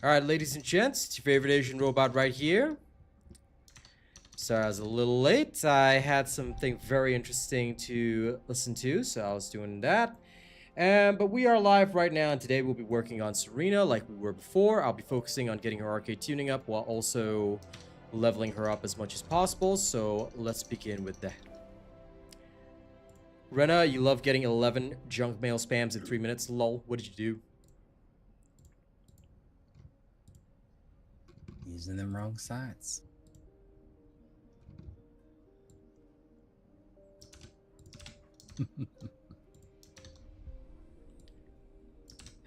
Alright, ladies and gents, it's your favorite Asian robot right here. Sorry I was a little late. I had something very interesting to listen to, so I was doing that. But we are live right now, and today we'll be working on Serena like we were before. I'll be focusing on getting her Arche Tuning up while also leveling her up as much as possible, so let's begin with that. Rena, you love getting 11 junk mail spams in 3 minutes. Lol, what did you do? Using them wrong sites.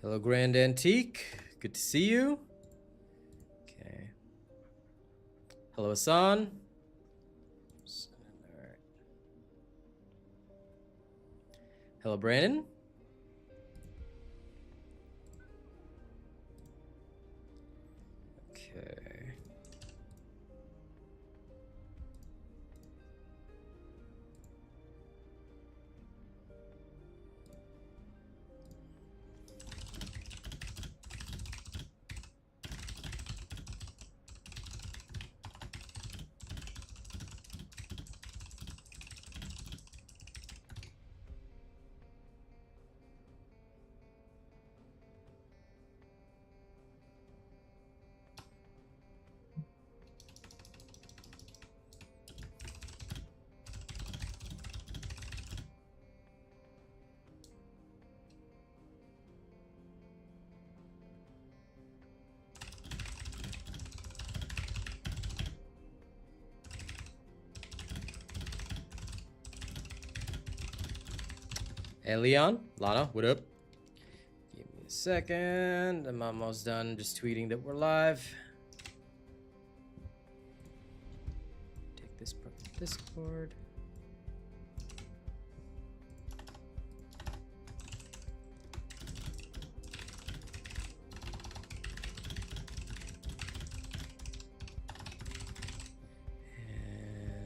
Hello, Grand Antique. Good to see you. Okay. Hello, Hassan. Alright. Hello, Brandon. Okay. Hey, Leon, Lana, what up? Give me a second. I'm almost done just tweeting that we're live. Take this from Discord.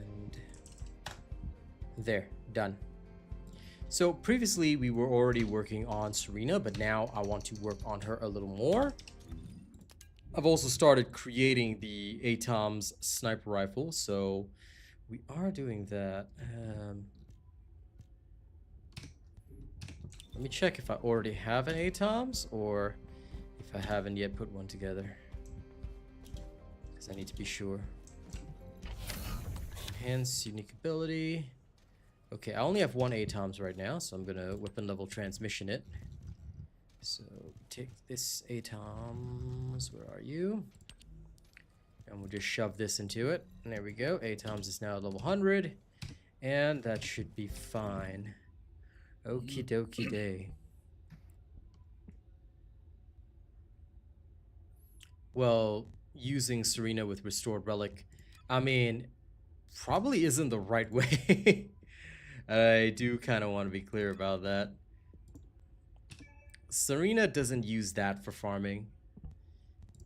And there, done. So previously we were already working on Serena, but now I want to work on her a little more. I've also started creating the ATOMS sniper rifle, so we are doing that. Let me check if I already have an ATOMS or if I haven't yet put one together, because I need to be sure. Enhance unique ability. Okay, I only have one ATOMS right now, so I'm gonna weapon level transmission it. So take this ATOMS, where are you? And we'll just shove this into it. And there we go, ATOMS is now at level 100. And that should be fine. Okie dokie day. Well, using Serena with Restored Relic, I mean, probably isn't the right way. I do kind of want to be clear about that. Serena doesn't use that for farming.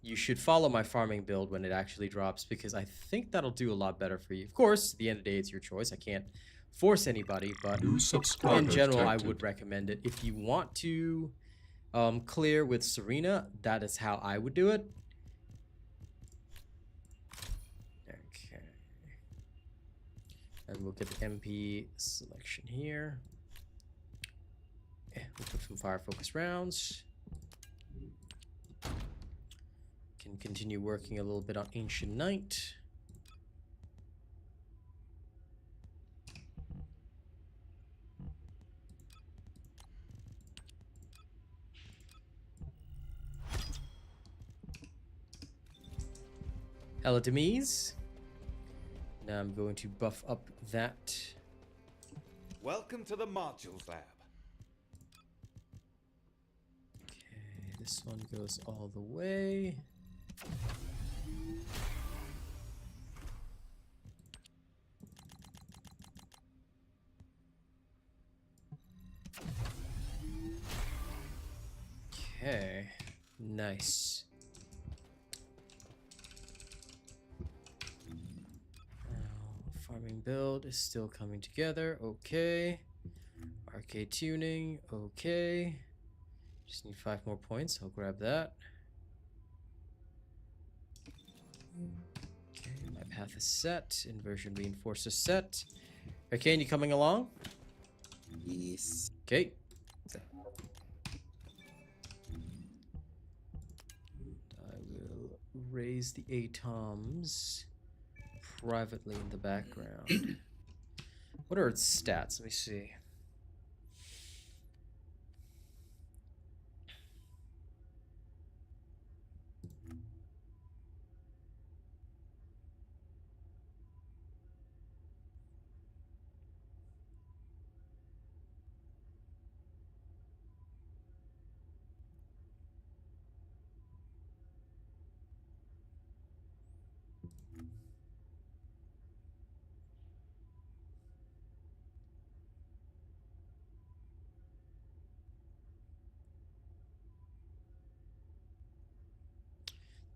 You should follow my farming build when it actually drops, because I think that'll do a lot better for you. Of course, at the end of the day, it's your choice. I can't force anybody, but in general, I would recommend it. If you want to clear with Serena, that is how I would do it. And we'll get the MP selection here. Yeah, we'll put some fire focus rounds. Can continue working a little bit on Ancient Knight. Hello, Demise. Now I'm going to buff up that. Welcome to the modules lab. Okay, this one goes all the way. Okay, nice. Farming build is still coming together. Okay. Arche Tuning. Okay. Just need 5 more points. I'll grab that. Okay, my path is set. Inversion reinforcer set. Okay, and you coming along? Yes. Okay. I will raise the atoms privately in the background. What are its stats? Let me see.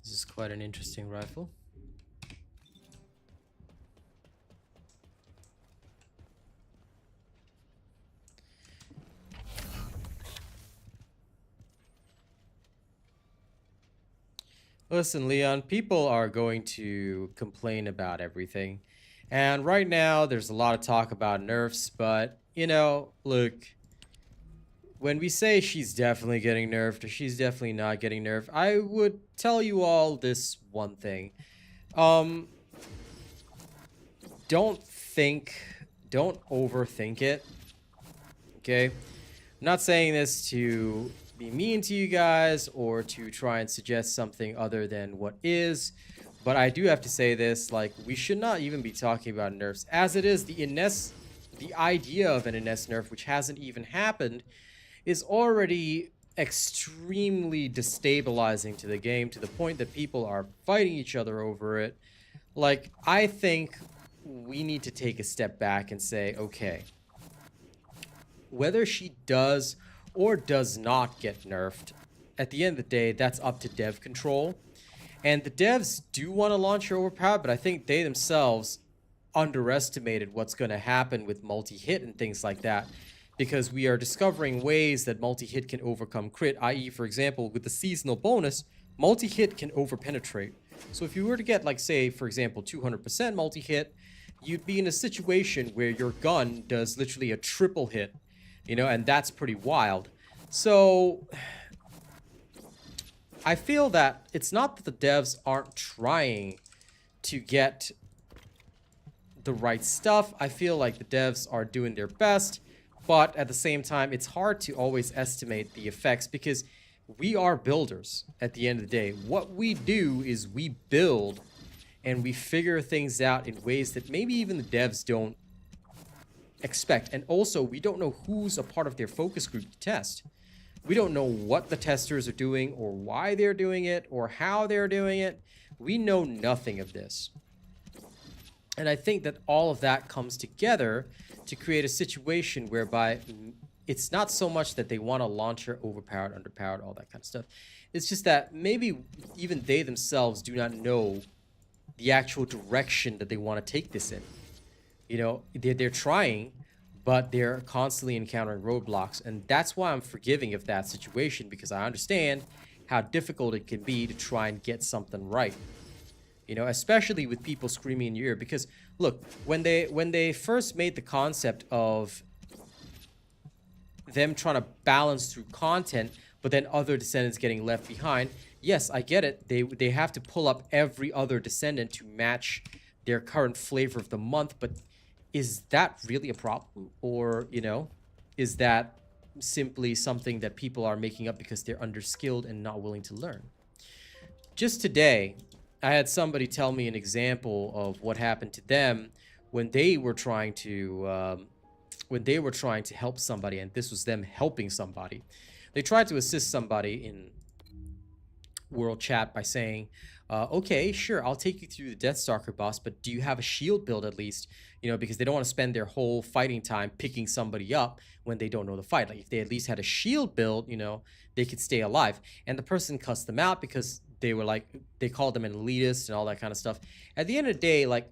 This is quite an interesting rifle. Listen, Leon, people are going to complain about everything. And right now, there's a lot of talk about nerfs, but, you know, look, when we say she's definitely getting nerfed or she's definitely not getting nerfed, I would tell you all this one thing. Don't overthink it, okay? I'm not saying this to be mean to you guys or to try and suggest something other than what is, but I do have to say this, like, we should not even be talking about nerfs. As it is, the idea of an NS nerf, which hasn't even happened, is already extremely destabilizing to the game, to the point that people are fighting each other over it. Like, I think we need to take a step back and say, okay, whether she does or does not get nerfed, at the end of the day, that's up to dev control. And the devs do want to launch her overpowered, but I think they themselves underestimated what's going to happen with multi-hit and things like that. Because we are discovering ways that multi-hit can overcome crit, i.e., for example, with the seasonal bonus, multi-hit can overpenetrate. So if you were to get, like, say, for example, 200% multi-hit, you'd be in a situation where your gun does literally a triple hit, you know, and that's pretty wild. So I feel that it's not that the devs aren't trying to get the right stuff. I feel like the devs are doing their best. But at the same time, it's hard to always estimate the effects because we are builders at the end of the day. What we do is we build and we figure things out in ways that maybe even the devs don't expect. And also, we don't know who's a part of their focus group to test. We don't know what the testers are doing or why they're doing it or how they're doing it. We know nothing of this. And I think that all of that comes together to create a situation whereby it's not so much that they want to launch her overpowered, underpowered, all that kind of stuff. It's just that maybe even they themselves do not know the actual direction that they want to take this in. You know, they're trying, but they're constantly encountering roadblocks. And that's why I'm forgiving of that situation, because I understand how difficult it can be to try and get something right. You know, especially with people screaming in your ear. Because, look, when they first made the concept of them trying to balance through content, but then other descendants getting left behind, yes, I get it. They have to pull up every other descendant to match their current flavor of the month. But is that really a problem? Or, you know, is that simply something that people are making up because they're underskilled and not willing to learn? Just today, I had somebody tell me an example of what happened to them when they were trying to help somebody, and this was them helping somebody. They tried to assist somebody in world chat by saying, okay, sure, I'll take you through the Deathstalker boss, but do you have a shield build at least? You know, because they don't want to spend their whole fighting time picking somebody up when they don't know the fight. Like, if they at least had a shield build, you know, they could stay alive. And the person cussed them out because they were like, they called them an elitist and all that kind of stuff. At the end of the day, like,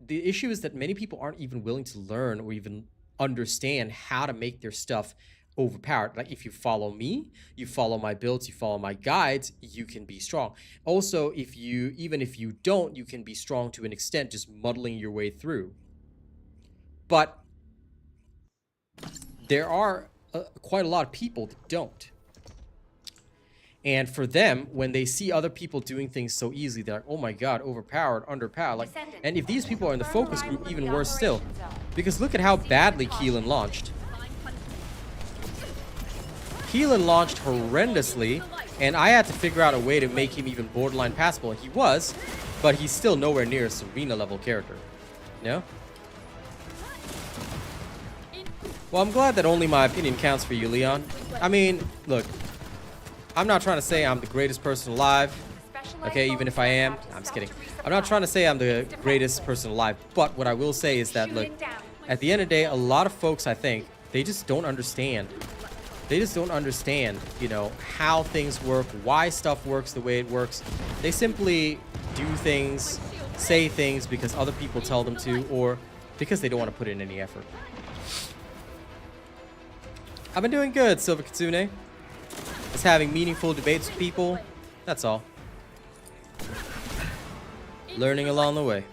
the issue is that many people aren't even willing to learn or even understand how to make their stuff overpowered. Like if you follow me, you follow my builds, you follow my guides, you can be strong. Also, even if you don't, you can be strong to an extent, just muddling your way through. But there are quite a lot of people that don't. And for them, when they see other people doing things so easily, they're like, oh my god, overpowered, underpowered. Like, and if these people are in the focus group, even worse still. Because look at how badly Keelan launched. Keelan launched horrendously, and I had to figure out a way to make him even borderline passable. And he was, but he's still nowhere near a Serena level character. You know? Well, I'm glad that only my opinion counts for you, Leon. I mean, look, I'm not trying to say I'm the greatest person alive. Okay, even if I am. I'm just kidding. I'm not trying to say I'm the greatest person alive. But what I will say is that, look, at the end of the day, a lot of folks, I think, they just don't understand. They just don't understand, you know, how things work, why stuff works the way it works. They simply do things, say things because other people tell them to, or because they don't want to put in any effort. I've been doing good, Silver Kitsune. Just having meaningful debates with people. That's all. Learning along the way.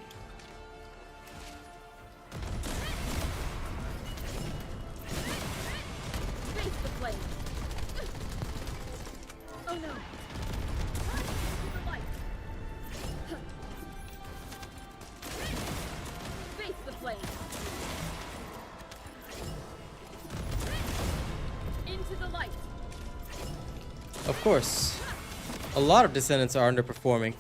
Of course, a lot of Descendants are underperforming.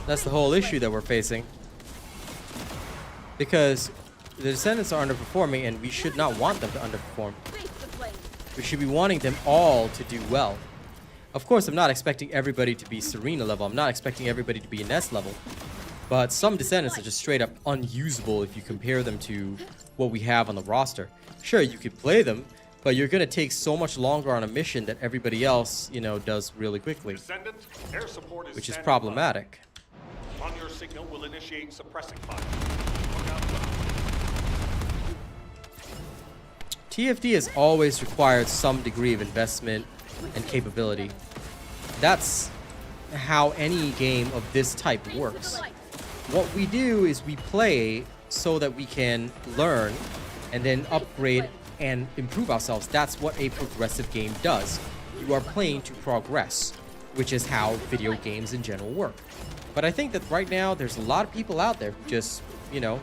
That's the whole issue that we're facing. Because the Descendants are underperforming and we should not want them to underperform. We should be wanting them all to do well. Of course, I'm not expecting everybody to be Serena level. I'm not expecting everybody to be Ness level. But some Descendants are just straight up unusable if you compare them to what we have on the roster. Sure, you could play them, but you're going to take so much longer on a mission that everybody else, you know, does really quickly. Descendant, air support is which is standing problematic. by. On your signal, will initiate suppressing fire. TFD has always required some degree of investment and capability. That's how any game of this type works. What we do is we play so that we can learn and then upgrade and improve ourselves. That's what a progressive game does. You are playing to progress, which is how video games in general work. But I think that right now there's a lot of people out there who just, you know,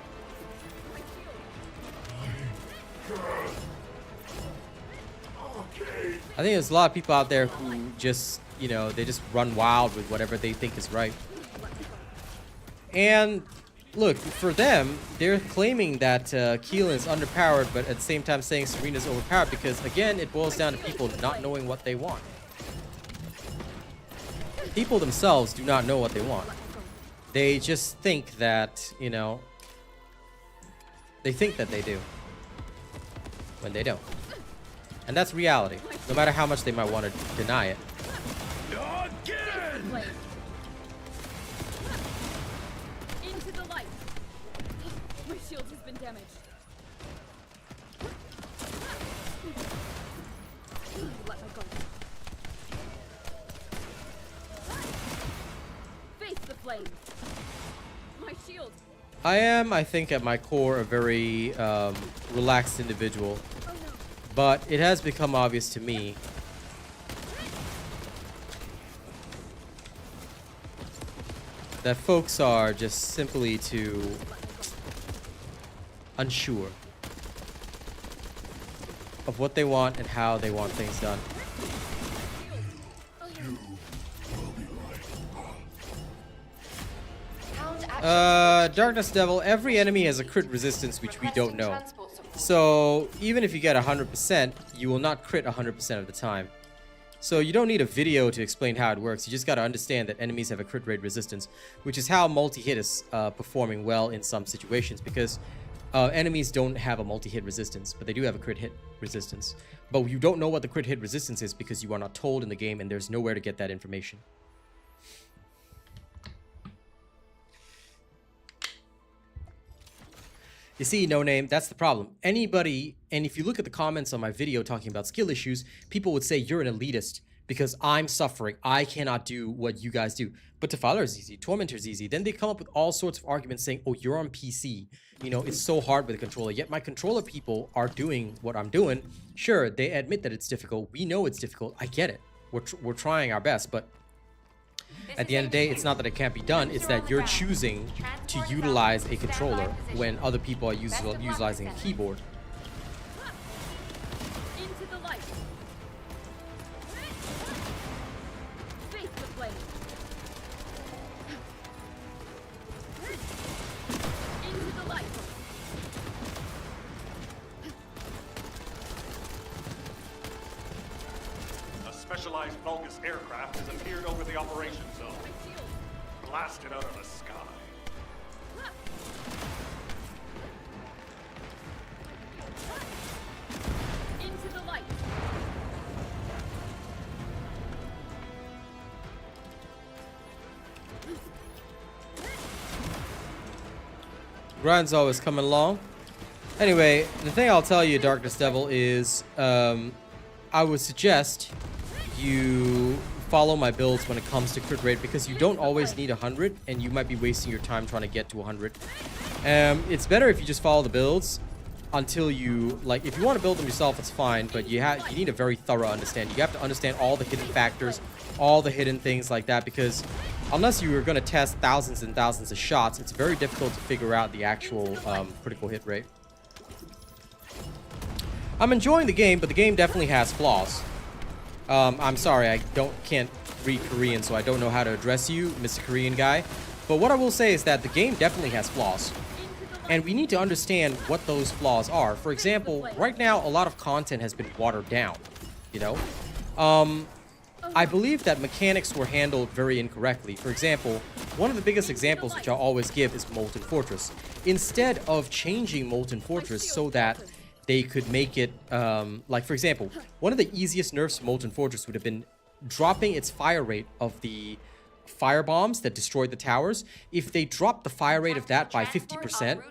I think there's a lot of people out there who just, you know, they just run wild with whatever they think is right. And look, for them, they're claiming that Keelan is underpowered, but at the same time saying Serena's overpowered because, again, it boils down to people not knowing what they want. People themselves do not know what they want. They just think that, you know, they think that they do, when they don't. And that's reality, no matter how much they might want to deny it. Again! Into the light. My shield has been damaged. Let my guard. Face the flame. My shield. I am, I think, at my core, a very relaxed individual. Oh no. But it has become obvious to me that folks are just simply too unsure of what they want and how they want things done. Darkness Devil, every enemy has a crit resistance which we don't know. So even if you get 100%, you will not crit 100% of the time. So you don't need a video to explain how it works. You just got to understand that enemies have a crit rate resistance, which is how multi-hit is performing well in some situations, because enemies don't have a multi-hit resistance, but they do have a crit hit resistance. But you don't know what the crit hit resistance is because you are not told in the game, and there's nowhere to get that information. You see, No Name, that's the problem. Anybody, and if you look at the comments on my video talking about skill issues, people would say you're an elitist because I'm suffering. I cannot do what you guys do. But Defiler is easy. Tormentor is easy. Then they come up with all sorts of arguments saying, oh, you're on PC. You know, it's so hard with a controller. Yet my controller people are doing what I'm doing. Sure, they admit that it's difficult. We know it's difficult. I get it. We're trying our best, but at the end of the day, it's not that it can't be done. It's that you're choosing to utilize a controller when other people are utilizing a keyboard. Into the light. Face the flame. Into the light. A specialized Vulgus aircraft has appeared over the operation zone. My shield. Blasted out of the sky. Into the light. Grind's always coming along. Anyway, the thing I'll tell you, Darkness Devil, is I would suggest you follow my builds when it comes to crit rate, because you don't always need 100 and you might be wasting your time trying to get to 100. It's better if you just follow the builds until you, like, if you want to build them yourself, it's fine, but you need a very thorough understanding. You have to understand all the hidden factors, all the hidden things like that, because unless you are going to test thousands and thousands of shots, it's very difficult to figure out the actual critical hit rate. I'm enjoying the game, but the game definitely has flaws. I'm sorry, I can't read Korean, so I don't know how to address you, Mr. Korean guy. But what I will say is that the game definitely has flaws. And we need to understand what those flaws are. For example, right now, a lot of content has been watered down, you know? I believe that mechanics were handled very incorrectly. For example, one of the biggest examples which I'll always give is Molten Fortress. Instead of changing Molten Fortress so that they could make it, like, for example, one of the easiest nerfs to Molten Fortress would have been dropping its fire rate of the fire bombs that destroyed the towers. If they dropped the fire rate of that by 50%,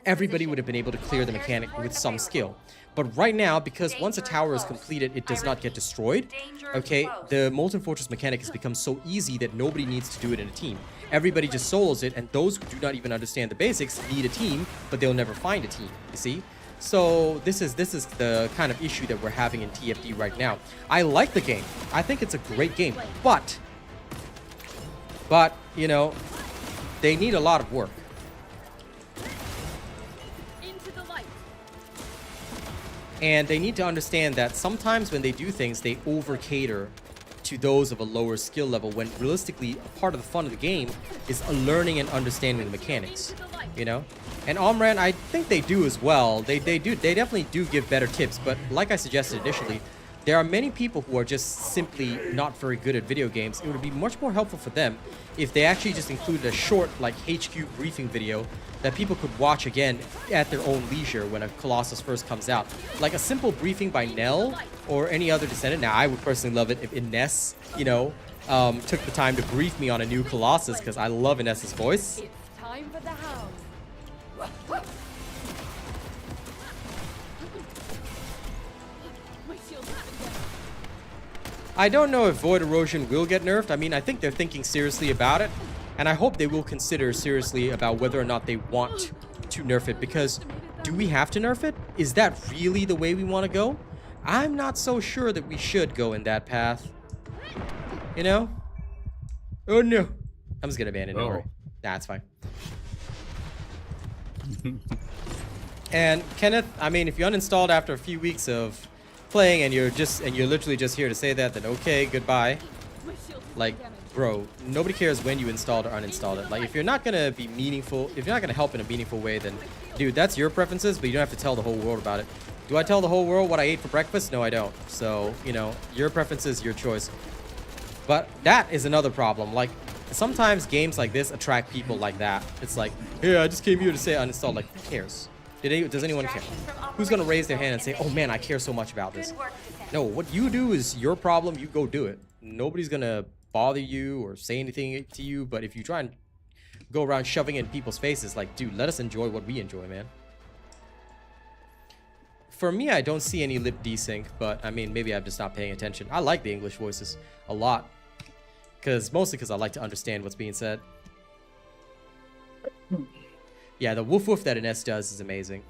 everybody would have been able to clear the mechanic with some skill. But right now, because once a tower is completed, it does not get destroyed, okay, the Molten Fortress mechanic has become so easy that nobody needs to do it in a team. Everybody just solos it, and those who do not even understand the basics need a team, but they'll never find a team, you see? So this is the kind of issue that we're having in TFD right now. I like the game. I think it's a great game, but you know, they need a lot of work. Into the light. And they need to understand that sometimes when they do things, they over-cater to those of a lower skill level, when realistically, a part of the fun of the game is learning and understanding the mechanics, you know? And Omran, I think they do as well. They definitely do give better tips, but like I suggested initially, there are many people who are just simply not very good at video games. It would be much more helpful for them if they actually just included a short, like, HQ briefing video that people could watch again at their own leisure when a Colossus first comes out. Like a simple briefing by Nell or any other Descendant. Now, I would personally love it if Ines, you know, took the time to brief me on a new Colossus, because I love Ines's voice. It's time for the hounds. My shield's having down. I don't know if Void Erosion will get nerfed. I mean, I think they're thinking seriously about it, and I hope they will consider seriously about whether or not they want to nerf it, because do we have to nerf it? Is that really the way we want to go? I'm not so sure that we should go in that path. You know? Oh no. I'm just gonna ban it, don't worry. Nah, it's fine. And Kenneth, I mean, if you uninstalled after a few weeks of playing and you're literally just here to say that, then okay, goodbye. My shield is Like, damaged. bro, nobody cares when you installed or uninstalled it. Like, if you're not gonna be meaningful, if you're not gonna help in a meaningful way, then dude, that's your preferences, but you don't have to tell the whole world about it. Do I tell the whole world what I ate for breakfast? No, I don't. So, you know, your preferences, your choice. But that is another problem. Like, sometimes games like this attract people like that. It's like, hey, I just came here to say uninstalled. Like, who cares? Does anyone care? Who's gonna raise their hand and say, oh man, I care so much about this? No, what you do is your problem. You go do it. Nobody's gonna bother you or say anything to you. But if you try and go around shoving it in people's faces, like, dude, let us enjoy what we enjoy, man. for me, I don't see any lip desync, but I mean, maybe I'm just not paying attention. I like the English voices a lot, mostly because I like to understand what's being said. Yeah, the woof woof that Ines does is amazing.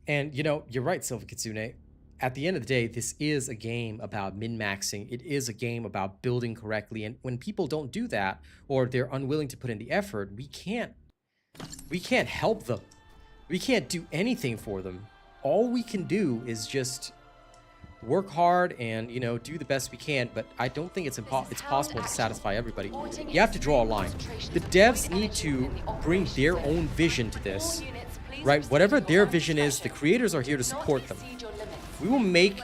And, you know, you're right, Silva Kitsune. At the end of the day, this is a game about min-maxing. It is a game about building correctly. And when people don't do that, or they're unwilling to put in the effort, we can't help them. We can't do anything for them. All we can do is just work hard and, you know, do the best we can, but I don't think it's possible to satisfy everybody. You have to draw a line. The devs need to bring their own vision to this, right? Whatever their vision is, the creators are here to support them. We will make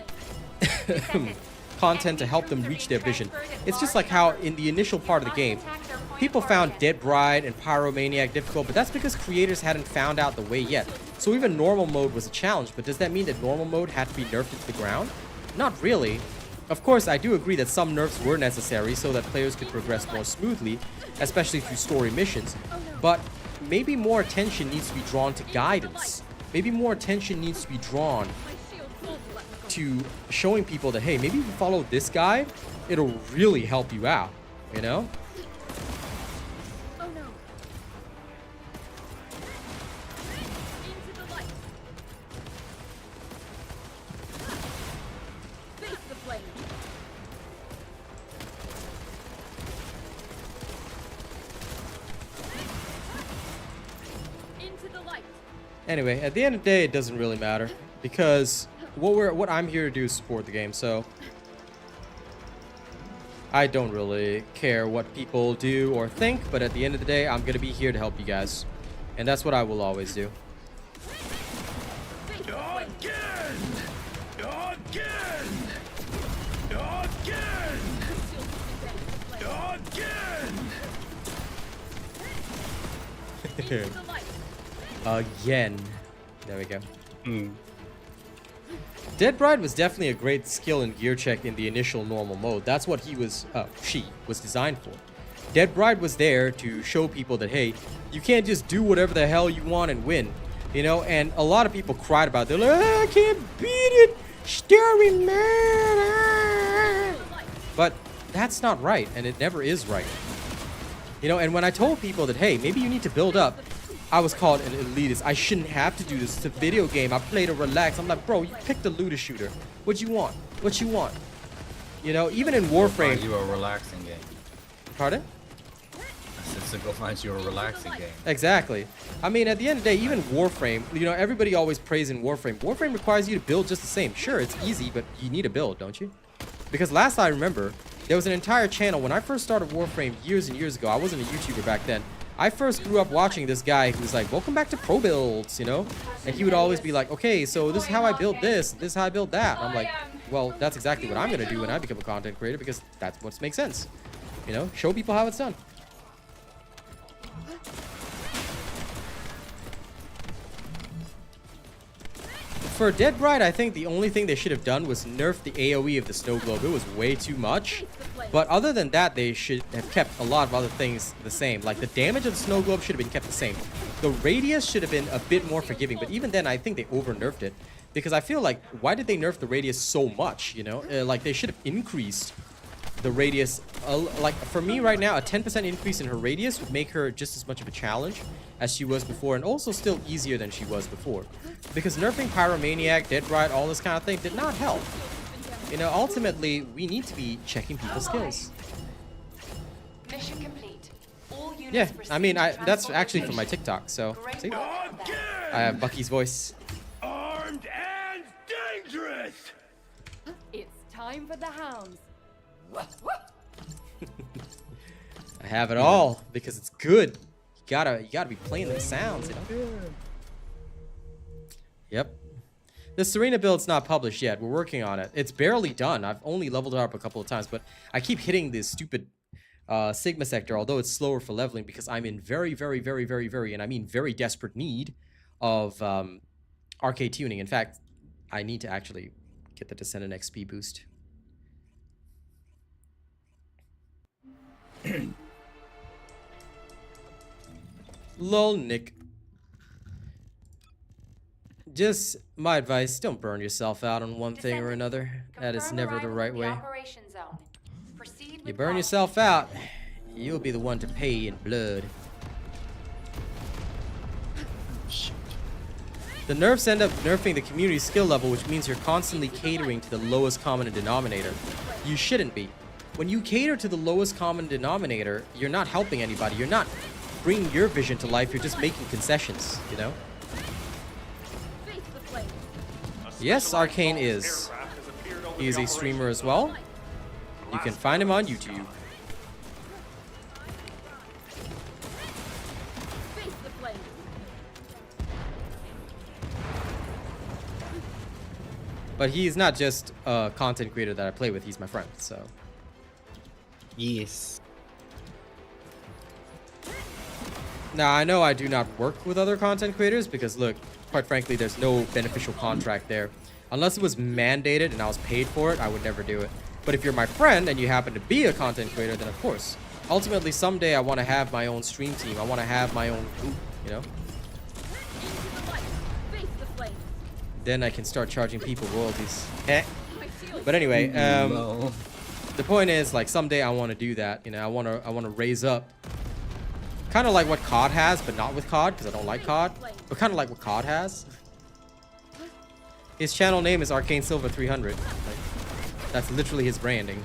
content to help them reach their vision. It's just like how in the initial part of the game, people found Dead Bride and Pyromaniac difficult, but that's because creators hadn't found out the way yet. So even normal mode was a challenge, but does that mean that normal mode had to be nerfed into the ground? Not really. Of course, I do agree that some nerfs were necessary so that players could progress more smoothly, especially through story missions, but maybe more attention needs to be drawn to guidance. Maybe more attention needs to be drawn to showing people that, hey, maybe if you follow this guide, it'll really help you out, you know? Oh no. Into the light. Face the flame. Into the light. Anyway, at the end of the day, it doesn't really matter because what I'm here to do is support the game, so I don't really care what people do or think, but at the end of the day, I'm gonna be here to help you guys, and that's what I will always do. Again. There we go. Dead Bride was definitely a great skill and gear check in the initial normal mode. That's what she was designed for. Dead Bride was there to show people that, hey, you can't just do whatever the hell you want and win. You know, and a lot of people cried about it. They're like, I can't beat it, story man. But that's not right, and it never is right. You know, and when I told people that, hey, maybe you need to build up, I was called an elitist. I shouldn't have to do this. It's a video game. I play to relax. I'm like, bro, you picked the looter shooter. What you want? What you want? You know, even in Warframe. You a relaxing game. Pardon? I said, so go find you a relaxing game. Exactly. I mean, at the end of the day, even Warframe, you know, everybody always prays in Warframe. Warframe requires you to build just the same. Sure, it's easy, but you need a build, don't you? Because last I remember, there was an entire channel. When I first started Warframe years and years ago, I wasn't a YouTuber back then. I first grew up watching this guy who was like, welcome back to Pro Builds, you know? And he would always be like, okay, so this is how I build this is how I build that. And I'm like, well, that's exactly what I'm going to do when I become a content creator because that's what makes sense. You know, show people how it's done. For Dead Bride, I think the only thing they should have done was nerf the AoE of the snow globe. It was way too much. But other than that, they should have kept a lot of other things the same. Like the damage of the snow globe should have been kept the same. The radius should have been a bit more forgiving. But even then, I think they over-nerfed it. Because I feel like, why did they nerf the radius so much, you know? Like, they should have increased the radius. Like, for me right now, a 10% increase in her radius would make her just as much of a challenge as she was before. And also still easier than she was before. Because nerfing Pyromaniac, Dead Bride, all this kind of thing did not help. You know, ultimately, we need to be checking people's skills. Mission complete. All units Yeah, I mean, proceed to that's transport actually from my location. TikTok, so, Great see? work out there. I have Bucky's voice. Armed and dangerous! It's time for the hounds. I have it all, because it's good. You gotta be playing the sounds, you know? Yep. The Serena build's not published yet. We're working on it. It's barely done. I've only leveled it up a couple of times, but I keep hitting this stupid Sigma sector, although it's slower for leveling because I'm in very, and I mean very desperate need of Arche Tuning. In fact, I need to actually get the Descendant XP boost. Lol, Nick. Just my advice, don't burn yourself out on one thing or Descendant, another. That is confirm never the arrival right in way. Operation zone. Proceed You with burn caution. yourself out, you'll be the one to pay in blood. The nerfs end up nerfing the community skill level, which means you're constantly catering to the lowest common denominator. You shouldn't be. When you cater to the lowest common denominator, you're not helping anybody. You're not bringing your vision to life. You're just making concessions, you know? Face the flame. Yes, Arcane is. He is a streamer as well. You can find him on YouTube. Face the flame. But he's not just a content creator that I play with. He's my friend, so. Yes. Now, I know I do not work with other content creators because, look, quite frankly, there's no beneficial contract there. Unless it was mandated and I was paid for it, I would never do it. But if you're my friend and you happen to be a content creator, then of course. Ultimately, someday I want to have my own stream team. I want to have my own group, you know? Into the light. Face the flame. Then I can start charging people royalties. Eh. My shield. But anyway, No. the point is, like, someday I want to do that. You know, I want to raise up. Kind of like what COD has, but not with COD, because I don't like COD. But kind of like what COD has. His channel name is Arcane Silver 300. Like, that's literally his branding.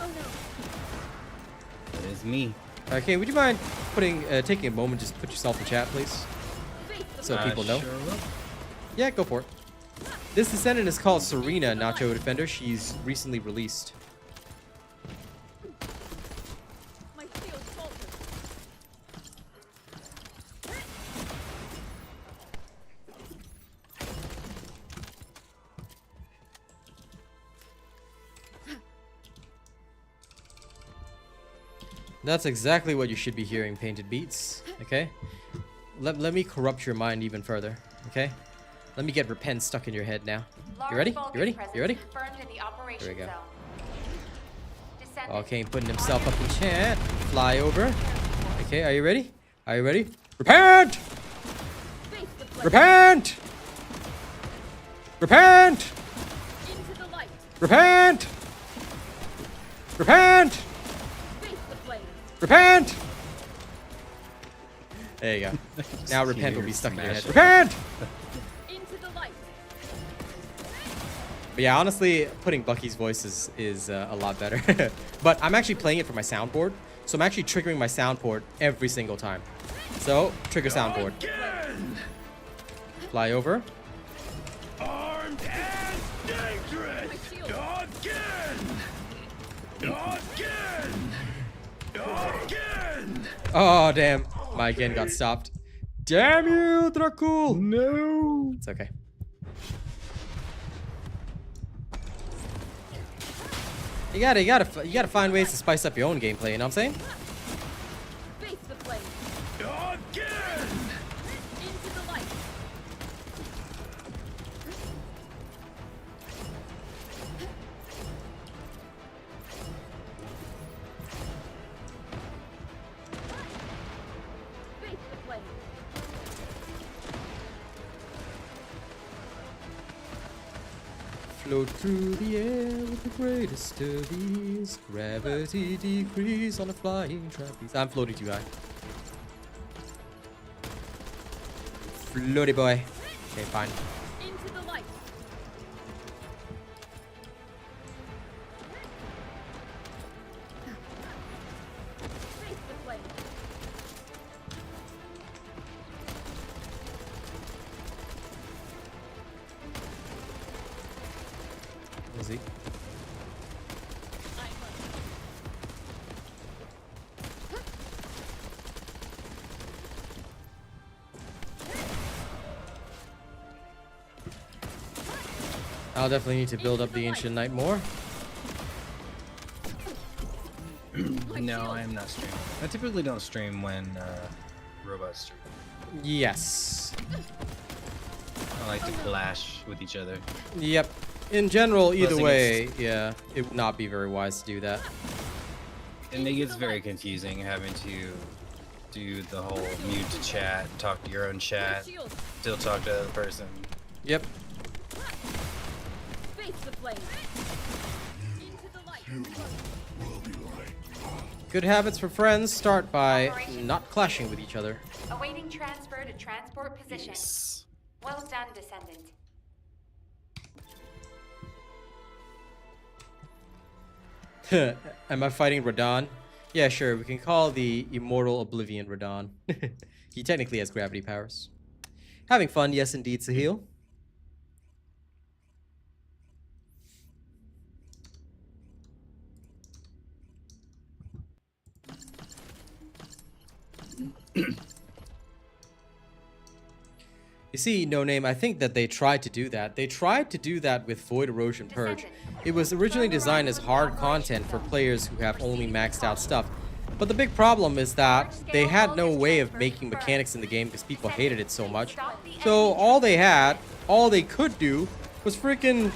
Oh no. That is me. Okay, would you mind taking a moment just to put yourself in chat, please? Face the So people know. Sure will. Yeah, go for it. This Descendant is called Serena, Nacho Defender. She's recently released. My shield falters. That's exactly what you should be hearing, Painted Beats. Okay? Let me corrupt your mind even further. Okay? Let me get repent stuck in your head now. Large You ready? Vulcan You ready? presence You ready? confirmed in the operation Here we go. zone. Descendant, Okay, putting himself up in chat. Fly over. Okay, are you ready? Are you ready? Repent! Face the flame. Repent! Repent! Into the light. Repent! Repent! Face the flame. Repent! There you go. Now Just repent will hear be stuck in your head. smash it. Repent! Into the light. But yeah, honestly, putting Bucky's voice is a lot better. But I'm actually playing it for my soundboard. So I'm actually triggering my soundboard every single time. So, trigger soundboard. Fly over. Armed and dangerous! My shield. Again! Oh, damn. My again got stopped. Damn you, Dracul! No. It's okay. You gotta find ways to spice up your own gameplay, you know what I'm saying? Face the flame. Again! Into the light. Face the flame. Float through the air with the greatest of ease. Gravity decrease on a flying trapeze. I'm floating too high. Floaty boy. Okay, fine. Into the light. Face the flame. Is he? I'll definitely need to build up the Ancient Knight more. No, I am not streaming. I typically don't stream when robots stream. Yes. I like to clash with each other. Yep. In general, either Plus, way, yeah, it would not be very wise to do that. And it gets very confusing having to do the whole mute to chat, talk to your own My chat, shield. still talk to the other person. Yep. Face the flame. Into the light. Good habits for friends start by not clashing with each other. Awaiting transfer to transport position. Yes. Well done, Descendant. Am I fighting Radon? Yeah, sure. We can call the immortal Oblivion Radon. He technically has gravity powers. Having fun, yes indeed, Sahil. You see, No Name, I think that they tried to do that. They tried to do that with Void Erosion Purge. It was originally designed as hard content for players who have only maxed out stuff. But the big problem is that they had no way of making mechanics in the game because people hated it so much. So all they could do was freaking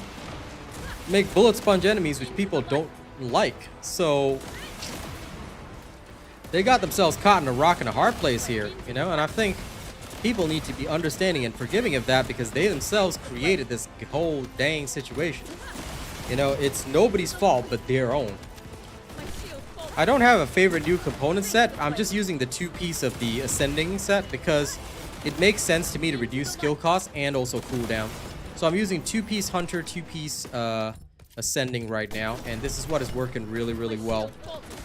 make bullet sponge enemies which people don't like. So they got themselves caught in a rock and a hard place here, you know, and I think people need to be understanding and forgiving of that because they themselves created this whole dang situation. You know, it's nobody's fault but their own. I don't have a favorite new component set. I'm just using the 2-piece of the Ascending set because it makes sense to me to reduce skill costs and also cooldown. So I'm using 2-piece Hunter, 2-piece Ascending right now, and this is what is working really, really well.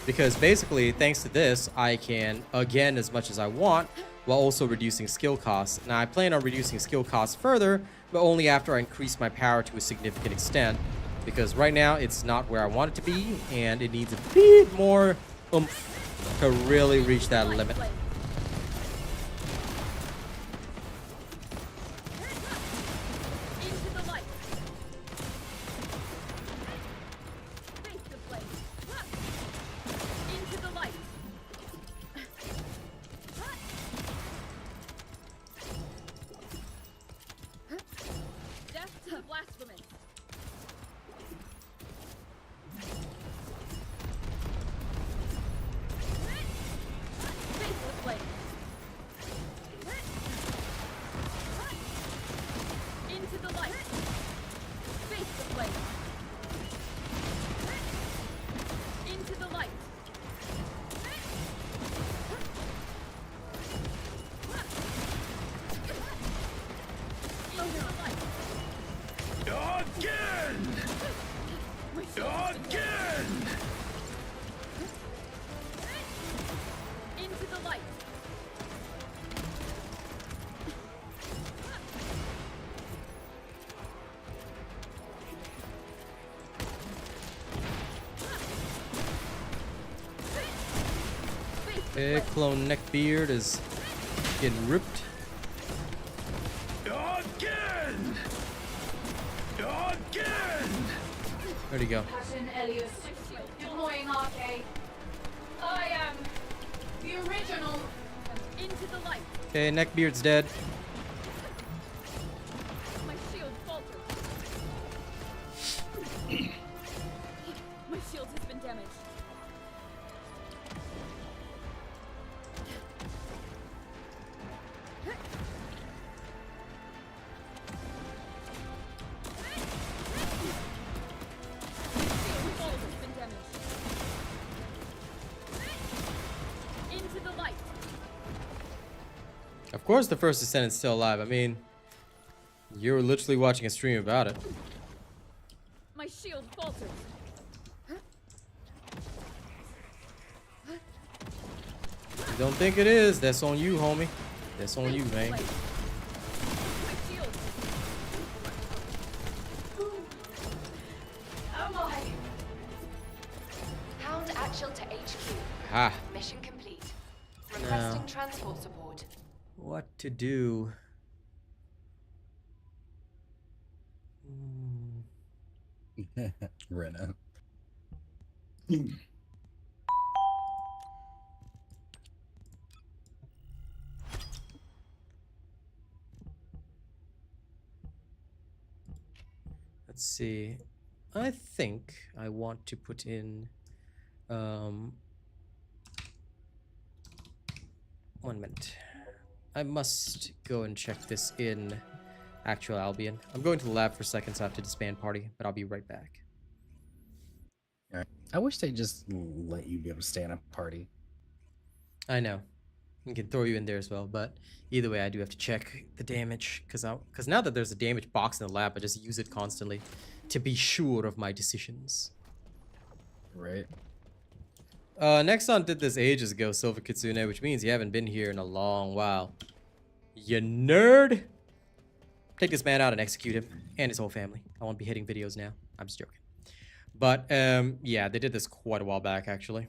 Because basically, thanks to this, I can, again, as much as I want, while also reducing skill costs. Now, I plan on reducing skill costs further, but only after I increase my power to a significant extent. Because right now, it's not where I want it to be, and it needs a bit more oomph to really reach that limit. Okay, Clone Neckbeard is getting ripped. Again! Again! Where'd he go? Captain Elias, deploying Arche. I am the original. Into the light. Okay, Neckbeard's dead. My shield faltered. My shield has been damaged. Of course the First Descendant's still alive. I mean, you're literally watching a stream about it. My shield faltered. You don't think it is? That's on you, homie. That's on you, man. My shield. Oh my. Hound Actual to HQ. Ah. Mission complete. Requesting transport support. What to do? Rena. Let's see. I think I want to put in 1 minute. I must go and check this in actual Albion. I'm going to the lab for a second, so I have to disband party, but I'll be right back. Alright. I wish they just let you be able to stay in a party. I know. We can throw you in there as well, but either way, I do have to check the damage, because now that there's a damage box in the lab, I just use it constantly to be sure of my decisions. Right. Nexon did this ages ago, Silver Kitsune, which means you haven't been here in a long while. You nerd! Take this man out and execute him, and his whole family. I won't be hitting videos now. I'm just joking. But, yeah, they did this quite a while back, actually.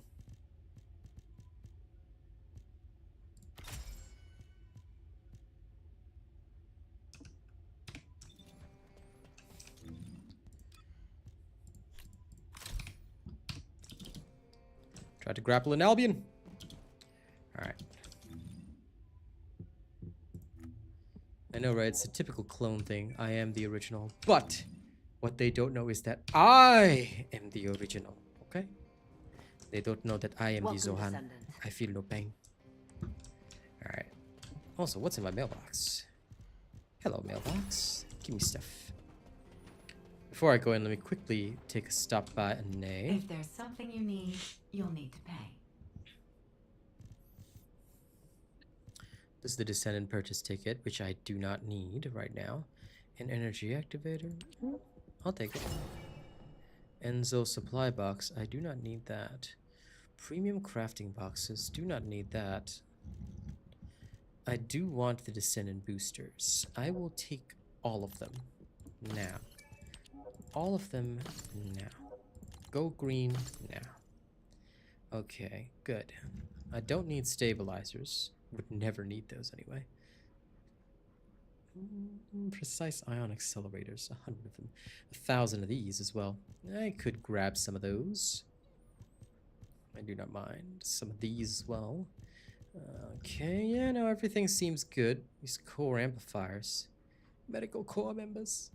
Tried to grapple an Albion. Alright. I know, right? It's a typical clone thing. I am the original. But what they don't know is that I am the original. Okay? They don't know that I am the Zohan. I feel no pain. Alright. Also, what's in my mailbox? Hello, mailbox. Give me stuff. Before I go in, let me quickly take a stop by Ane. If there's something you need, you'll need to pay. This is the Descendant purchase ticket, which I do not need right now. An energy activator? I'll take it. Enzo supply box. I do not need that. Premium crafting boxes. Do not need that. I do want the Descendant boosters. I will take all of them now. All of them now. Go green now. Okay, good. I don't need stabilizers. Would never need those anyway. Precise ion accelerators. 100 of them. 1,000 of these as well. I could grab some of those. I do not mind. Some of these as well. Okay, yeah, no, everything seems good. These core amplifiers. Medical core members.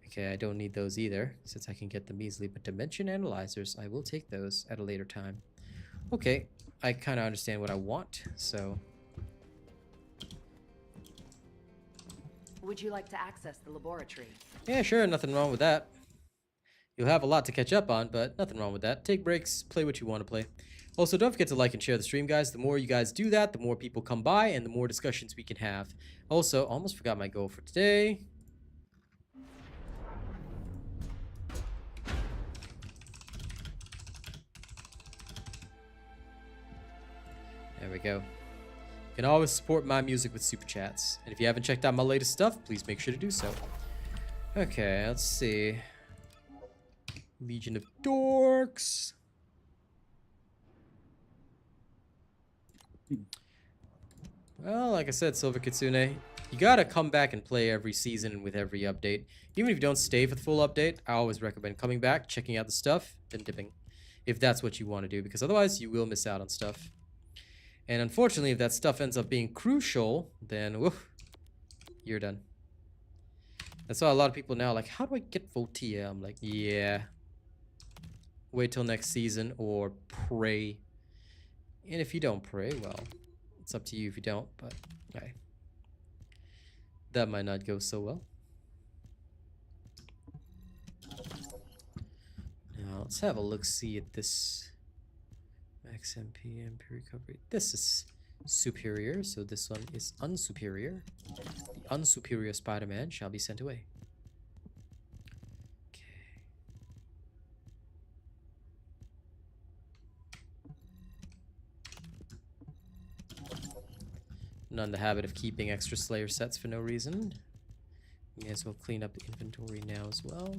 Okay, I don't need those either, since I can get them easily. But dimension analyzers, I will take those at a later time. Okay, I kind of understand what I want, so... Would you like to access the laboratory? Yeah, sure, nothing wrong with that. You'll have a lot to catch up on, but nothing wrong with that. Take breaks, play what you want to play. Also, don't forget to like and share the stream, guys. The more you guys do that, the more people come by, and the more discussions we can have. Also, almost forgot my goal for today. There we go. You can always support my music with super chats. And if you haven't checked out my latest stuff, please make sure to do so. Okay, let's see. Legion of Dorks. Well, like I said, Silver Kitsune, you gotta come back and play every season with every update. Even if you don't stay for the full update, I always recommend coming back, checking out the stuff, then dipping. If that's what you want to do, because otherwise you will miss out on stuff. And unfortunately, if that stuff ends up being crucial, then woof, you're done. That's why a lot of people now are like, how do I get Voltia? I'm like, yeah. Wait till next season or pray. And if you don't pray, well, it's up to you if you don't, but okay. That might not go so well. Now, let's have a look-see at this. Max MP, MP recovery. This is superior, so this one is unsuperior. The unsuperior Spider-Man shall be sent away. Okay. Not in the habit of keeping extra Slayer sets for no reason. May as well clean up the inventory now as well.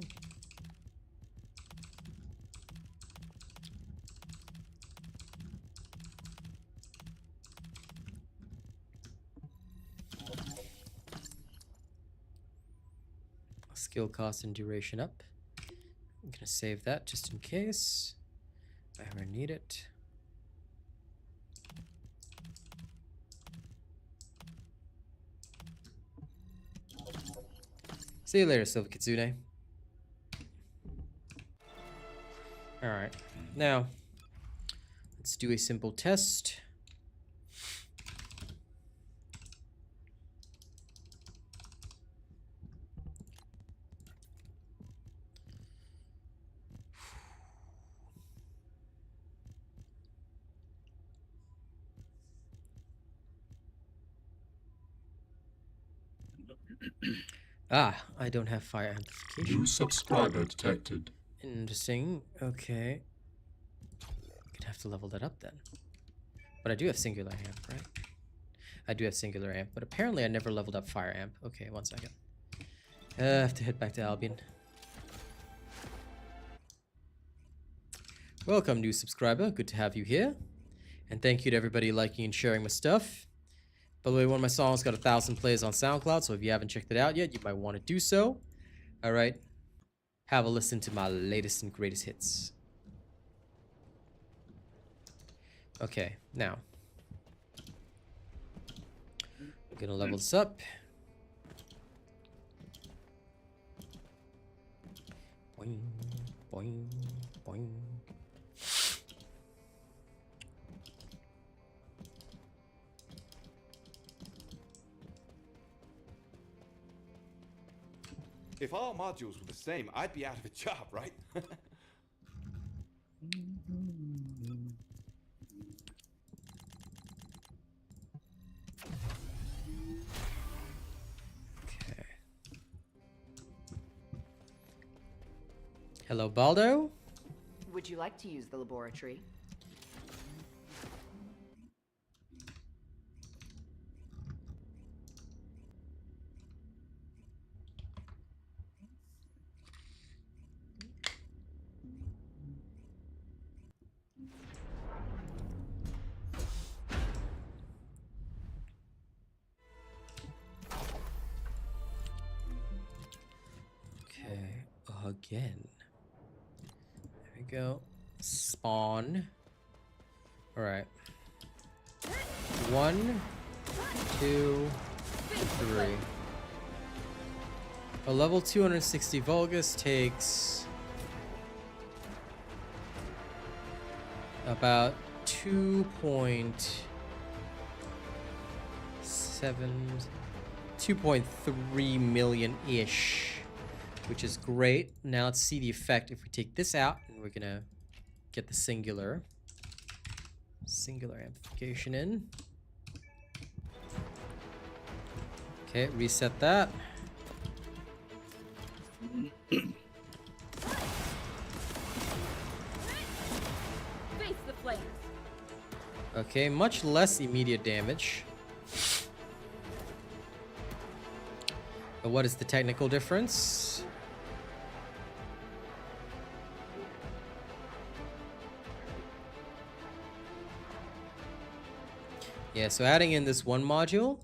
Skill cost and duration up. I'm gonna save that just in case I ever need it. See you later, Silver Kitsune. Alright, now let's do a simple test. Ah, I don't have fire amplification. New subscriber detected. Interesting. Okay. Gonna have to level that up then. But I do have singular amp, right? I do have singular amp, but apparently I never leveled up fire amp. Okay, 1 second. I have to head back to Albion. Welcome, new subscriber. Good to have you here. And thank you to everybody liking and sharing my stuff. By the way, one of my songs got 1,000 plays on SoundCloud, so if you haven't checked it out yet, you might want to do so. All right. Have a listen to my latest and greatest hits. Okay, now. I'm gonna level this up. Boing, boing, boing. If all modules were the same, I'd be out of a job, right? Okay. Hello, Baldo. Would you like to use the laboratory? Okay, again. There we go. Spawn. Alright. 1, 2, 3. A level 260 Vulgus takes about 2.3 million-ish, which is great. Now let's see the effect if we take this out, and we're gonna get the singular amplification in. Okay, reset that. Face the flames. Okay, much less immediate damage. But what is the technical difference? Yeah, so adding in this one module,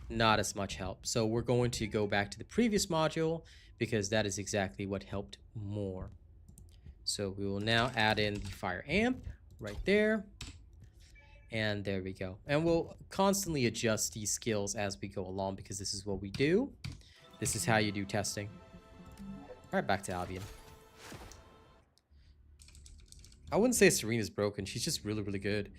not as much help. So we're going to go back to the previous module because that is exactly what helped more. So we will now add in the fire amp right there. And there we go. And we'll constantly adjust these skills as we go along because this is what we do. This is how you do testing. All right, back to Albion. I wouldn't say Serena's broken. She's just really, really good.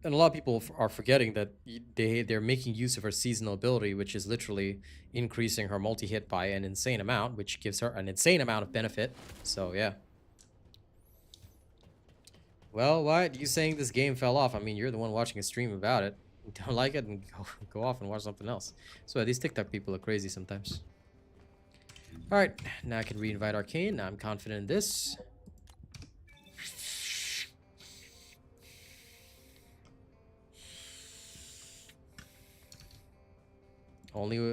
And a lot of people are forgetting that they're making use of her seasonal ability, which is literally increasing her multi-hit by an insane amount, which gives her an insane amount of benefit. So, yeah. Well, why you saying this game fell off? I mean, you're the one watching a stream about it. You don't like it, and go off and watch something else. So these TikTok people are crazy sometimes. All right, now I can re-invite Arcane. Now I'm confident in this.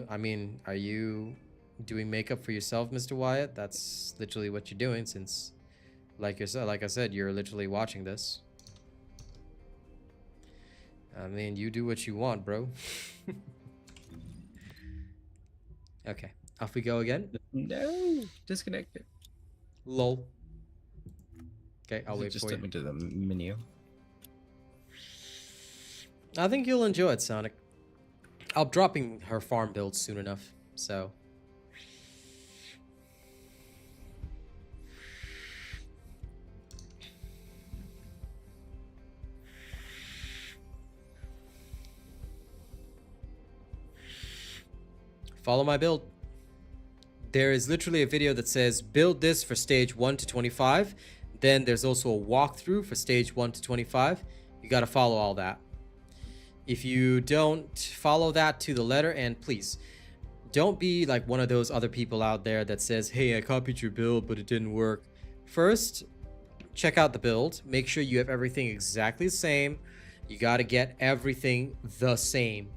I mean, are you doing makeup for yourself, Mr. Wyatt? That's literally what you're doing since, like I said, you're literally watching this. I mean, you do what you want, bro. Okay, off we go again. No, disconnected. Lol. Okay, I'll wait Just for took you. me to the menu. I think you'll enjoy it, Sonic. I'm dropping her farm build soon enough, so. Follow my build. There is literally a video that says build this for stage 1 to 25. Then there's also a walkthrough for stage 1 to 25. You got to follow all that. If you don't follow that to the letter, and please Don't be like one of those other people out there that says, hey, I copied your build, but it didn't work. First, check out the build. Make sure you have everything exactly the same. You got to get everything the same.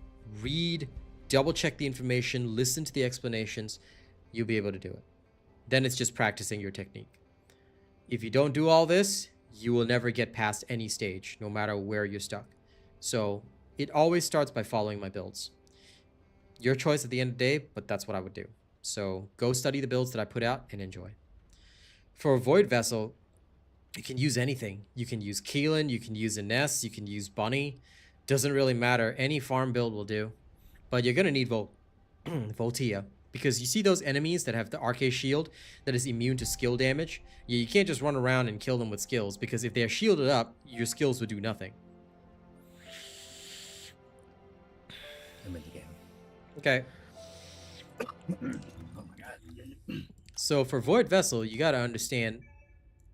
Read, double check the information, listen to the explanations. You'll be able to do it. Then it's just practicing your technique. If you don't do all this, you will never get past any stage, no matter where you're stuck. So it always starts by following my builds. Your choice at the end of the day, but that's what I would do. So go study the builds that I put out and enjoy. For a Void Vessel, you can use anything. You can use Keelan, you can use Ines, you can use Bunny. Doesn't really matter. Any farm build will do. But you're going to need Voltia. Because you see those enemies that have the Arche shield that is immune to skill damage? Yeah, you can't just run around and kill them with skills, because if they're shielded up, your skills would do nothing. I'm in the game. Okay. Oh my god. So for Void Vessel, you got to understand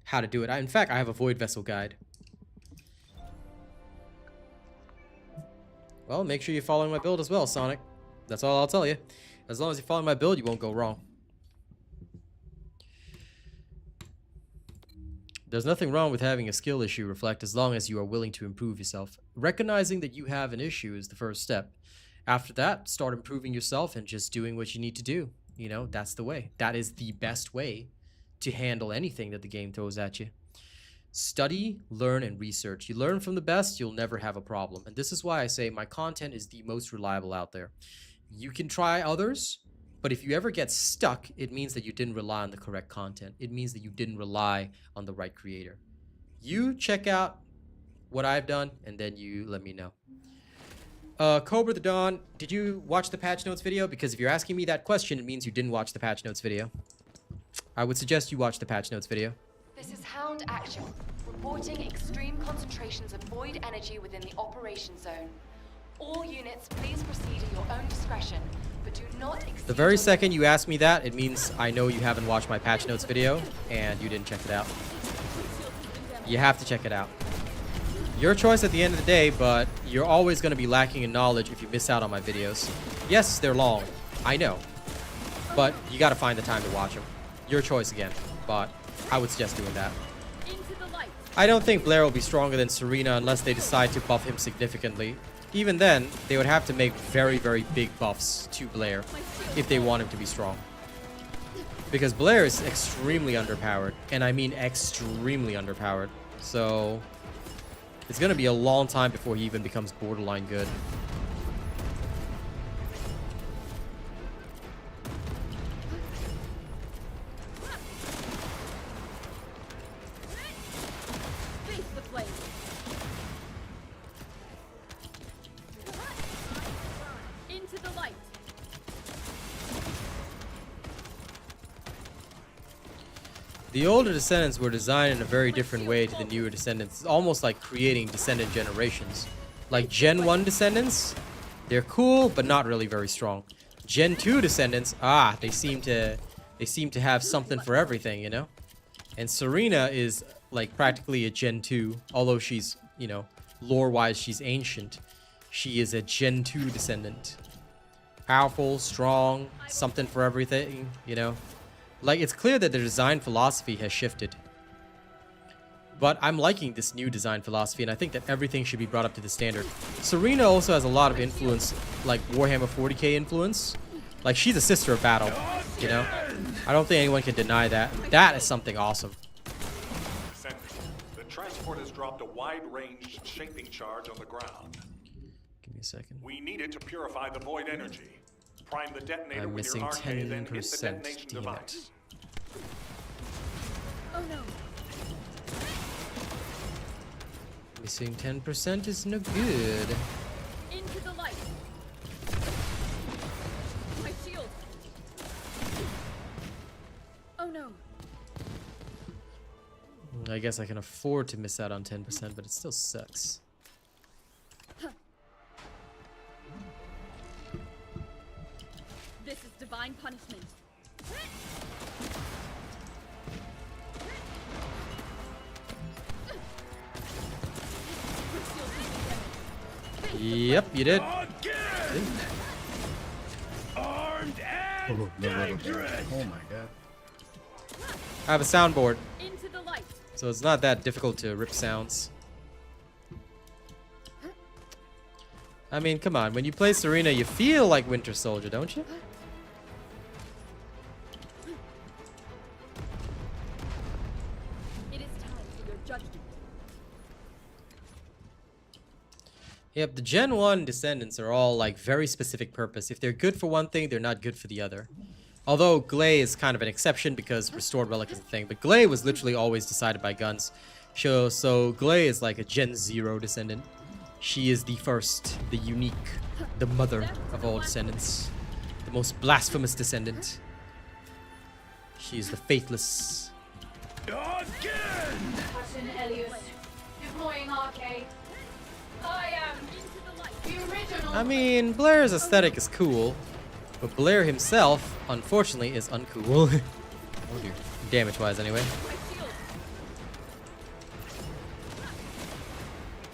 how to do it. In fact, I have a Void Vessel guide. Well, make sure you're following my build as well, Sonic. That's all I'll tell you. As long as you follow my build, you won't go wrong. There's nothing wrong with having a skill issue, Reflect, as long as you are willing to improve yourself. Recognizing that you have an issue is the first step. After that, start improving yourself and just doing what you need to do. You know, that's the way. That is the best way to handle anything that the game throws at you. Study, learn, and research. You learn from the best, you'll never have a problem. And this is why I say my content is the most reliable out there. You can try others, but if you ever get stuck, it means that you didn't rely on the correct content. It means that you didn't rely on the right creator. You check out what I've done, and then you let me know. Cobra the Dawn, did you watch the patch notes video? Because if you're asking me that question, it means you didn't watch the patch notes video. I would suggest you watch the patch notes video. This is Hound Action, reporting extreme concentrations of void energy within the operation zone. All units, please proceed at your own discretion, but do not exceed... The very second you ask me that, it means I know you haven't watched my patch notes video, and you didn't check it out. You have to check it out. Your choice at the end of the day, but you're always going to be lacking in knowledge if you miss out on my videos. Yes, they're long. I know. But you got to find the time to watch them. Your choice again, but I would suggest doing that. I don't think Blair will be stronger than Serena unless they decide to buff him significantly. Even then, they would have to make very, very big buffs to Blair if they want him to be strong. Because Blair is extremely underpowered, and I mean extremely underpowered. So it's going to be a long time before he even becomes borderline good. The older Descendants were designed in a very different way to the newer Descendants. It's almost like creating Descendant generations. Like Gen 1 Descendants, they're cool, but not really very strong. Gen 2 Descendants, they seem to have something for everything, you know? And Serena is like practically a Gen 2, although she's, you know, lore-wise she's ancient. She is a Gen 2 Descendant. Powerful, strong, something for everything, you know? Like, it's clear that the design philosophy has shifted. But I'm liking this new design philosophy, and I think that everything should be brought up to the standard. Serena also has a lot of influence, like Warhammer 40k influence. Like, she's a sister of battle, you know? I don't think anyone can deny that. That is something awesome. The transport has dropped a wide-range shaping charge on the ground. Give me a second. We need it to purify the void energy. Prime the detonator I'm with missing your Arche, then hit the 10%, detonation damn device. it. Oh no. Missing 10% is no good. Into the light. My shield. Oh no. I guess I can afford to miss out on 10%, but it still sucks. This is divine punishment. Yep, you did. Armed Oh my god. I have a soundboard, Into the light. so it's not that difficult to rip sounds. I mean, come on. When you play Serena, you feel like Winter Soldier, don't you? It is time for your judgment. Yep, the Gen 1 Descendants are all like very specific purpose. If they're good for one thing, they're not good for the other. Although Glay is kind of an exception because Restored Relic is a thing. But Glay was literally always decided by guns. So Glay is like a Gen 0 Descendant. She is the first, the unique, the mother of all Descendants. The most blasphemous Descendant. She is the faithless. Captain Elias. Deploying Arche. I am the original. I mean, Blair's aesthetic is cool. But Blair himself, unfortunately, is uncool. Oh dear. Damage-wise, anyway. My shield.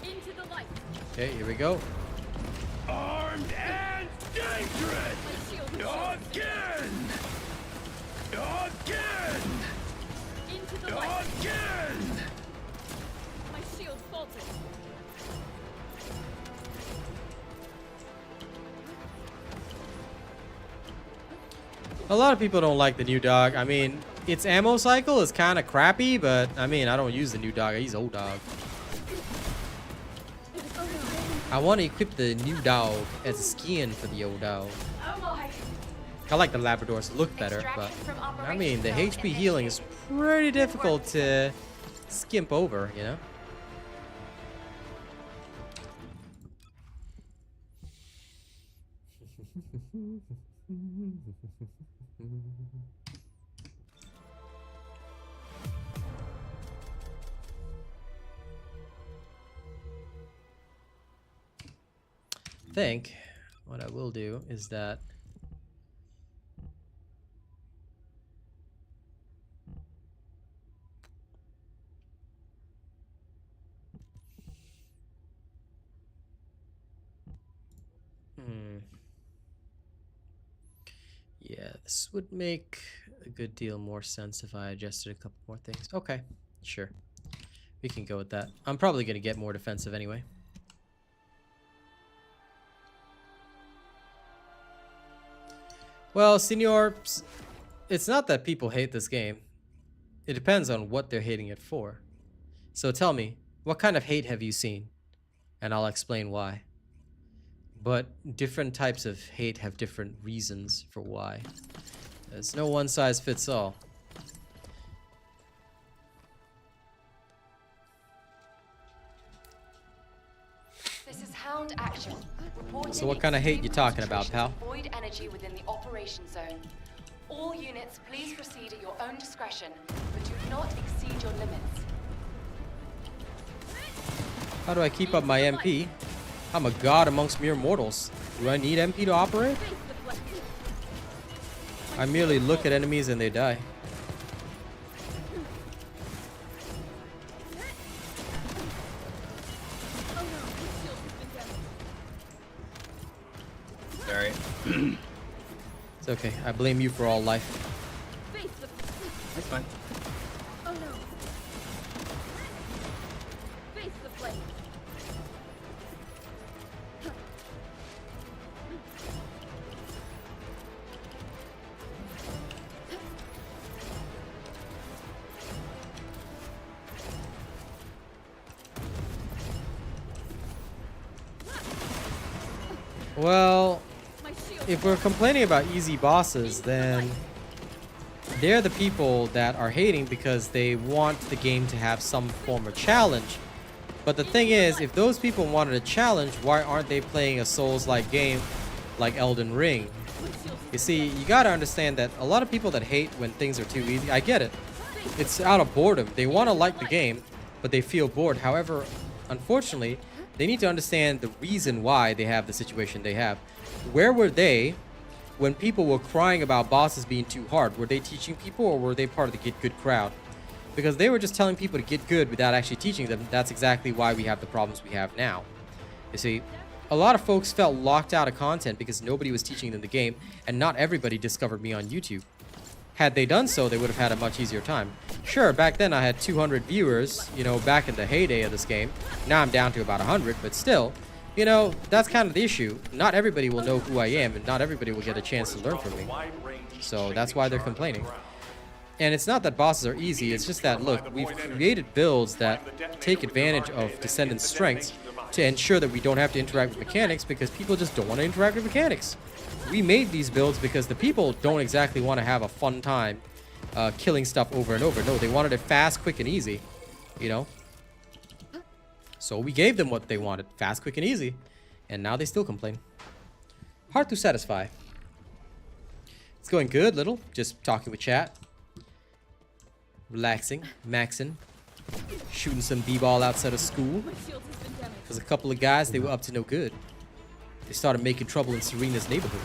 Into the light. Okay, here we go. My shield. Into the light. My shield faltered. A lot of people don't like the new dog. I mean, its ammo cycle is kind of crappy, but I mean, I don't use the new dog. I use old dog. I want to equip the new dog as a skin for the old dog. Oh my. I like the Labradors to look better, but I mean, the HP healing is pretty difficult to skimp over, you know? I think what I will do is that yeah, this would make a good deal more sense if I adjusted a couple more things. Okay, sure. We can go with that. I'm probably going to get more defensive anyway. Well, Senor, it's not that people hate this game. It depends on what they're hating it for. So tell me, what kind of hate have you seen? And I'll explain why. But different types of hate have different reasons for why. There's no one size fits all. This is Hound Action. Reporting So what kind of hate you talking about, pal? Void energy within the operation zone. All units, please proceed at your own discretion, but do not exceed your limits. How do I keep up my MP? I'm a god amongst mere mortals. Do I need MP to operate? I merely look at enemies and they die. Sorry. It's okay. I blame you for all life. That's fine. Oh no. Face the flame. Well, My shield. if we're complaining about easy bosses, then they're the people that are hating because they want the game to have some form of challenge. But the thing is, if those people wanted a challenge, why aren't they playing a Souls-like game like Elden Ring? You see, you gotta understand that a lot of people that hate when things are too easy, I get it. It's out of boredom. They want to like the game, but they feel bored. However, unfortunately, they need to understand the reason why they have the situation they have. Where were they when people were crying about bosses being too hard? Were they teaching people, or were they part of the Get Good crowd? Because they were just telling people to get good without actually teaching them. That's exactly why we have the problems we have now. You see, a lot of folks felt locked out of content because nobody was teaching them the game, and not everybody discovered me on YouTube. Had they done so, they would have had a much easier time. Sure, back then I had 200 viewers, you know, back in the heyday of this game. Now I'm down to about 100, but still, you know, that's kind of the issue. Not everybody will know who I am, and not everybody will get a chance to learn from me. So that's why they're complaining. And it's not that bosses are easy, it's just that, look, we've created builds that take advantage of Descendant's strengths to ensure that we don't have to interact with mechanics because people just don't want to interact with mechanics. We made these builds because the people don't exactly want to have a fun time killing stuff over and over. No, they wanted it fast, quick, and easy, you know? So we gave them what they wanted, fast, quick, and easy. And now they still complain. Hard to satisfy. It's going good, little. Just talking with chat. Relaxing, maxing. Shooting some b-ball outside of school. There's a couple of guys, they were up to no good. They started making trouble in Serena's neighborhood.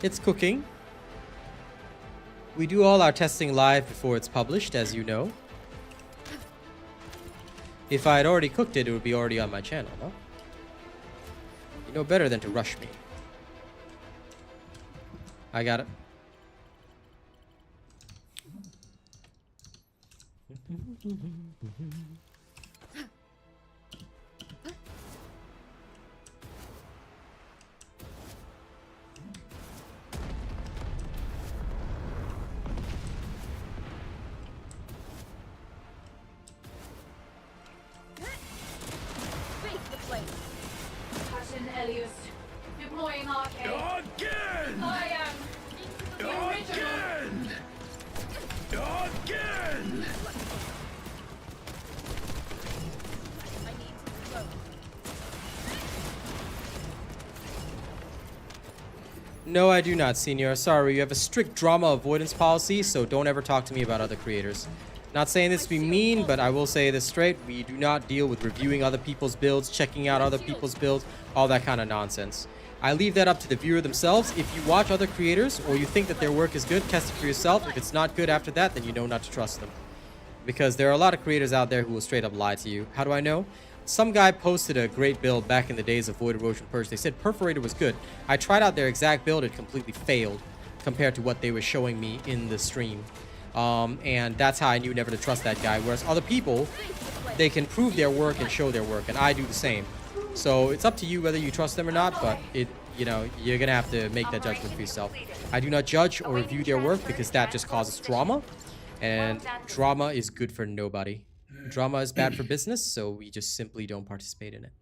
It's cooking. We do all our testing live before it's published, as you know. If I had already cooked it, it would be already on my channel, no? You know better than to rush me. I got it. Elias. Deploying Arche. Again! I am the original. Again! No, I do not, Senior. Sorry, you have a strict drama avoidance policy, so don't ever talk to me about other creators. Not saying this to be mean, but I will say this straight. We do not deal with reviewing other people's builds, checking out other people's builds, all that kind of nonsense. I leave that up to the viewer themselves. If you watch other creators or you think that their work is good, test it for yourself. If it's not good after that, then you know not to trust them. Because there are a lot of creators out there who will straight up lie to you. How do I know? Some guy posted a great build back in the days of Void Erosion Purge. They said Perforator was good. I tried out their exact build. It completely failed compared to what they were showing me in the stream. And that's how I knew never to trust that guy. Whereas other people, they can prove their work and show their work, and I do the same. So it's up to you whether you trust them or not, but you know, you're gonna have to make that judgment for yourself. I do not judge or review their work because that just causes drama, and drama is good for nobody. Drama is bad for business, so we just simply don't participate in it.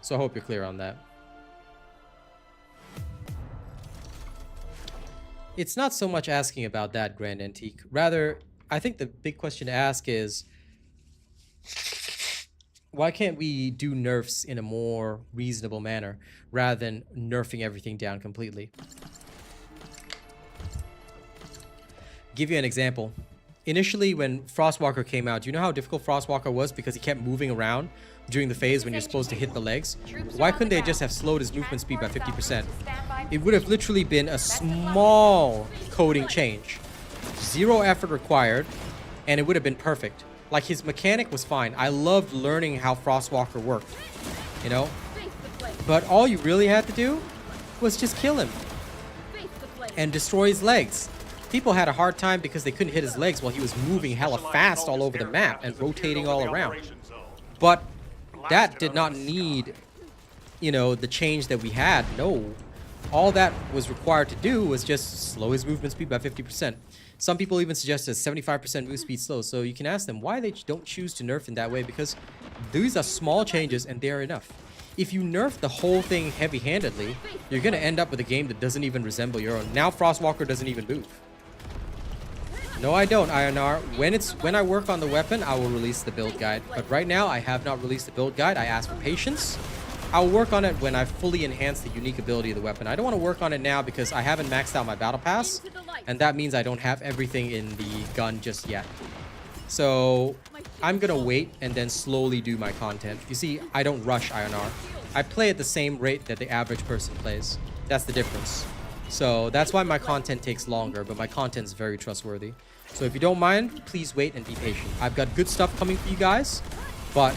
So I hope you're clear on that. It's not so much asking about that, Grand Antique. Rather, I think the big question to ask is, why can't we do nerfs in a more reasonable manner rather than nerfing everything down completely? Give you an example. Initially, when Frostwalker came out, do you know how difficult Frostwalker was because he kept moving around during the phase when you're supposed to hit the legs? Why couldn't they just have slowed his movement speed by 50%? It would have literally been a small coding change. Zero effort required, and it would have been perfect. Like, his mechanic was fine. I loved learning how Frostwalker worked, you know? But all you really had to do was just kill him and destroy his legs. People had a hard time because they couldn't hit his legs while he was moving hella fast all over the map and rotating all around. But that did not need, you know, the change that we had. No. All that was required to do was just slow his movement speed by 50%. Some people even suggest a 75% move speed slow. So you can ask them why they don't choose to nerf in that way, because these are small changes and they're enough. If you nerf the whole thing heavy-handedly, you're going to end up with a game that doesn't even resemble your own. Now Frostwalker doesn't even move. No, I don't, INR. When I work on the weapon, I will release the build guide. But right now, I have not released the build guide. I ask for patience. I will work on it when I fully enhance the unique ability of the weapon. I don't want to work on it now because I haven't maxed out my battle pass, and that means I don't have everything in the gun just yet. So I'm gonna wait and then slowly do my content. You see, I don't rush INR. I play at the same rate that the average person plays. That's the difference. So that's why my content takes longer, but my content is very trustworthy. So if you don't mind, please wait and be patient. I've got good stuff coming for you guys, but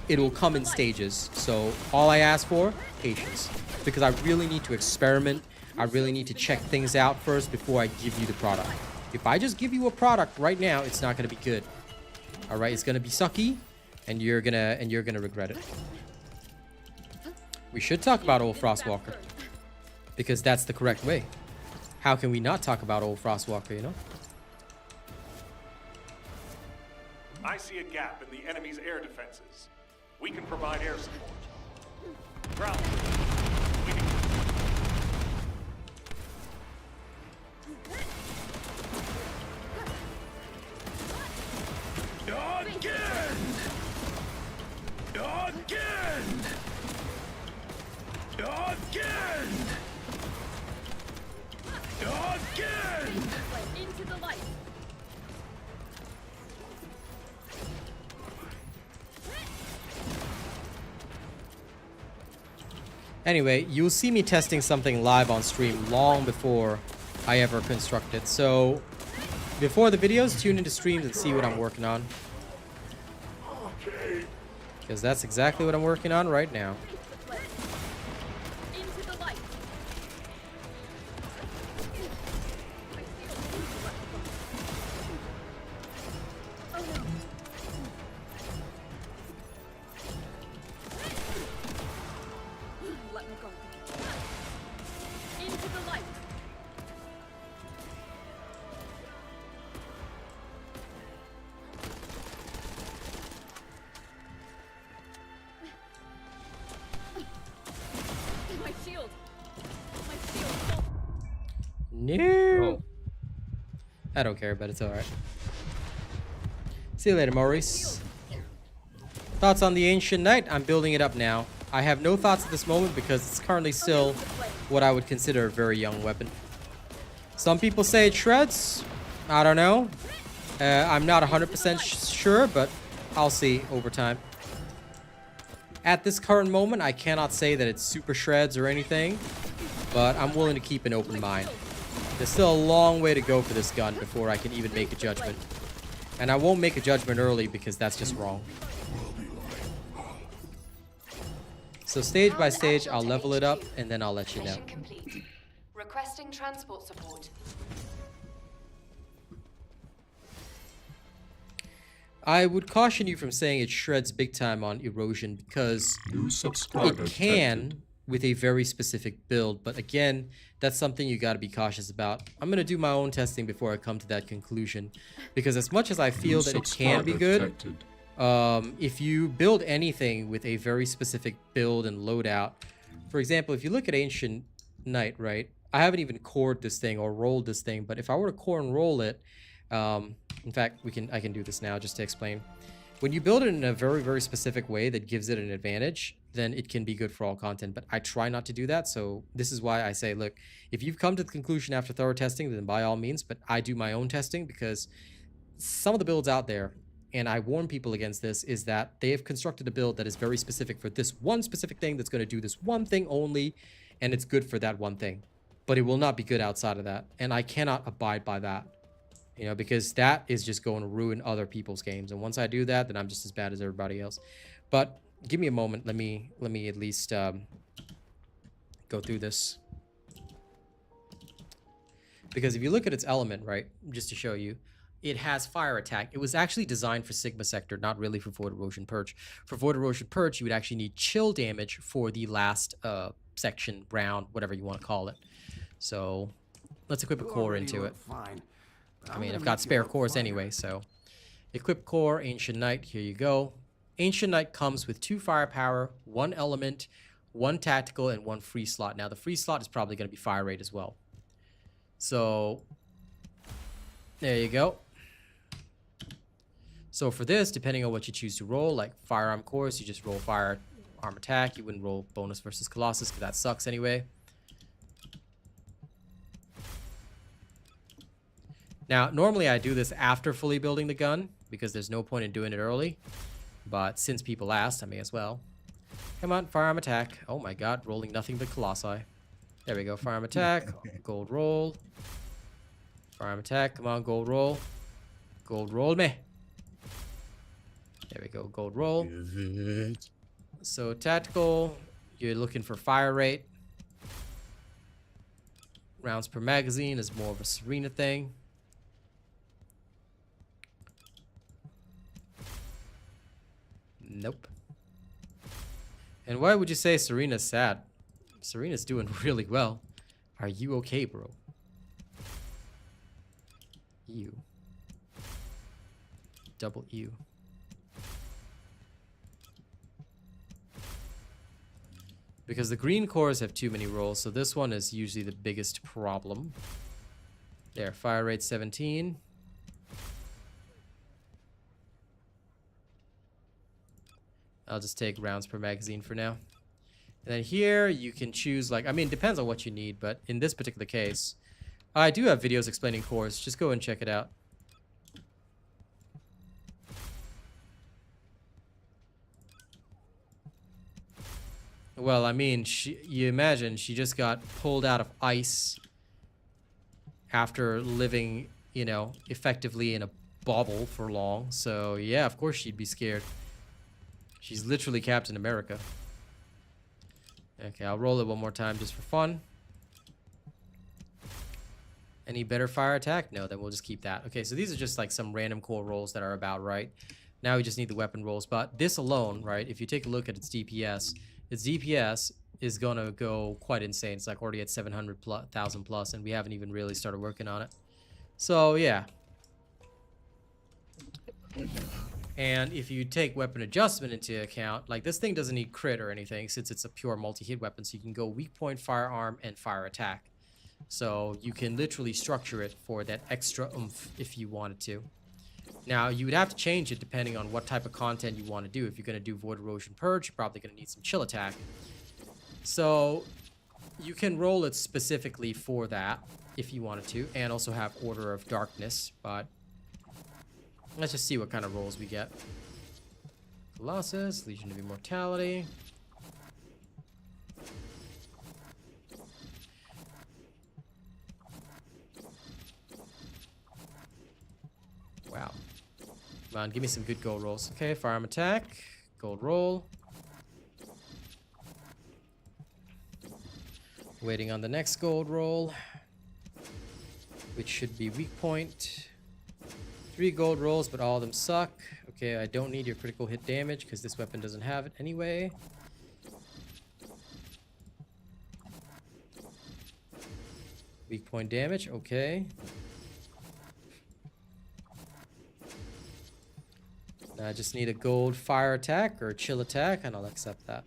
it will come in stages. So all I ask for, patience. Because I really need to experiment. I really need to check things out first before I give you the product. If I just give you a product right now, it's not going to be good. All right, it's going to be sucky, and you're gonna regret it. We should talk about old Frostwalker, because that's the correct way. How can we not talk about old Frostwalker, you know? I see a gap in the enemy's air defenses. We can provide air support. Ground. We can... Into the light. Anyway, you'll see me testing something live on stream long before I ever construct it. So before the videos, tune into streams and see what I'm working on. Because that's exactly what I'm working on right now. Into the light. Oh no. Let me go. Into the light. My shield. My shield. No. I don't care, but it's alright. See you later, Maurice. Thoughts on the Ancient Knight? I'm building it up now. I have no thoughts at this moment because it's currently still what I would consider a very young weapon. Some people say it shreds. I don't know. I'm not 100% sure, but I'll see over time. At this current moment, I cannot say that it's super shreds or anything, but I'm willing to keep an open mind. There's still a long way to go for this gun before I can even make a judgment. And I won't make a judgment early because that's just wrong. So stage by stage, I'll level it up and then I'll let you know. Mission complete. Requesting transport support. I would caution you from saying it shreds big time on erosion because New subscriber it can detected. with a very specific build, but again, that's something you got to be cautious about. I'm going to do my own testing before I come to that conclusion, because as much as I feel that it can be good, Detected. if you build anything with a very specific build and loadout, for example, if you look at Ancient Knight, right? I haven't even cored this thing or rolled this thing, but if I were to core and roll it, in fact, I can do this now just to explain. When you build it in a very, very specific way that gives it an advantage, then it can be good for all content. But I try not to do that. So this is why I say, look, if you've come to the conclusion after thorough testing, then by all means. But I do my own testing because some of the builds out there, and I warn people against this, is that they have constructed a build that is very specific for this one specific thing that's going to do this one thing only, and it's good for that one thing. But it will not be good outside of that. And I cannot abide by that. You know, because that is just going to ruin other people's games. And once I do that, then I'm just as bad as everybody else. But give me a moment. Let me at least go through this. Because if you look at its element, right, just to show you, it has fire attack. It was actually designed for Sigma Sector, not really for Void Erosion Purge. For Void Erosion Purge, you would actually need chill damage for the last section, round, whatever you want to call it. So let's equip a core into it. Fine. I mean, I've got spare cores anyway, so. Equip core, Ancient Knight, here you go. Ancient Knight comes with 2 firepower, 1 element, 1 tactical, and 1 free slot. Now, the free slot is probably going to be fire rate as well. So, there you go. So for this, depending on what you choose to roll, like firearm cores, you just roll firearm attack. You wouldn't roll bonus versus Colossus, because that sucks anyway. Now, normally I do this after fully building the gun, because there's no point in doing it early. But since people asked, I may as well. Come on, firearm attack. Oh my god, rolling nothing but colossi. There we go, firearm attack. Gold roll. Firearm attack, come on, gold roll. Gold roll me. There we go, gold roll. So tactical, you're looking for fire rate. Rounds per magazine is more of a Serena thing. Nope. And why would you say Serena's sad? Serena's doing really well. Are you okay, bro? You. Double U. Because the green cores have too many rolls, so this one is usually the biggest problem. There, fire rate 17. I'll just take rounds per magazine for now. And then here you can choose, like, I mean, it depends on what you need, but in this particular case, I do have videos explaining cores. Just go and check it out. Well, I mean, you imagine she just got pulled out of ice after living, you know, effectively in a bubble for long. So, yeah, of course she'd be scared. She's literally Captain America. Okay, I'll roll it one more time just for fun. Any better fire attack? No, then we'll just keep that. Okay, so these are just like some random core rolls that are about right. Now we just need the weapon rolls. But this alone, right, if you take a look at its DPS is going to go quite insane. It's like already at 700,000 plus, and we haven't even really started working on it. So, yeah. And if you take weapon adjustment into account, like this thing doesn't need crit or anything since it's a pure multi-hit weapon, so you can go weak point, firearm, and fire attack. So you can literally structure it for that extra oomph if you wanted to. Now, you would have to change it depending on what type of content you want to do. If you're going to do Void Erosion Purge, you're probably going to need some chill attack. So you can roll it specifically for that if you wanted to, and also have Order of Darkness, but let's just see what kind of rolls we get. Colossus, Legion of Immortality. Wow. Come on, give me some good gold rolls. Okay, firearm attack, gold roll. Waiting on the next gold roll, which should be weak point. 3 gold rolls, but all of them suck. Okay, I don't need your critical hit damage because this weapon doesn't have it anyway. Weak point damage, okay. Now I just need a gold fire attack or chill attack, and I'll accept that.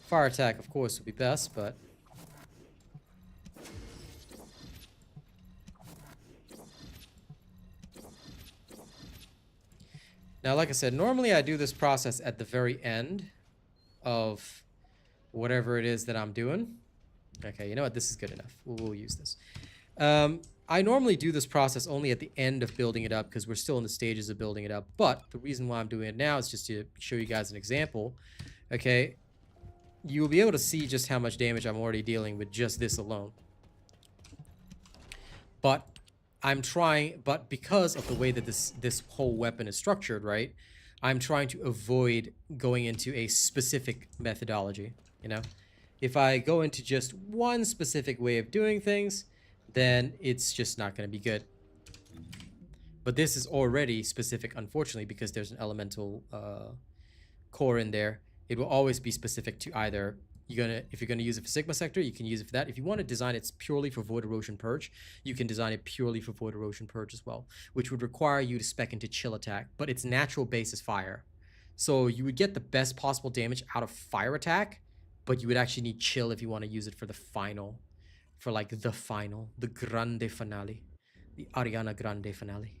Fire attack, of course, would be best, but now, like I said, normally I do this process at the very end of whatever it is that I'm doing. Okay, you know what? This is good enough. We'll use this. I normally do this process only at the end of building it up because we're still in the stages of building it up. But the reason why I'm doing it now is just to show you guys an example. Okay, you will be able to see just how much damage I'm already dealing with just this alone. But because of the way that this whole weapon is structured, right, I'm trying to avoid going into a specific methodology, you know? If I go into just one specific way of doing things, then it's just not going to be good. But this is already specific, unfortunately, because there's an elemental core in there. It will always be specific to either if you're gonna use it for Sigma Sector, you can use it for that. If you want to design it purely for Void Erosion Purge, you can design it purely for Void Erosion Purge as well, which would require you to spec into Chill Attack, but its natural base is Fire. So you would get the best possible damage out of Fire Attack, but you would actually need Chill if you want to use it for the final, the Grande Finale, the Ariana Grande Finale.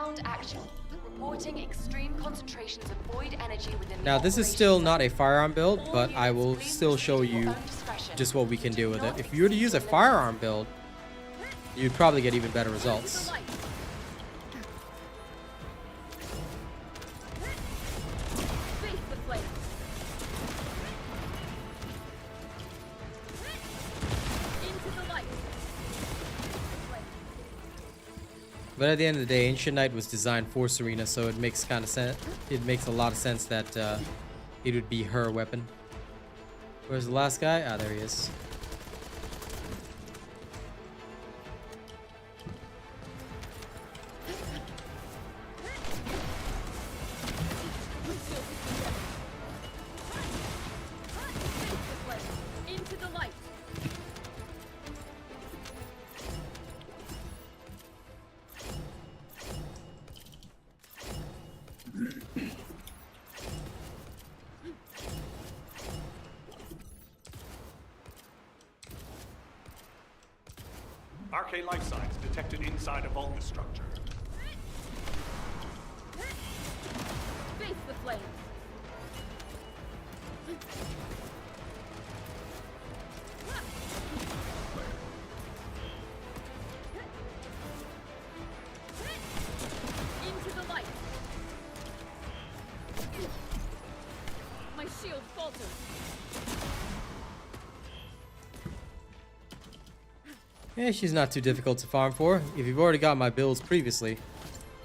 Ground action. Reporting extreme concentrations of void energy within the Now, this is operation still zone. not a firearm build, All but I units, will please still proceed show at your you own discretion, just what we but can do do with it. not If you were to use a exceed firearm build, you'd probably get even better results. Face the flame. Into the light. But at the end of the day, Ancient Knight was designed for Serena, so it makes kind of sense. It makes a lot of sense that it would be her weapon. Where's the last guy? Ah, there he is. Into the light. Arche life signs detected inside a Vulgus structure. Face the flames. Into the light. My shield falters. Yeah, she's not too difficult to farm for. If you've already got my builds previously,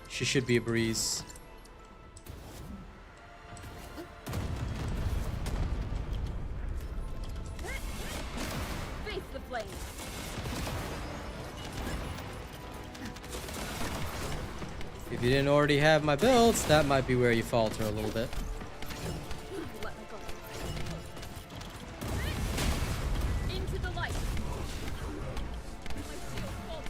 she should be a breeze. Face the flames. If you didn't already have my builds, that might be where you falter a little bit. Let me go. Into the light. My shield falters.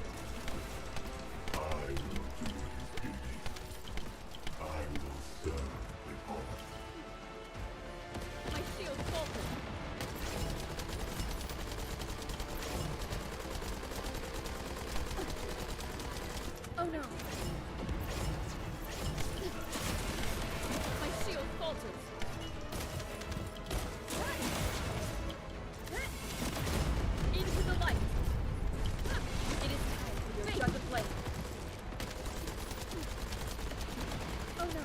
My shield falters. Oh no. My shield falters. Into the light. It is time for your jug of flame. Oh no.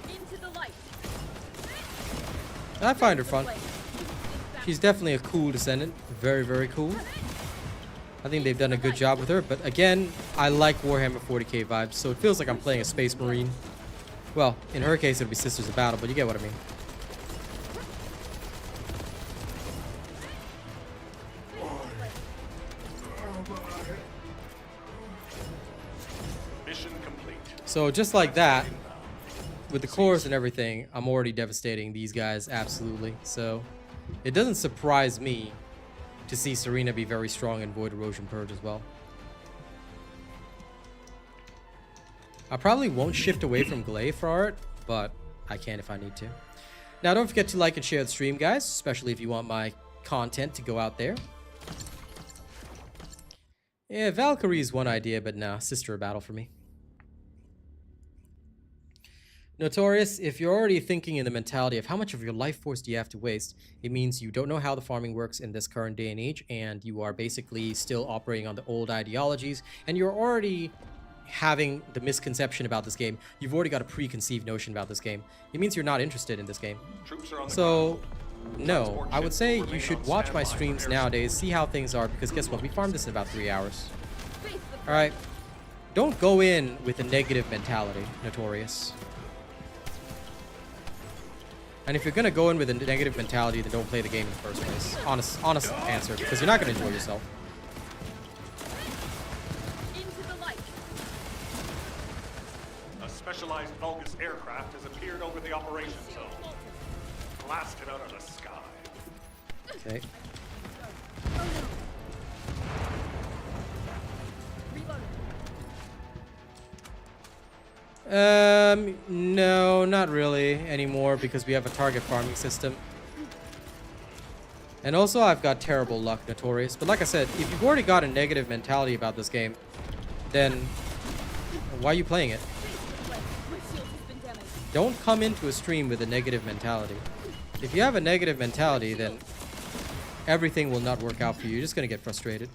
Into the light. I find her fun. Flame. She's definitely a cool descendant. Very, very cool. I think they've done a good job with her, but again, I like Warhammer 40k vibes, so it feels like I'm playing a Space Marine. Well, in her case, it'll be Sisters of Battle, but you get what I mean. Mission complete. So just like that, with the cores and everything, I'm already devastating these guys absolutely. So it doesn't surprise me to see Serena be very strong in Void Erosion Purge as well. I probably won't shift away from Glaive for art, but I can if I need to. Now don't forget to like and share the stream, guys, especially if you want my content to go out there. Yeah, Valkyrie is one idea, but nah, Sister of Battle for me. Notorious, if you're already thinking in the mentality of how much of your life force do you have to waste, it means you don't know how the farming works in this current day and age, and you are basically still operating on the old ideologies, and you're already having the misconception about this game. You've already got a preconceived notion about this game. It means you're not interested in this game. Troops are on the So, ground. no, Transport I would ships say will you remain should on watch my standby for streams air nowadays, see how things are, because guess what? We farmed this in about 3 hours. Face the Alright? Don't go in with a negative mentality, Notorious. And if you're gonna go in with a negative mentality, then don't play the game in the first place. Honest answer, because you're not gonna enjoy yourself. into the light. A specialized Vulgus aircraft has appeared over the operation zone. Blasted out of the sky. Okay. No, not really anymore because we have a target farming system. And also, I've got terrible luck, Notorious. But like I said, if you've already got a negative mentality about this game, then why are you playing it? Don't come into a stream with a negative mentality. If you have a negative mentality, then everything will not work out for you. You're just going to get frustrated.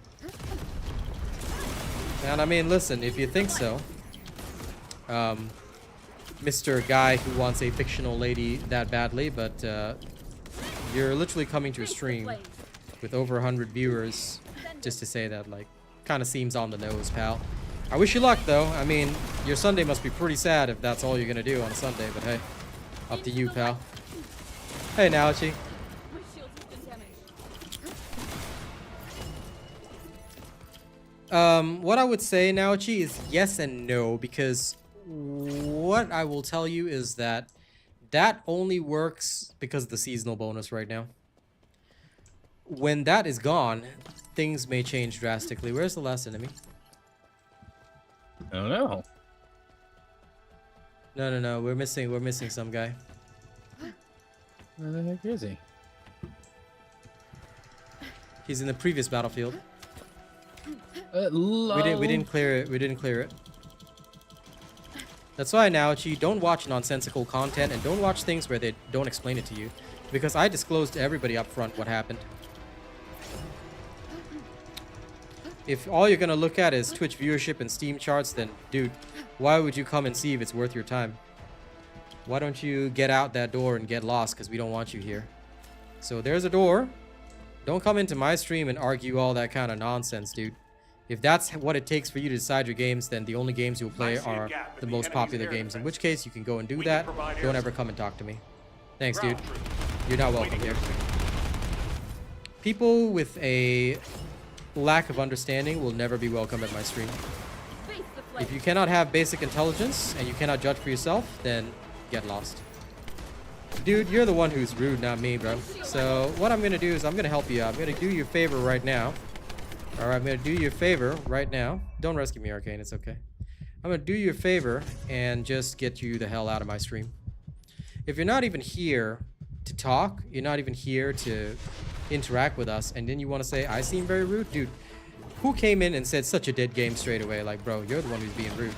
And I mean, listen, if you think so, Mr. Guy who wants a fictional lady that badly, but you're literally coming to a stream with over 100 viewers just to say that, like, kind of seems on the nose, pal. I wish you luck, though. I mean, your Sunday must be pretty sad if that's all you're gonna do on Sunday, but hey, up to you, pal. Hey, Naochi. What I would say, Naochi, is yes and no, because what I will tell you is that that only works because of the seasonal bonus right now. When that is gone, things may change drastically. Where's the last enemy? I don't know. No, we're missing some guy. Where the heck is he? He's in the previous battlefield. Lol. We didn't clear it. We didn't clear it. That's why, Naochi, don't watch nonsensical content and don't watch things where they don't explain it to you, because I disclosed to everybody up front what happened. If all you're gonna look at is Twitch viewership and Steam charts, then dude, why would you come and see if it's worth your time? Why don't you get out that door and get lost, because we don't want you here. So there's a door. Don't come into my stream and argue all that kind of nonsense, dude. If that's what it takes for you to decide your games, then the only games you'll play are the most popular games, in which case you can go and do that. Don't ever come and talk to me. Thanks, dude. You're not welcome here. People with a lack of understanding will never be welcome at my stream. If you cannot have basic intelligence and you cannot judge for yourself, then get lost. Dude, you're the one who's rude, not me, bro. So what I'm gonna do is I'm gonna help you out. I'm gonna do you a favor right now. Alright, I'm gonna do you a favor right now. Don't rescue me, Arcane, it's okay. I'm gonna do you a favor and just get you the hell out of my stream. If you're not even here to talk, you're not even here to interact with us, and then you want to say, I seem very rude? Dude, who came in and said such a dead game straight away? Like, bro, you're the one who's being rude.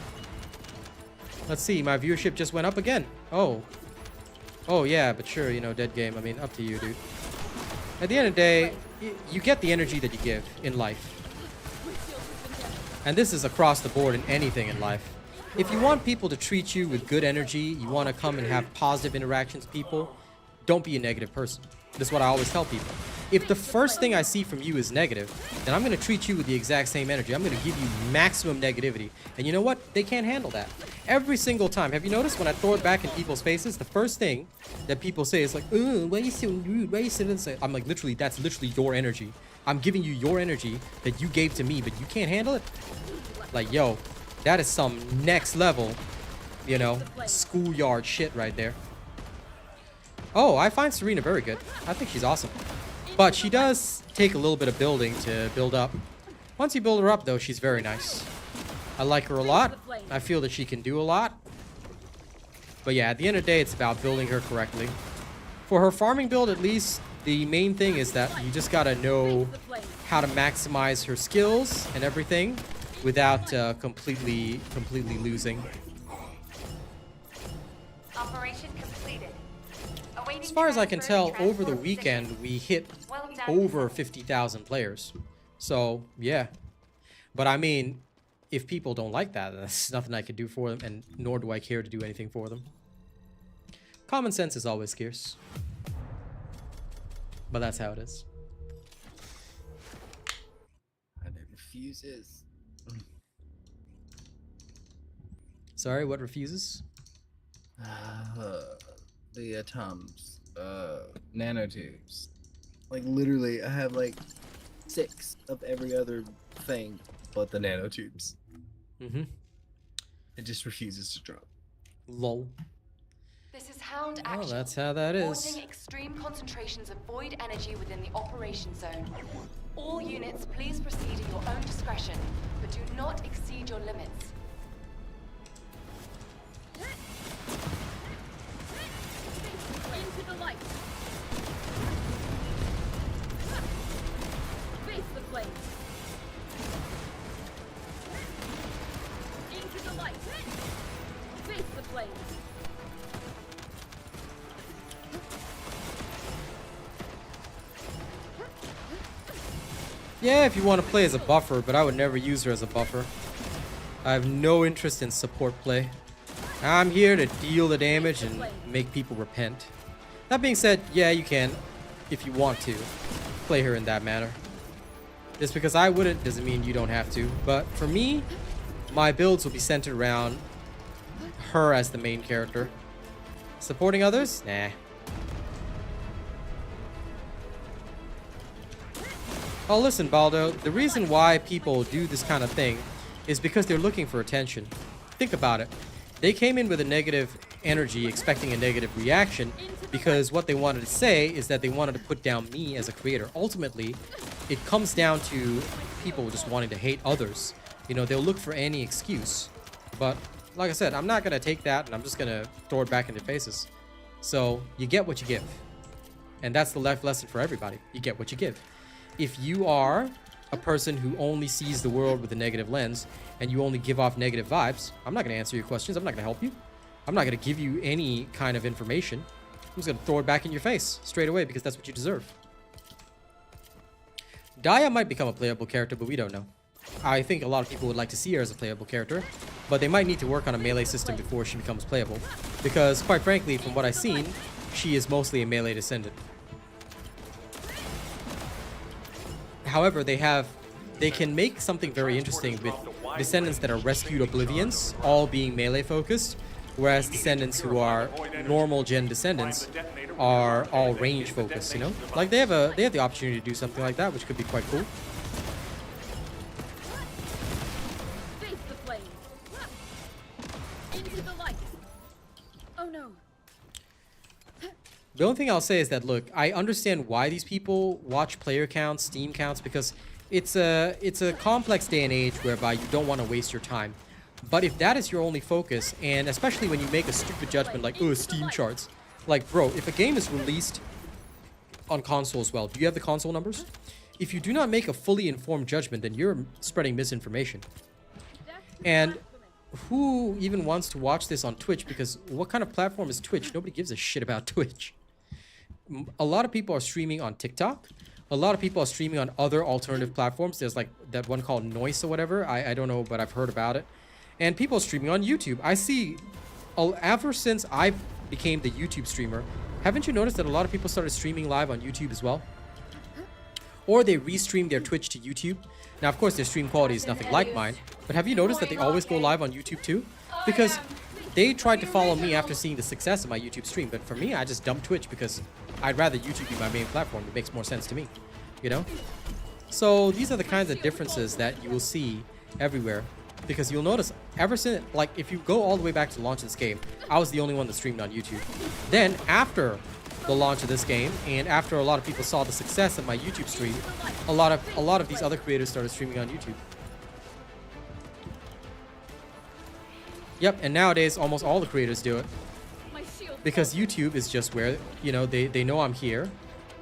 Let's see, my viewership just went up again. Oh, yeah, but sure, you know, dead game. I mean, up to you, dude. At the end of the day, you get the energy that you give in life. And this is across the board in anything in life. If you want people to treat you with good energy, you want to come and have positive interactions with people, don't be a negative person. This is what I always tell people. If the first thing I see from you is negative, then I'm going to treat you with the exact same energy. I'm going to give you maximum negativity. And you know what? They can't handle that. Every single time. Have you noticed when I throw it back in people's faces, the first thing that people say is like, oh, why are you so rude? Why are you so insane? I'm like, literally, that's literally your energy. I'm giving you your energy that you gave to me, but you can't handle it? Like, yo, that is some next level, you know, schoolyard shit right there. Oh, I find Serena very good. I think she's awesome. But she does take a little bit of building to build up. Once you build her up, though, she's very nice. I like her a lot. I feel that she can do a lot. But yeah, at the end of the day, it's about building her correctly. For her farming build, at least, the main thing is that you just gotta know how to maximize her skills and everything without completely losing. Operation completed. As far as I can tell, over the weekend, we hit over 50,000 players. So, yeah. But I mean, if people don't like that, there's nothing I can do for them, and nor do I care to do anything for them. Common sense is always scarce. But that's how it is. And it refuses. Sorry, what refuses? The atoms, nanotubes. Like literally, I have like 6 of every other thing but the nanotubes. Mm-hmm. It just refuses to drop. Lol. This is Hound Action. Oh, that's how that is. Reporting extreme concentrations of void energy within the operation zone. All units, please proceed at your own discretion, but do not exceed your limits. Into the light. flames. Into the light. Face the flames. Yeah, if you want to play as a buffer, but I would never use her as a buffer. I have no interest in support play. I'm here to deal the damage and make people repent. That being said, yeah, you can, if you want to, play her in that manner. Just because I wouldn't doesn't mean you don't have to. But for me, my builds will be centered around her as the main character. Supporting others? Nah. Oh, listen, Baldo. The reason why people do this kind of thing is because they're looking for attention. Think about it. They came in with a negative energy, expecting a negative reaction, because what they wanted to say is that they wanted to put down me as a creator. Ultimately, it comes down to people just wanting to hate others. You know, they'll look for any excuse. But, like I said, I'm not going to take that and I'm just going to throw it back in their faces. So, you get what you give. And that's the life lesson for everybody. You get what you give. If you are a person who only sees the world with a negative lens and you only give off negative vibes, I'm not going to answer your questions. I'm not going to help you. I'm not going to give you any kind of information. I'm just going to throw it back in your face straight away because that's what you deserve. Daya might become a playable character, but we don't know. I think a lot of people would like to see her as a playable character, but they might need to work on a melee system before she becomes playable. Because, quite frankly, from what I've seen, she is mostly a melee descendant. However, they can make something very interesting with descendants that are rescued oblivions, all being melee focused, whereas descendants who are normal gen descendants are all range focused, you know? Like they have the opportunity to do something like that, which could be quite cool. Face the flames. Into the light. Oh no. The only thing I'll say is that, look, I understand why these people watch player counts, Steam counts, because it's a complex day and age whereby you don't want to waste your time. But if that is your only focus, and especially when you make a stupid judgment like, oh, Steam charts. Like, bro, if a game is released on console as well, do you have the console numbers? If you do not make a fully informed judgment, then you're spreading misinformation. And who even wants to watch this on Twitch? Because what kind of platform is Twitch? Nobody gives a shit about Twitch. A lot of people are streaming on TikTok. A lot of people are streaming on other alternative platforms. There's like that one called Noise or whatever. I don't know, but I've heard about it. And people are streaming on YouTube. I see, ever since I became the YouTube streamer, haven't you noticed that a lot of people started streaming live on YouTube as well? Or they restream their Twitch to YouTube. Now, of course, their stream quality is nothing like mine. But have you noticed that they always go live on YouTube too? Because they tried to follow me after seeing the success of my YouTube stream. But for me, I just dumped Twitch because I'd rather YouTube be my main platform. It makes more sense to me, you know? So these are the kinds of differences that you will see everywhere. Because you'll notice, ever since, like, if you go all the way back to the launch of this game, I was the only one that streamed on YouTube. Then, after the launch of this game, and after a lot of people saw the success of my YouTube stream, a lot of these other creators started streaming on YouTube. Yep, and nowadays, almost all the creators do it. Because YouTube is just where, you know, they know I'm here.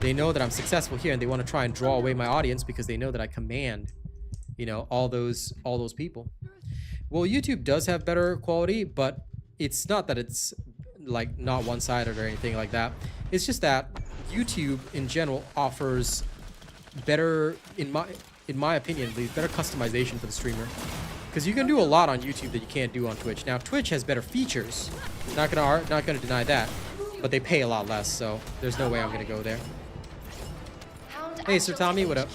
They know that I'm successful here, and they want to try and draw away my audience because they know that I command, you know, all those people. Well, YouTube does have better quality, but it's not that it's like not one-sided or anything like that. It's just that YouTube in general offers better, in my opinion at least, better customization for the streamer. Because you can do a lot on YouTube that you can't do on Twitch. Now, Twitch has better features. Not gonna deny that, but they pay a lot less, so there's no way I'm gonna go there. Hey, Sir Tommy, what up?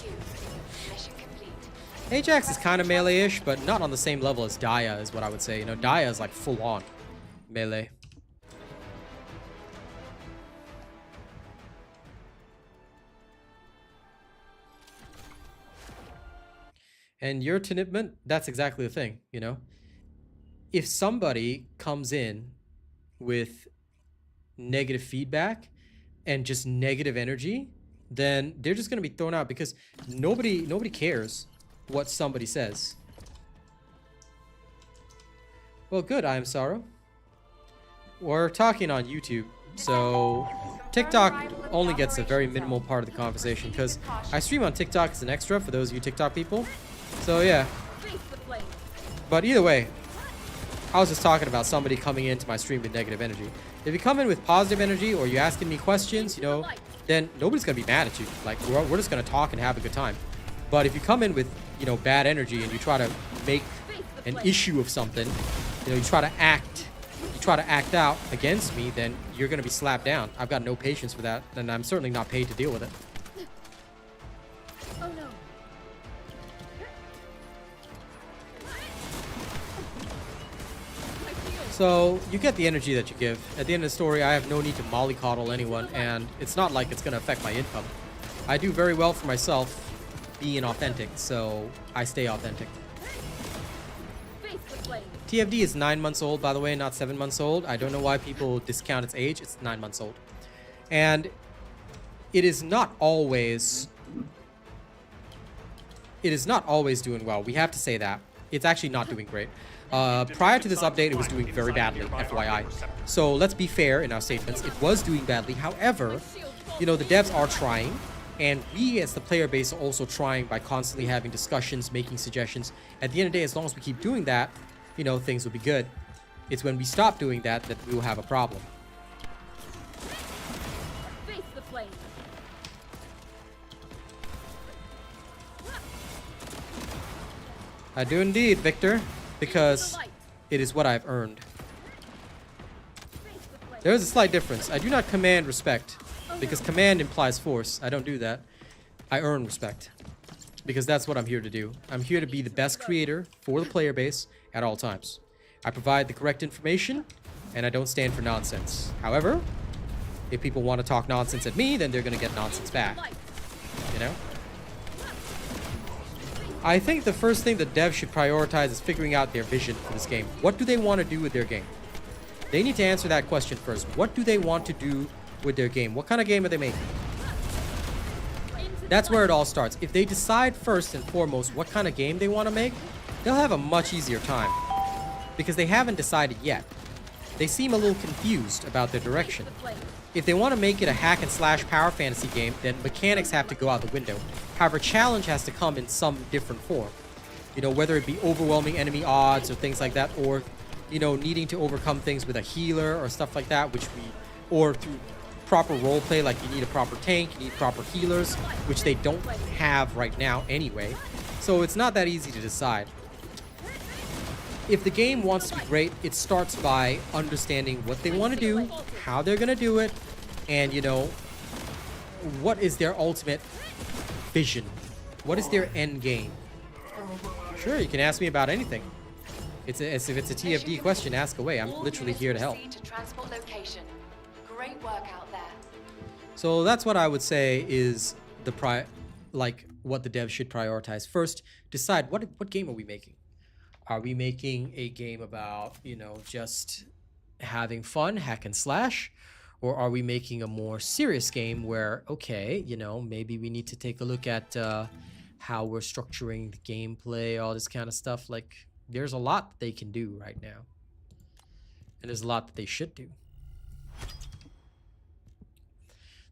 Ajax is kind of melee-ish, but not on the same level as Daya is what I would say. You know, Daya is like full-on melee. And your commitment, that's exactly the thing, you know? If somebody comes in with negative feedback and just negative energy, then they're just going to be thrown out because nobody cares what somebody says. Well, good, I am Sorrow. We're talking on YouTube, so TikTok only gets a very minimal part of the conversation because I stream on TikTok as an extra for those of you TikTok people. So yeah. But either way, I was just talking about somebody coming into my stream with negative energy. If you come in with positive energy or you're asking me questions, you know, then nobody's going to be mad at you. Like, we're just going to talk and have a good time. But if you come in with, you know, bad energy and you try to make an issue of something, you know, you try to act out against me, then you're going to be slapped down. I've got no patience for that, and I'm certainly not paid to deal with it. Oh no. So you get the energy that you give. At the end of the story, I have no need to mollycoddle anyone, and it's not like it's going to affect my income. I do very well for myself being authentic, so I stay authentic. TFD is 9 months old, by the way, not 7 months old. I don't know why people discount its age. It's 9 months old. And it is not always doing well. We have to say that. It's actually not doing great. Prior to this update, it was doing very badly, FYI. So let's be fair in our statements. It was doing badly. However, you know, the devs are trying. And we, as the player base, are also trying by constantly having discussions, making suggestions. At the end of the day, as long as we keep doing that, you know, things will be good. It's when we stop doing that that we will have a problem. Face the flame. I do indeed, Victor, because it is what I've earned. There is a slight difference. I do not command respect, because command implies force. I don't do that. I earn respect, because that's what I'm here to do. I'm here to be the best creator for the player base at all times. I provide the correct information, and I don't stand for nonsense. However, if people want to talk nonsense at me, then they're going to get nonsense back. You know? I think the first thing the devs should prioritize is figuring out their vision for this game. What do they want to do with their game? They need to answer that question first. What do they want to do with their game? What kind of game are they making? That's where it all starts. If they decide first and foremost what kind of game they want to make, they'll have a much easier time. Because they haven't decided yet. They seem a little confused about their direction. If they want to make it a hack and slash power fantasy game, then mechanics have to go out the window. However, challenge has to come in some different form. You know, whether it be overwhelming enemy odds or things like that, or, you know, needing to overcome things with a healer or stuff like that, or through proper roleplay, like you need a proper tank, you need proper healers, which they don't have right now anyway. So it's not that easy to decide. If the game wants to be great, it starts by understanding what they want to do, how they're going to do it, and, you know, what is their ultimate vision? What is their end game? Sure, you can ask me about anything. If it's a TFD question, ask away. I'm literally here to help. Great work out there. So that's what I would say is what the devs should prioritize. First, decide what game are we making? Are we making a game about, you know, just having fun, hack and slash? Or are we making a more serious game where, okay, you know, maybe we need to take a look at how we're structuring the gameplay, all this kind of stuff. Like, there's a lot that they can do right now. And there's a lot that they should do.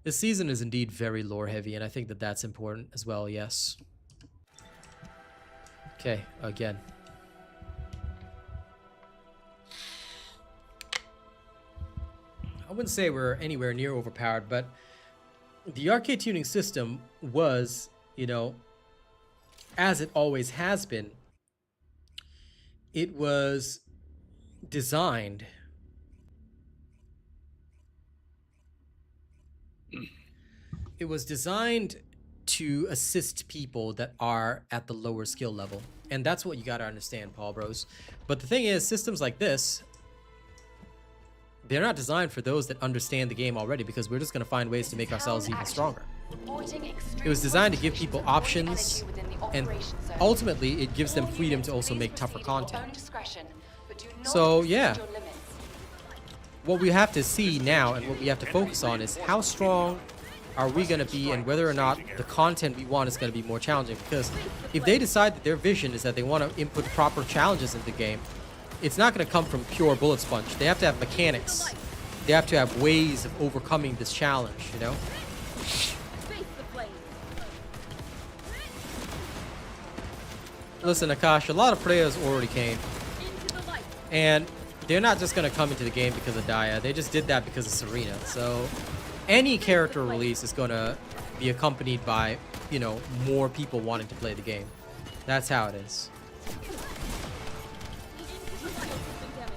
This season is indeed very lore heavy, and I think that that's important as well, yes. Okay, again. I wouldn't say we're anywhere near overpowered, but the Arche Tuning system was, you know, as it always has been, it was designed to assist people that are at the lower skill level. And that's what you gotta understand, Paul Bros. But the thing is, systems like this, they're not designed for those that understand the game already, because we're just gonna find ways to make ourselves even stronger. It was designed to give people options, and ultimately it gives them freedom to also make tougher content. So yeah, what we have to see now and what we have to focus on is how strong are we going to be, and whether or not the content we want is going to be more challenging. Because if they decide that their vision is that they want to input proper challenges into the game, it's not going to come from pure bullet sponge. They have to have mechanics They have to have ways of overcoming this challenge, you know? Face the flame. Listen, Akash, a lot of players already came. Into the light. And they're not just going to come into the game because of Daya. They just did that because of Serena. So any character release is going to be accompanied by, you know, more people wanting to play the game. That's how it is. Into the light. Big damage.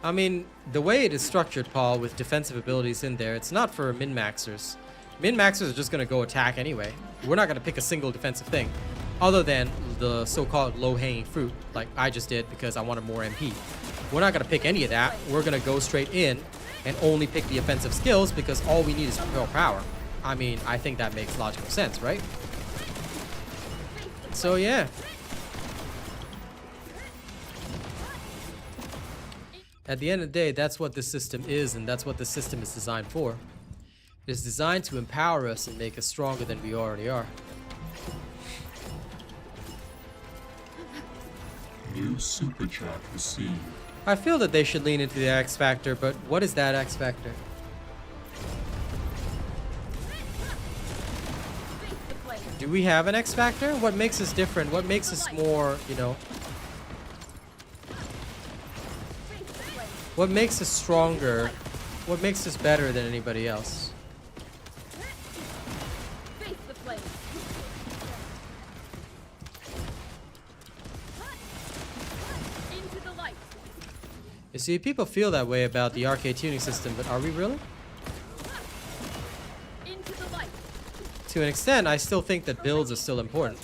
I mean, the way it is structured, Paul, with defensive abilities in there, it's not for min-maxers. Min-maxers are just going to go attack anyway. We're not going to pick a single defensive thing, other than the so-called low-hanging fruit, like I just did because I wanted more MP. We're not going to pick any of that. We're going to go straight in and only pick the offensive skills because all we need is repel power. I mean, I think that makes logical sense, right? So, yeah. At the end of the day, that's what this system is, and that's what the system is designed for. It's designed to empower us and make us stronger than we already are. New super chat received. I feel that they should lean into the X Factor, but what is that X Factor? Do we have an X Factor? What makes us different? What makes us more, you know? What makes us stronger? What makes us better than anybody else? Face the flame. Into the light. You see, people feel that way about the Arche Tuning system, but are we really? Into the light. To an extent, I still think that builds are still important.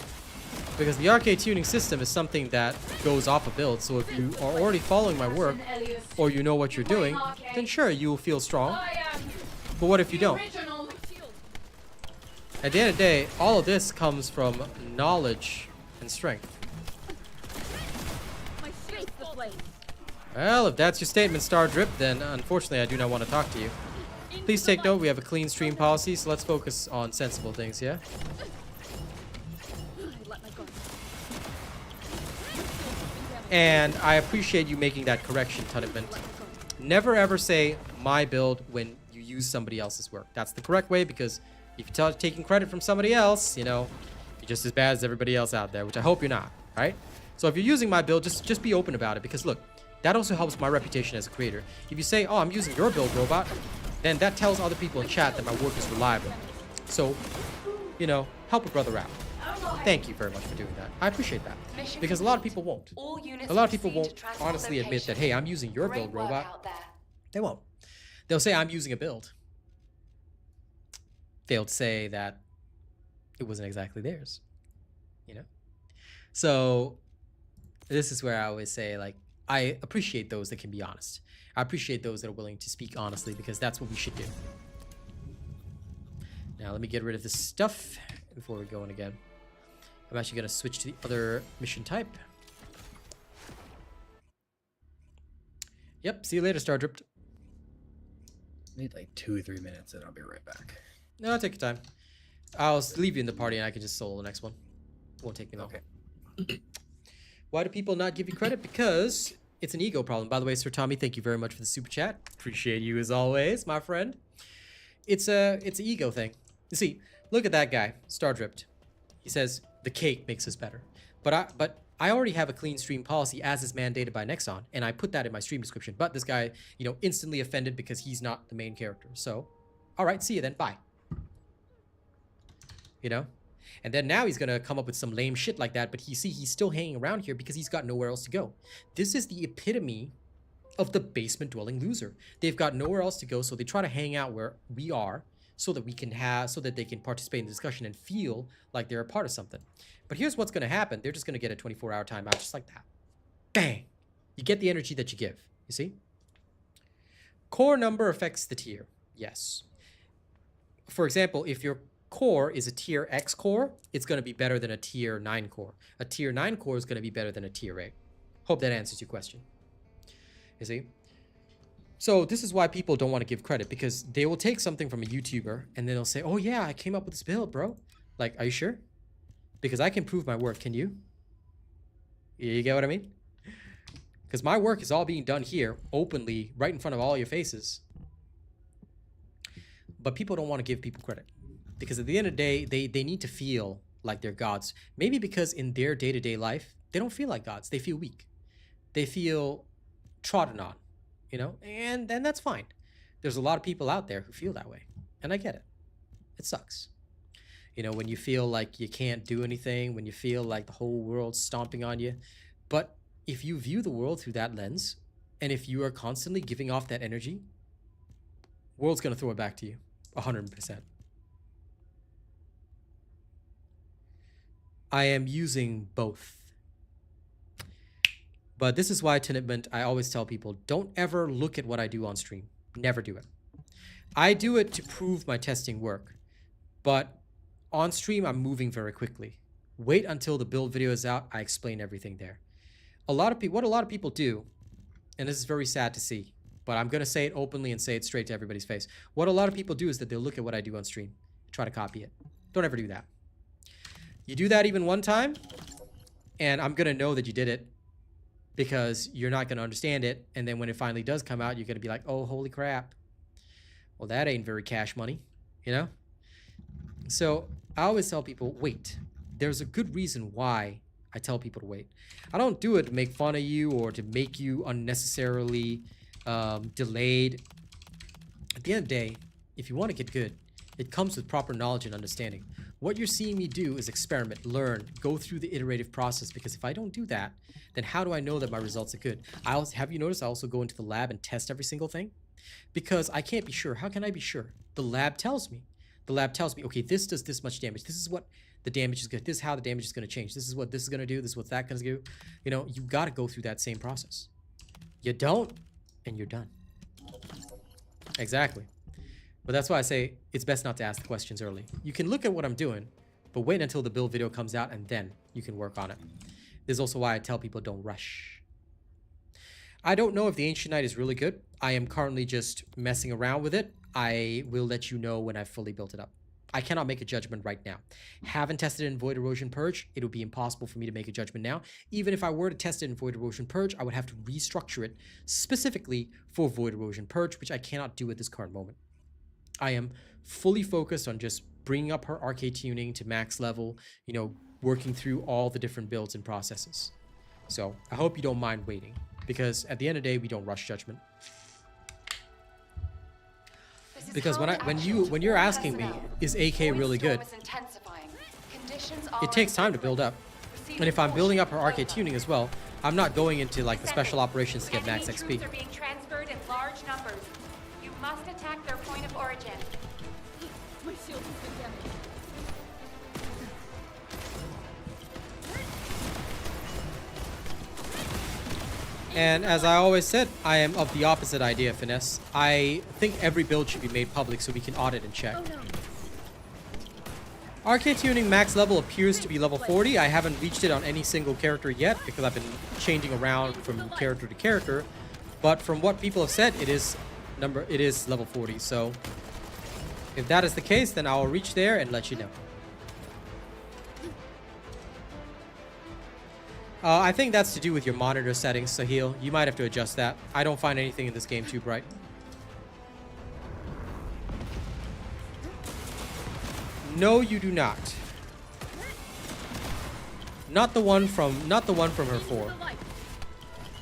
Because the Arche Tuning system is something that goes off a build, so if you are already following my work, or you know what you're doing, then sure, you will feel strong. But what if you don't? At the end of the day, all of this comes from knowledge and strength. My face the flame. Well, if that's your statement, Star Drip, then unfortunately I do not want to talk to you. Please take note, we have a clean stream policy, so let's focus on sensible things, yeah? And I appreciate you making that correction, Tunniment. Never ever say my build when you use somebody else's work. That's the correct way, because if you're taking credit from somebody else, you know, you're just as bad as everybody else out there, which I hope you're not, right? So if you're using my build, just be open about it, because look, that also helps my reputation as a creator. If you say, oh, I'm using your build, robot, then that tells other people in chat that my work is reliable. So, you know, help a brother out. Thank you very much for doing that. I appreciate that. Because a lot of people won't. A lot of people won't honestly admit that, hey, I'm using your build, robot. They won't. They'll say I'm using a build. They'll say that it wasn't exactly theirs. You know? So, this is where I always say, like, I appreciate those that can be honest. I appreciate those that are willing to speak honestly, because that's what we should do. Now, let me get rid of this stuff before we go in again. I'm actually going to switch to the other mission type. Yep, see you later, Star Dripped. Need like 2 or 3 minutes and I'll be right back. No, take your time. I'll leave you in the party and I can just solo the next one. Won't take me long. Okay. Why do people not give you credit? Because it's an ego problem. By the way, Sir Tommy, thank you very much for the super chat. Appreciate you as always, my friend. It's an ego thing. You see, look at that guy, Star Dripped. He says the cake makes us better. But I already have a clean stream policy as is mandated by Nexon, and I put that in my stream description. But this guy, you know, instantly offended because he's not the main character. So, all right, see you then. Bye. You know? And then now he's going to come up with some lame shit like that, but he's still hanging around here because he's got nowhere else to go. This is the epitome of the basement dwelling loser. They've got nowhere else to go, so they try to hang out where we are so that they can participate in the discussion and feel like they're a part of something. But here's what's going to happen. They're just going to get a 24-hour timeout just like that. Bang! You get the energy that you give, you see? Core number affects the tier. Yes. For example, if your core is a tier X core, it's going to be better than a tier 9 core. A tier 9 core is going to be better than a tier 8. Hope that answers your question. You see? So this is why people don't want to give credit, because they will take something from a YouTuber and then they'll say, oh yeah, I came up with this build, bro. Like, are you sure? Because I can prove my work. Can you? You get what I mean? Because my work is all being done here, openly, right in front of all your faces. But people don't want to give people credit. Because at the end of the day, they need to feel like they're gods. Maybe because in their day-to-day life, they don't feel like gods. They feel weak. They feel trodden on, you know? And that's fine. There's a lot of people out there who feel that way. And I get it. It sucks. You know, when you feel like you can't do anything, when you feel like the whole world's stomping on you. But if you view the world through that lens, and if you are constantly giving off that energy, world's going to throw it back to you. 100%. I am using both. But this is why, Tenetment, I always tell people, don't ever look at what I do on stream. Never do it. I do it to prove my testing work. But on stream, I'm moving very quickly. Wait until the build video is out. I explain everything there. What a lot of people do, and this is very sad to see, but I'm going to say it openly and say it straight to everybody's face. What a lot of people do is that they'll look at what I do on stream, try to copy it. Don't ever do that. You do that even one time, and I'm going to know that you did it because you're not going to understand it. And then when it finally does come out, you're going to be like, oh, holy crap. Well, that ain't very cash money, you know? So I always tell people, wait. There's a good reason why I tell people to wait. I don't do it to make fun of you or to make you unnecessarily delayed. At the end of the day, if you want to get good, it comes with proper knowledge and understanding. What you're seeing me do is experiment, learn, go through the iterative process, because if I don't do that, then how do I know that my results are good? Have you noticed I also go into the lab and test every single thing? Because I can't be sure. How can I be sure? The lab tells me. The lab tells me, okay, this does this much damage. This is what the damage is good. This is how the damage is going to change. This is what this is going to do. This is what that going to do. You know, you got to go through that same process. You don't, and you're done. Exactly. But that's why I say it's best not to ask the questions early. You can look at what I'm doing, but wait until the build video comes out, and then you can work on it. This is also why I tell people don't rush. I don't know if the Ancient Knight is really good. I am currently just messing around with it. I will let you know when I've fully built it up. I cannot make a judgment right now. Haven't tested it in Void Erosion Purge. It would be impossible for me to make a judgment now. Even if I were to test it in Void Erosion Purge, I would have to restructure it specifically for Void Erosion Purge, which I cannot do at this current moment. I am fully focused on just bringing up her Arche Tuning to max level, you know, working through all the different builds and processes. So I hope you don't mind waiting, because at the end of the day, we don't rush judgment. Because when you're asking me, is AK really good? It takes time to build up. And if I'm building up her Arche Tuning as well, I'm not going into like the special operations to get max XP. Are being transferred in large numbers. You must attack their point of origin. My shield has been damaged. And as I always said, I am of the opposite idea, Finesse. I think every build should be made public so we can audit and check. Oh, no. Arche Tuning max level appears to be level 40. I haven't reached it on any single character yet because I've been changing around from character to character. But from what people have said, it is level 40. So if that is the case, then I'll reach there and let you know. I think that's to do with your monitor settings, Sahil. You might have to adjust that. I don't find anything in this game too bright. No, you do not. Not the one from her 4.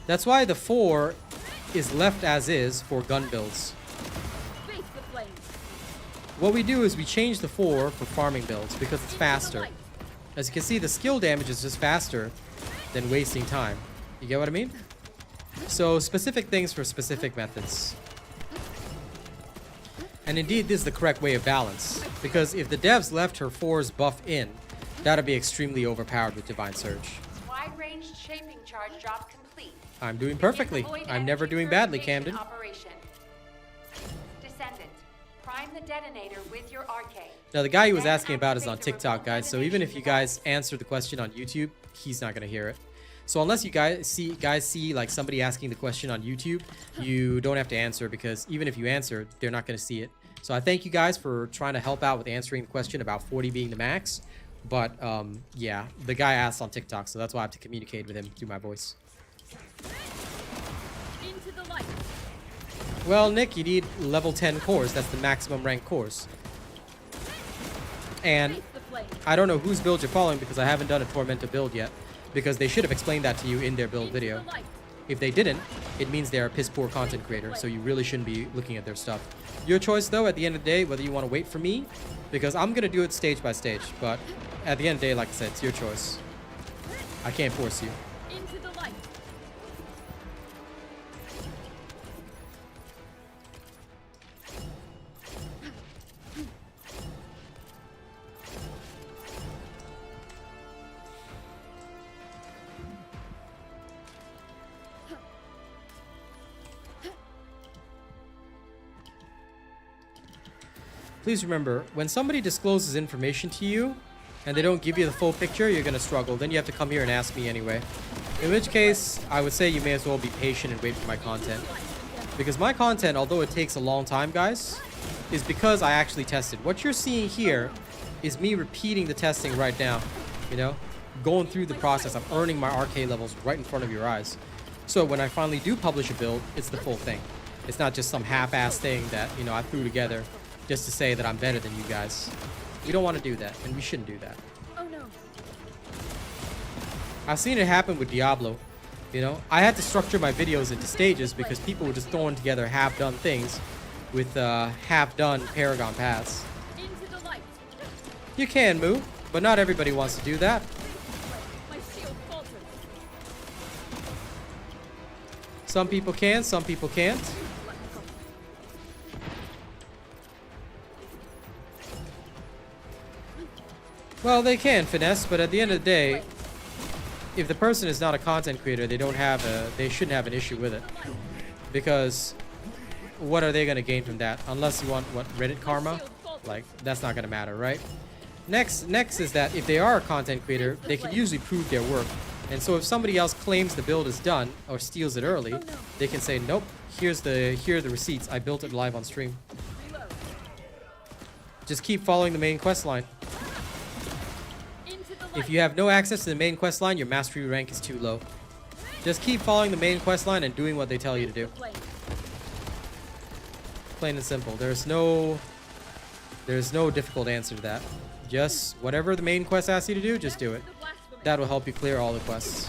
That's why the 4 is left as is for gun builds. Face the flames. What we do is we change the 4 for farming builds because it's faster. As you can see, the skill damage is just faster than wasting time. You get what I mean? So specific things for specific methods. And indeed, this is the correct way of balance. Because if the devs left her 4's buff in, that'd be extremely overpowered with Divine Surge. Wide-range shaping charge drop complete. I'm doing perfectly. I'm never doing badly, Camden. Operation. Descendant, prime the detonator with your Arche. Now, the guy he was asking about is on TikTok, guys. So even if you guys answer the question on YouTube, he's not going to hear it. So unless you guys see like somebody asking the question on YouTube, you don't have to answer, because even if you answer, they're not going to see it. So I thank you guys for trying to help out with answering the question about 40 being the max. But yeah, the guy asked on TikTok, so that's why I have to communicate with him through my voice. Into the light. Well, Nick, you need level 10 cores. That's the maximum rank cores. And Face the flame. I don't know whose build you're following because I haven't done a Tormentor build yet. Because they should have explained that to you in their build video. The light. If they didn't, it means they're a piss poor content creator, so you really shouldn't be looking at their stuff. Your choice, though, at the end of the day, whether you want to wait for me, because I'm going to do it stage by stage, but at the end of the day, like I said, it's your choice. I can't force you. Into the light. Please remember, when somebody discloses information to you, and they don't give you the full picture, you're going to struggle. Then you have to come here and ask me anyway. In which case, I would say you may as well be patient and wait for my content. Because my content, although it takes a long time, guys, is because I actually tested. What you're seeing here is me repeating the testing right now. You know? Going through the process of earning my RK levels right in front of your eyes. So when I finally do publish a build, it's the full thing. It's not just some half-ass thing that, you know, I threw together just to say that I'm better than you guys. We don't want to do that, and we shouldn't do that. Oh no. I've seen it happen with Diablo. You know, I had to structure my videos into stages because people were just throwing together half-done things with half-done Paragon paths. Into the light. You can move, but not everybody wants to do that. My shield falters. Some people can, some people can't. Well, they can finesse, but at the end of the day, if the person is not a content creator, they shouldn't have an issue with it. Because what are they going to gain from that? Unless you want, what, Reddit karma? Like, that's not going to matter, right? Next is that if they are a content creator, they can usually prove their work. And so if somebody else claims the build is done or steals it early, they can say, nope, here are the receipts. I built it live on stream. Just keep following the main quest line. If you have no access to the main quest line, your mastery rank is too low. Just keep following the main quest line and doing what they tell you to do. Plain and simple. There's no difficult answer to that. Just whatever the main quest asks you to do, just do it. That will help you clear all the quests.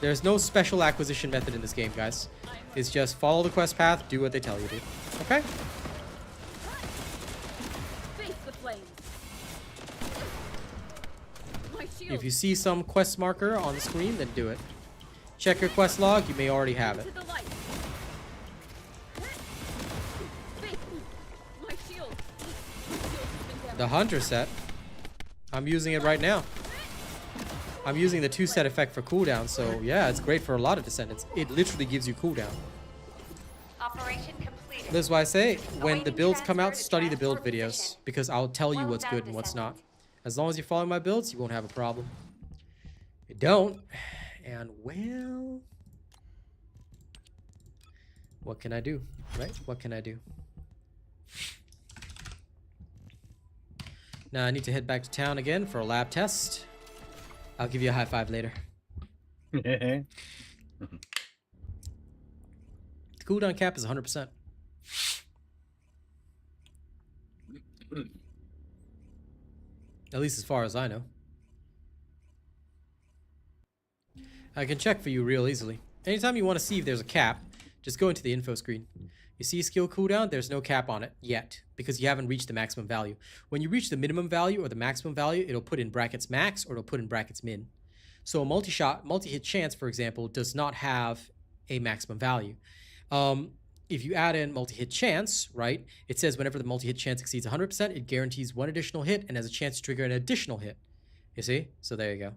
There's no special acquisition method in this game, guys. It's just follow the quest path, do what they tell you to. Okay? Face the flames. My shield. If you see some quest marker on the screen, then do it. Check your quest log, you may already have it. Into the light. Face. My shield. The Hunter set. I'm using it right now. I'm using the 2-set effect for cooldown, so yeah, it's great for a lot of Descendants. It literally gives you cooldown. Operation completed. That's why I say, when the builds come out, study the build videos, because I'll tell you what's good and what's not. As long as you follow my builds, you won't have a problem. You don't, and well, what can I do, right? What can I do? Now I need to head back to town again for a lab test. I'll give you a high five later. The cooldown cap is 100%. At least as far as I know. I can check for you real easily. Anytime you want to see if there's a cap, just go into the info screen. You see skill cooldown, there's no cap on it yet, because you haven't reached the maximum value. When you reach the minimum value or the maximum value, it'll put in brackets max or it'll put in brackets min. So a multi-hit chance, for example, does not have a maximum value. If you add in multi-hit chance, right, it says whenever the multi-hit chance exceeds 100%, it guarantees one additional hit and has a chance to trigger an additional hit. You see? So there you go.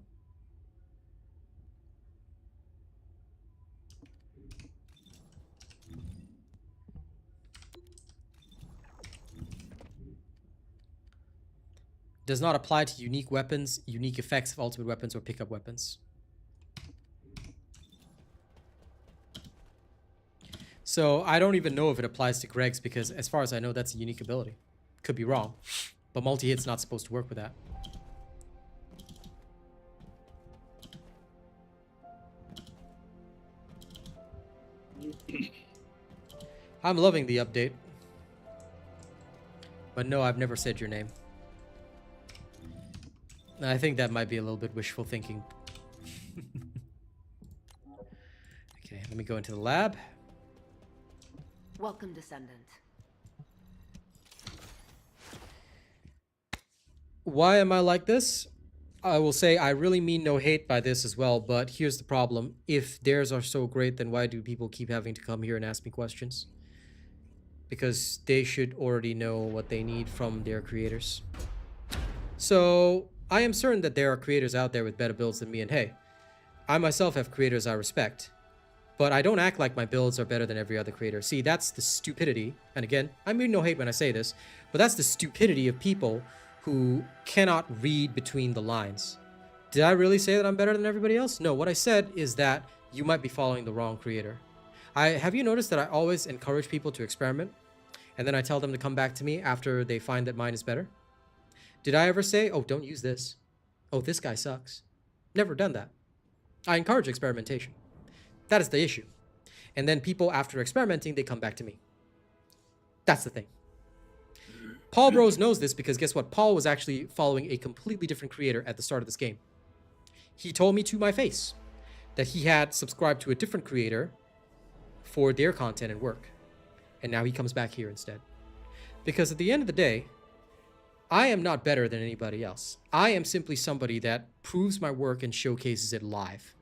Does not apply to unique weapons, unique effects of ultimate weapons, or pickup weapons. So I don't even know if it applies to Greg's because as far as I know, that's a unique ability. Could be wrong. But multi-hit's not supposed to work with that. I'm loving the update. But no, I've never said your name. I think that might be a little bit wishful thinking. Okay, let me go into the lab. Welcome, Descendant. Why am I like this? I will say I really mean no hate by this as well, but here's the problem. If theirs are so great, then why do people keep having to come here and ask me questions? Because they should already know what they need from their creators. So I am certain that there are creators out there with better builds than me, and hey, I myself have creators I respect, but I don't act like my builds are better than every other creator. See, that's the stupidity, and again, I mean no hate when I say this, but that's the stupidity of people who cannot read between the lines. Did I really say that I'm better than everybody else? No, what I said is that you might be following the wrong creator. Have you noticed that I always encourage people to experiment, and then I tell them to come back to me after they find that mine is better? Did I ever say, oh, don't use this? Oh, this guy sucks. Never done that. I encourage experimentation. That is the issue. And then people, after experimenting, they come back to me. That's the thing. Paul Bros knows this because guess what? Paul was actually following a completely different creator at the start of this game. He told me to my face that he had subscribed to a different creator for their content and work. And now he comes back here instead. Because at the end of the day, I am not better than anybody else. I am simply somebody that proves my work and showcases it live.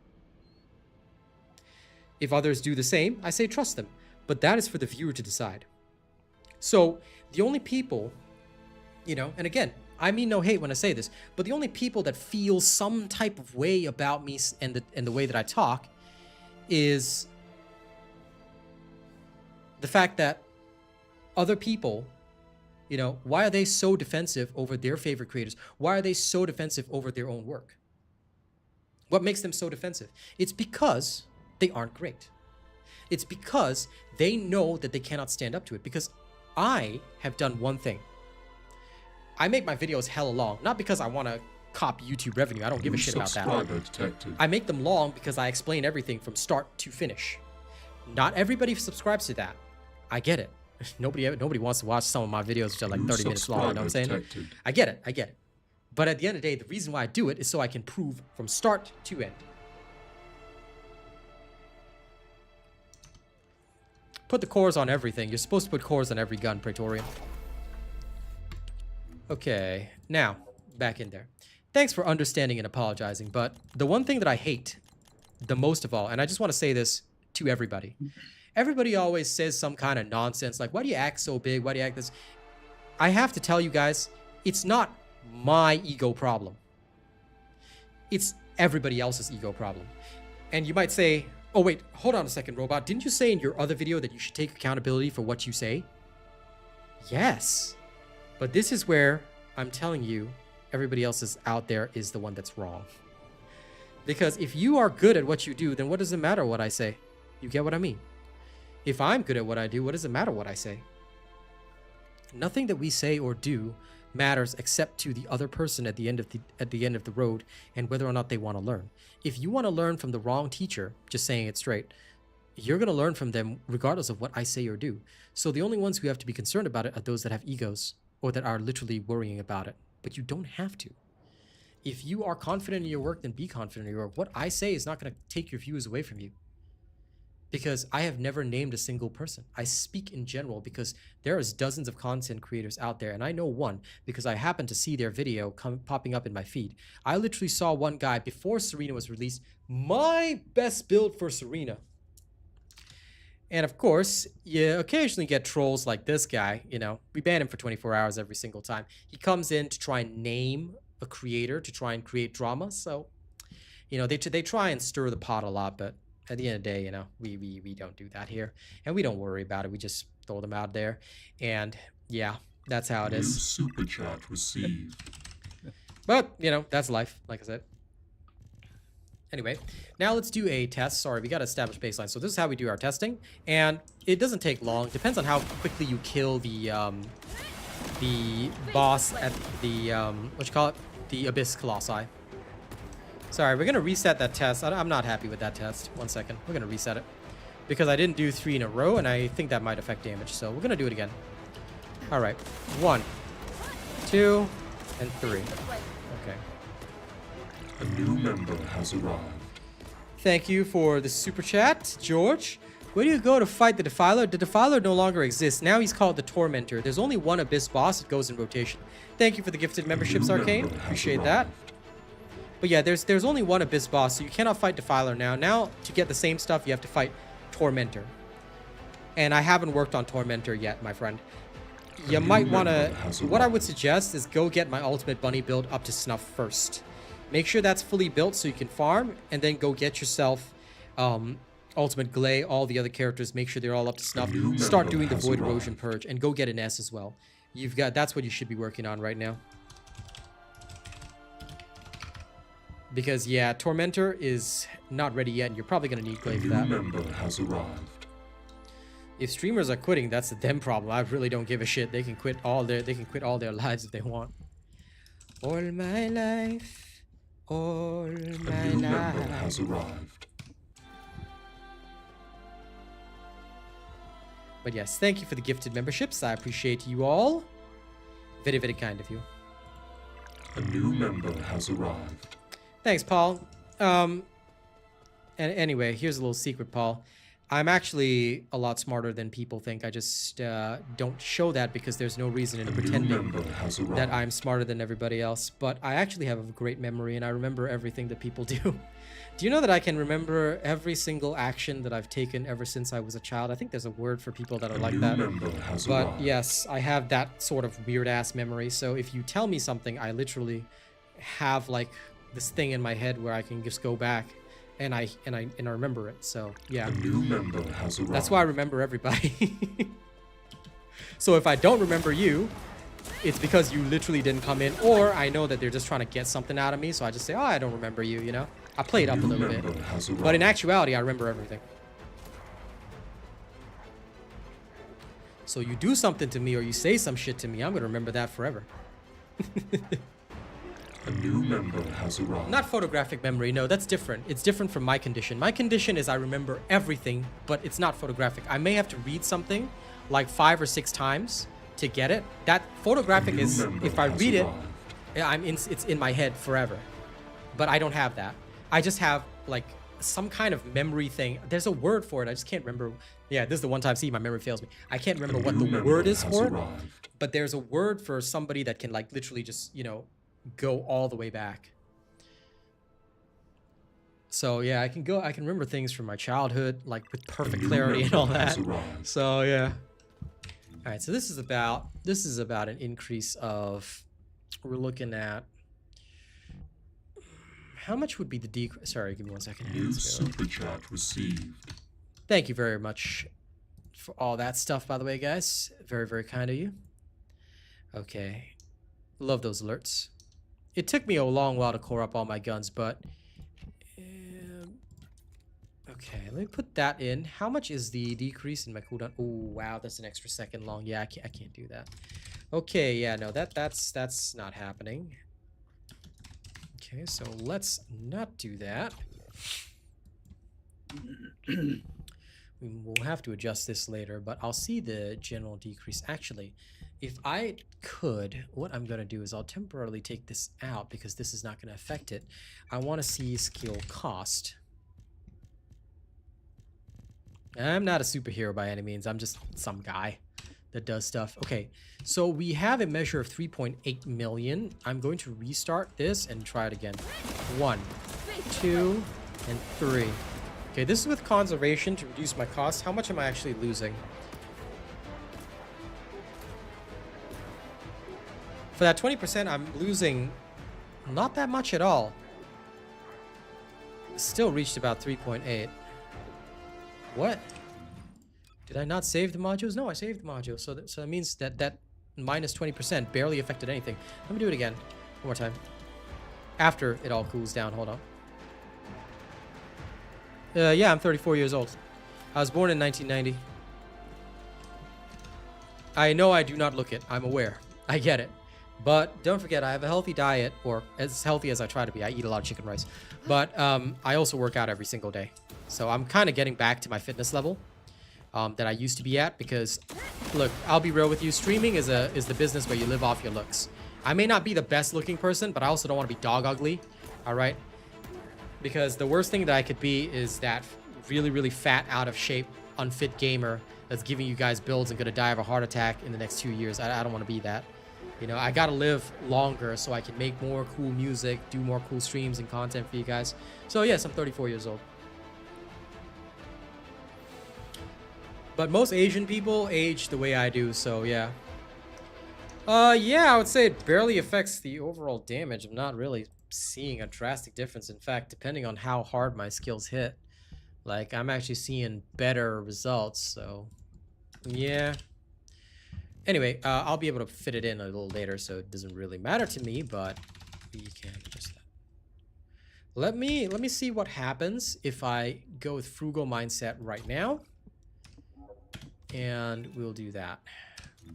If others do the same, I say trust them. But that is for the viewer to decide. So the only people, you know, and again, I mean no hate when I say this, but the only people that feel some type of way about me and the way that I talk is the fact that other people, you know, why are they so defensive over their favorite creators? Why are they so defensive over their own work? What makes them so defensive? It's because they aren't great. It's because they know that they cannot stand up to it. Because I have done one thing. I make my videos hella long, not because I want to cop YouTube revenue. I don't give a shit about that. I make them long because I explain everything from start to finish. Not everybody subscribes to that. I get it. Nobody wants to watch some of my videos which are like 30 minutes long, you know what I'm saying? I get it. But at the end of the day, the reason why I do it is so I can prove from start to end. Put the cores on everything. You're supposed to put cores on every gun, Praetorian. Okay, now, back in there. Thanks for understanding and apologizing, but the one thing that I hate the most of all, and I just want to say this to everybody. Everybody always says some kind of nonsense, like, why do you act so big? Why do you act this? I have to tell you guys, it's not my ego problem. It's everybody else's ego problem. And you might say, oh wait, hold on a second, Robot. Didn't you say in your other video that you should take accountability for what you say? Yes. But this is where I'm telling you, everybody else is out there is the one that's wrong. Because if you are good at what you do, then what does it matter what I say? You get what I mean? If I'm good at what I do, what does it matter what I say? Nothing that we say or do matters except to the other person at the end of the road and whether or not they want to learn. If you want to learn from the wrong teacher, just saying it straight, you're going to learn from them regardless of what I say or do. So the only ones who have to be concerned about it are those that have egos or that are literally worrying about it. But you don't have to. If you are confident in your work, then be confident in your work. What I say is not going to take your views away from you. Because I have never named a single person. I speak in general because there is dozens of content creators out there, and I know one because I happened to see their video popping up in my feed. I literally saw one guy before Serena was released, my best build for Serena. And of course, you occasionally get trolls like this guy, you know, we ban him for 24 hours every single time. He comes in to try and name a creator, to try and create drama. So, you know, they try and stir the pot a lot, but at the end of the day, you know, we don't do that here. And we don't worry about it. We just throw them out there. And yeah, that's how it is. Super chat received. But, you know, that's life, like I said. Anyway, now let's do a test. Sorry, we got to establish baseline. So this is how we do our testing. And it doesn't take long. Depends on how quickly you kill the the boss at the, what you call it? The Abyss Colossi. Sorry, we're gonna reset that test. I'm not happy with that test. 1 second. We're gonna reset it. Because I didn't do 3 in a row, and I think that might affect damage. So we're gonna do it again. Alright. 1, 2, and 3. Okay. A new member has arrived. Thank you for the super chat, George. Where do you go to fight the Defiler? The Defiler no longer exists. Now he's called the Tormentor. There's only one Abyss boss. It goes in rotation. Thank you for the gifted memberships, Arcane. Appreciate that. But yeah, there's only one Abyss boss, so you cannot fight Defiler now. Now, to get the same stuff, you have to fight Tormentor. And I haven't worked on Tormentor yet, my friend. You might want to... What I would suggest is go get my Ultimate Bunny build up to snuff first. Make sure that's fully built so you can farm, and then go get yourself Ultimate Glay, all the other characters. Make sure they're all up to snuff. Start doing the Void Erosion Purge, and go get an S as well. That's what you should be working on right now. Because, yeah, Tormentor is not ready yet, and you're probably going to need Glaive for that. Member has arrived. If streamers are quitting, that's a them problem. I really don't give a shit. They can quit all their lives if they want. All my life. All my life. Member has arrived. But yes, thank you for the gifted memberships. I appreciate you all. Very, very kind of you. A new member has arrived. Thanks, Paul. And anyway, here's a little secret, Paul. I'm actually a lot smarter than people think. I just don't show that because there's no reason in pretending that I'm smarter than everybody else. But I actually have a great memory, and I remember everything that people do. Do you know that I can remember every single action that I've taken ever since I was a child? I think there's a word for people that are like that. But yes, I have that sort of weird-ass memory. So if you tell me something, I literally have like this thing in my head where I can just go back and I remember it. So yeah, that's why I remember everybody. So if I don't remember you, it's because you literally didn't come in, or I know that they're just trying to get something out of me, so I just say, oh, I don't remember you, you know? I played up a little bit, but in actuality, I remember everything. So you do something to me or you say some shit to me, I'm gonna remember that forever. A new member has arrived. Not photographic memory, no, that's different. It's different from my condition. My condition is I remember everything, but it's not photographic. I may have to read something like 5 or 6 times to get it. That photographic is, if I read it, it's in my head forever. But I don't have that. I just have like some kind of memory thing. There's a word for it. I just can't remember. Yeah, this is the one time, see, my memory fails me. I can't remember what the word is for it, but there's a word for somebody that can like literally just, you know, go all the way back. So yeah, I can remember things from my childhood like with perfect clarity and all that. So yeah. All right, so this is about an increase of, we're looking at, how much would be the decrease? Sorry, give me 1 second. New super chat received. Thank you very much for all that stuff, by the way, guys. Very, very kind of you. Okay. Love those alerts. It took me a long while to core up all my guns, but... okay, let me put that in. How much is the decrease in my cooldown? Oh, wow, that's an extra second long. Yeah, I can't do that. Okay, yeah, no, that's not happening. Okay, so let's not do that. We'll have to adjust this later, but I'll see the general decrease. Actually, if I could, what I'm going to do is I'll temporarily take this out because this is not going to affect it. I want to see skill cost. I'm not a superhero by any means. I'm just some guy that does stuff. Okay, so we have a measure of 3.8 million. I'm going to restart this and try it again. 1, 2, and 3. Okay, this is with conservation to reduce my costs. How much am I actually losing? For that 20%, I'm losing not that much at all. Still reached about 3.8. What? Did I not save the modules? No, I saved the modules. So that means that minus 20% barely affected anything. Let me do it again. One more time. After it all cools down. Hold on. Yeah, I'm 34 years old. I was born in 1990. I know I do not look it. I'm aware. I get it. But don't forget, I have a healthy diet, or as healthy as I try to be. I eat a lot of chicken rice. But I also work out every single day. So I'm kind of getting back to my fitness level that I used to be at. Because, look, I'll be real with you. Streaming is the business where you live off your looks. I may not be the best looking person, but I also don't want to be dog ugly. All right? Because the worst thing that I could be is that really, really fat, out of shape, unfit gamer that's giving you guys builds and going to die of a heart attack in the next 2 years. I don't want to be that. You know, I gotta live longer so I can make more cool music, do more cool streams and content for you guys. So yes, I'm 34 years old. But most Asian people age the way I do, so yeah. Yeah, I would say it barely affects the overall damage. I'm not really seeing a drastic difference. In fact, depending on how hard my skills hit, like, I'm actually seeing better results, so yeah. Anyway, I'll be able to fit it in a little later, so it doesn't really matter to me, but we can adjust that. Let me see what happens if I go with frugal mindset right now. And we'll do that.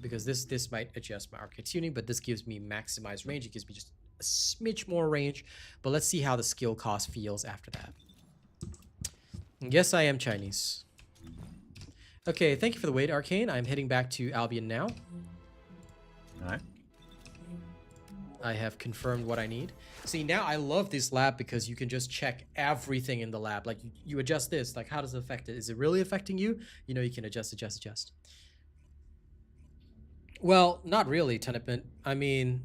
Because this might adjust my Arche Tuning, but this gives me maximized range. It gives me just a smidge more range. But let's see how the skill cost feels after that. Yes, I am Chinese. Okay, thank you for the wait, Arcane. I'm heading back to Albion now. Alright. I have confirmed what I need. See, now I love this lab because you can just check everything in the lab. Like, you adjust this. Like, how does it affect it? Is it really affecting you? You know, you can adjust. Well, not really, Tenepin. I mean,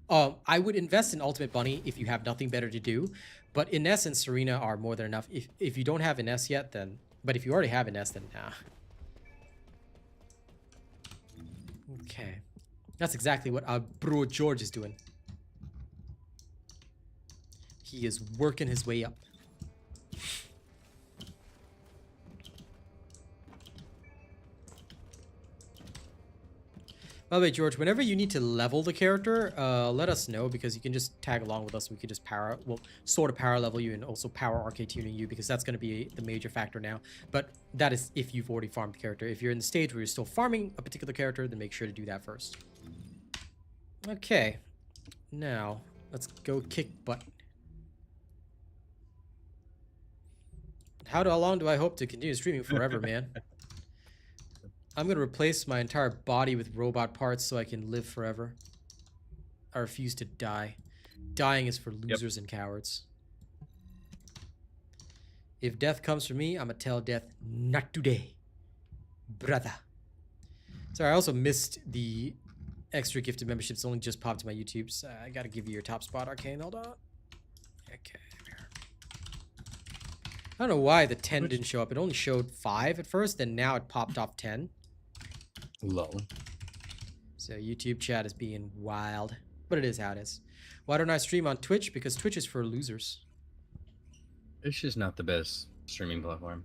I would invest in Ultimate Bunny if you have nothing better to do. But Ines and Serena are more than enough. If you don't have Ines yet, then... But if you already have Ines, then nah. Okay. That's exactly what our bro George is doing. He is working his way up. By the way, George, whenever you need to level the character, let us know, because you can just tag along with us. We could just sort of power level you and also power Arche Tuning you, because that's going to be the major factor now. But that is if you've already farmed the character. If you're in the stage where you're still farming a particular character, then make sure to do that first. Okay. Now, let's go kick butt. How long do I hope to continue streaming forever, man? I'm going to replace my entire body with robot parts so I can live forever. I refuse to die. Dying is for losers and cowards. If death comes for me, I'm going to tell death, not today, brother. Sorry, I also missed the extra gifted memberships. Only just popped to my YouTube. So I got to give you your top spot, Arcane. Hold on. Okay. I don't know why the 10 didn't show up. It only showed 5 at first, and now it popped off 10. Lol. So YouTube chat is being wild, but it is how it is. Why don't I stream on Twitch? Because Twitch is for losers. It's just not the best streaming platform.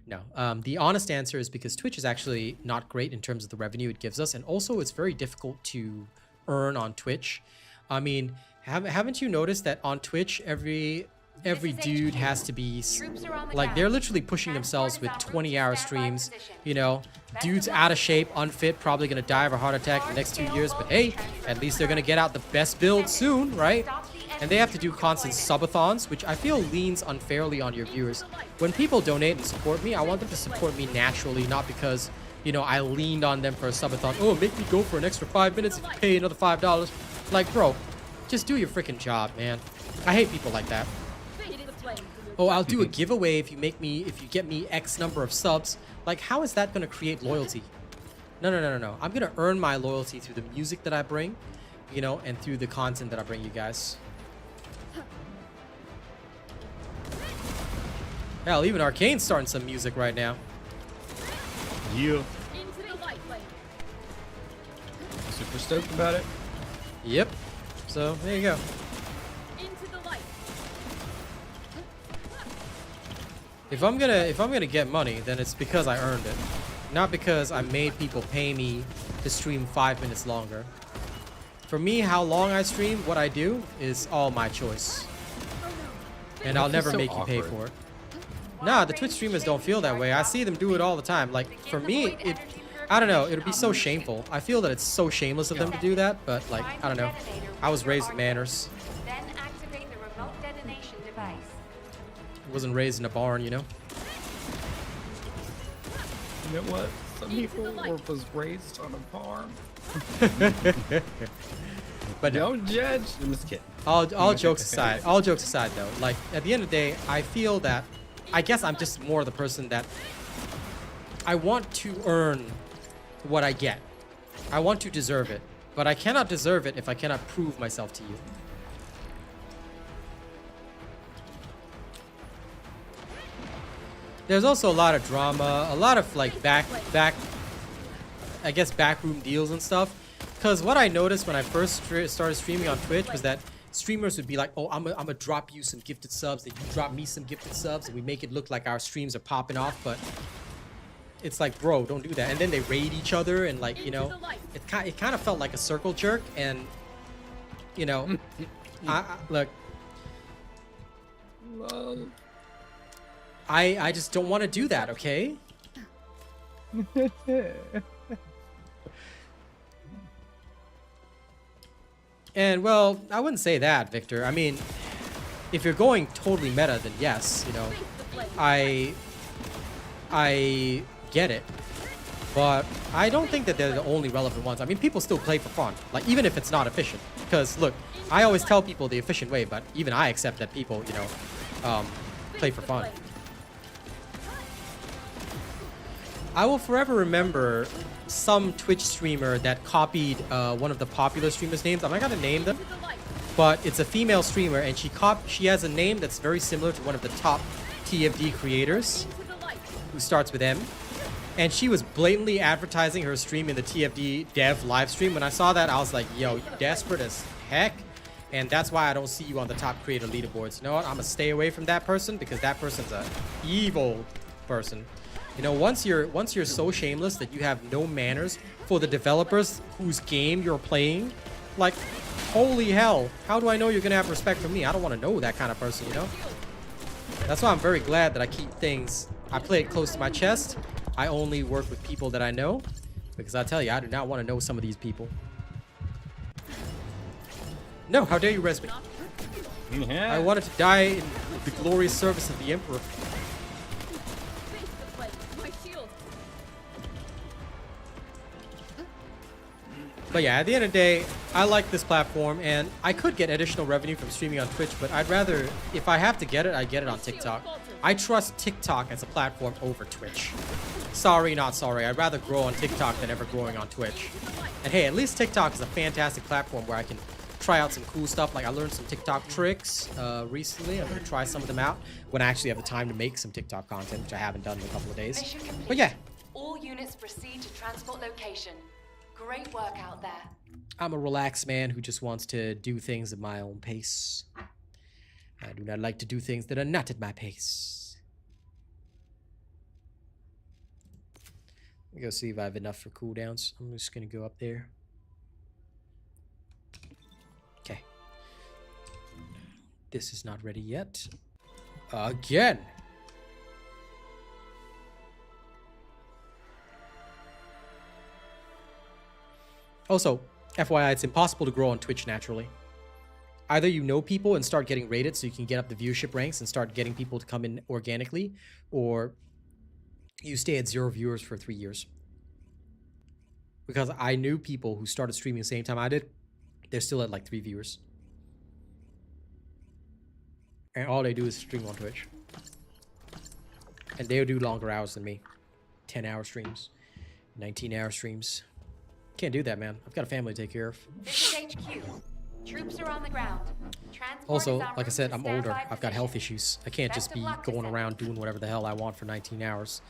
No, the honest answer is because Twitch is actually not great in terms of the revenue it gives us, and also it's very difficult to earn on Twitch. I mean, haven't you noticed that on Twitch every dude has to be like, they're literally pushing themselves with 20-hour streams, you know, dudes out of shape, unfit, probably gonna die of a heart attack in the next 2 years, but hey, at least they're gonna get out the best build soon, right? And they have to do constant subathons, which I feel leans unfairly on your viewers. When people donate and support me, I want them to support me naturally, not because, you know, I leaned on them for a subathon. Oh, make me go for an extra 5 minutes if you pay another $5. Like, bro, just do your freaking job, man. I hate people like that. Oh, I'll do a giveaway if you get me X number of subs. Like, how is that going to create loyalty? No. I'm going to earn my loyalty through the music that I bring, you know, and through the content that I bring you guys. Hell, even Arcane's starting some music right now. Yeah. Into the light lane. Super stoked about it. Yep. So, there you go. Into the light. If I'm gonna get money, then it's because I earned it, not because I made people pay me to stream 5 minutes longer. For me, how long I stream, what I do, is all my choice, and I'll never make you pay for it. Nah, the Twitch streamers don't feel that way. I see them do it all the time. Like, for me, I don't know. It would be so shameful. I feel that it's so shameless of them to do that, but like, I don't know. I was raised with manners. Then activate the remote detonation device. I wasn't raised in a barn, you know? You know what? Some people was raised on a farm. But no, Don't judge. I'm just kidding. all jokes aside, though, like at the end of the day, I feel that, I guess I'm just more the person that I want to earn what I get. I want to deserve it, but I cannot deserve it if I cannot prove myself to you. There's also a lot of drama, a lot of like I guess backroom deals and stuff. Because what I noticed when I first started streaming on Twitch was that streamers would be like, oh, I'm gonna drop you some gifted subs, then you drop me some gifted subs, and we make it look like our streams are popping off, but it's like, bro, don't do that. And then they raid each other, and like, you know, it kind of felt like a circle jerk, and you know, look, I just don't want to do that, okay? And well, I wouldn't say that, Victor. I mean, if you're going totally meta, then yes, you know, I get it, but I don't think that they're the only relevant ones. I mean, people still play for fun, like even if it's not efficient. Because look, I always tell people the efficient way, but even I accept that people, you know, play for fun. I will forever remember some Twitch streamer that copied one of the popular streamers' names. I'm not gonna name them, but it's a female streamer, and she has a name that's very similar to one of the top TFD creators, who starts with M. And she was blatantly advertising her stream in the TFD dev live stream. When I saw that, I was like, yo, you desperate as heck. And that's why I don't see you on the top creator leaderboards. You know what? I'm gonna stay away from that person, because that person's a evil person. You know, once you're so shameless that you have no manners for the developers whose game you're playing, like, holy hell, how do I know you're gonna have respect for me? I don't want to know that kind of person, you know? That's why I'm very glad that I keep things, I play it close to my chest. I only work with people that I know, because I tell you, I do not want to know some of these people. No, how dare you res me? I wanted to die in the glorious service of the Emperor. But yeah, at the end of the day, I like this platform, and I could get additional revenue from streaming on Twitch, but I'd rather, if I have to get it, I get it on TikTok. I trust TikTok as a platform over Twitch. Sorry, not sorry. I'd rather grow on TikTok than ever growing on Twitch. And hey, at least TikTok is a fantastic platform where I can try out some cool stuff. Like, I learned some TikTok tricks recently. I'm going to try some of them out when I actually have the time to make some TikTok content, which I haven't done in a couple of days. But yeah. All units proceed to transport location. Great work out there. I'm a relaxed man who just wants to do things at my own pace. I do not like to do things that are not at my pace. Let me go see if I have enough for cooldowns. I'm just going to go up there. Okay. This is not ready yet. Again! Also, FYI, it's impossible to grow on Twitch naturally. Either you know people and start getting rated so you can get up the viewership ranks and start getting people to come in organically, or you stay at 0 viewers for 3 years. Because I knew people who started streaming the same time I did, they're still at like 3 viewers. And all they do is stream on Twitch. And they'll do longer hours than me. 10-hour streams, 19-hour streams. Can't do that, man. I've got a family to take care of. This is HQ. Troops are on the ground. Also, like I said, I'm older. I've got health issues. I can't just be going around doing whatever the hell I want for 19 hours.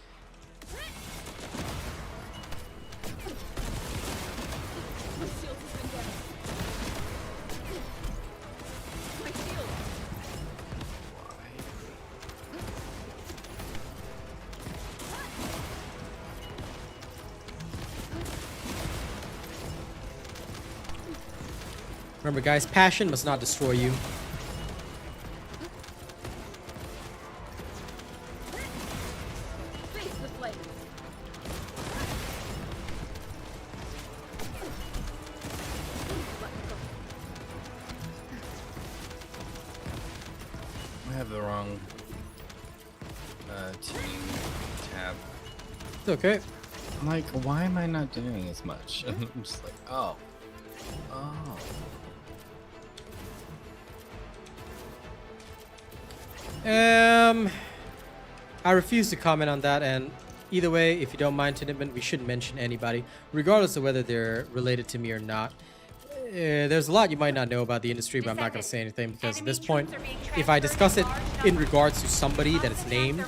Remember, guys, passion must not destroy you. have the wrong tuning tab. It's okay. I'm like, why am I not doing as much? I'm just like, oh. I refuse to comment on that, and either way, if you don't mind, Tinderman, we shouldn't mention anybody, regardless of whether they're related to me or not. There's a lot you might not know about the industry, but I'm not going to say anything, because at this point, if I discuss it in regards to somebody that is named,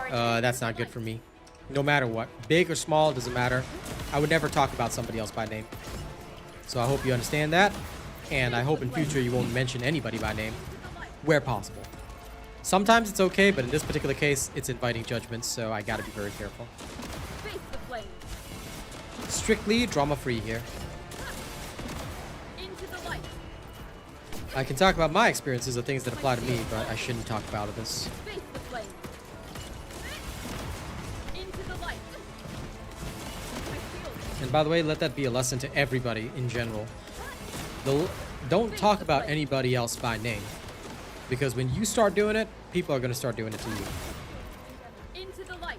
that's not good for me. No matter what. Big or small, doesn't matter. I would never talk about somebody else by name. So I hope you understand that, and I hope in future you won't mention anybody by name, where possible. Sometimes it's okay, but in this particular case, it's inviting judgment, so I gotta be very careful. Face the flames. Strictly drama-free here. Into the light. I can talk about my experiences of things that apply to me, but I shouldn't talk about this. Face the flames. Into the light. I feel it. And by the way, let that be a lesson to everybody in general. Don't talk about anybody else by name. Because when you start doing it, people are going to start doing it to you. Into the light.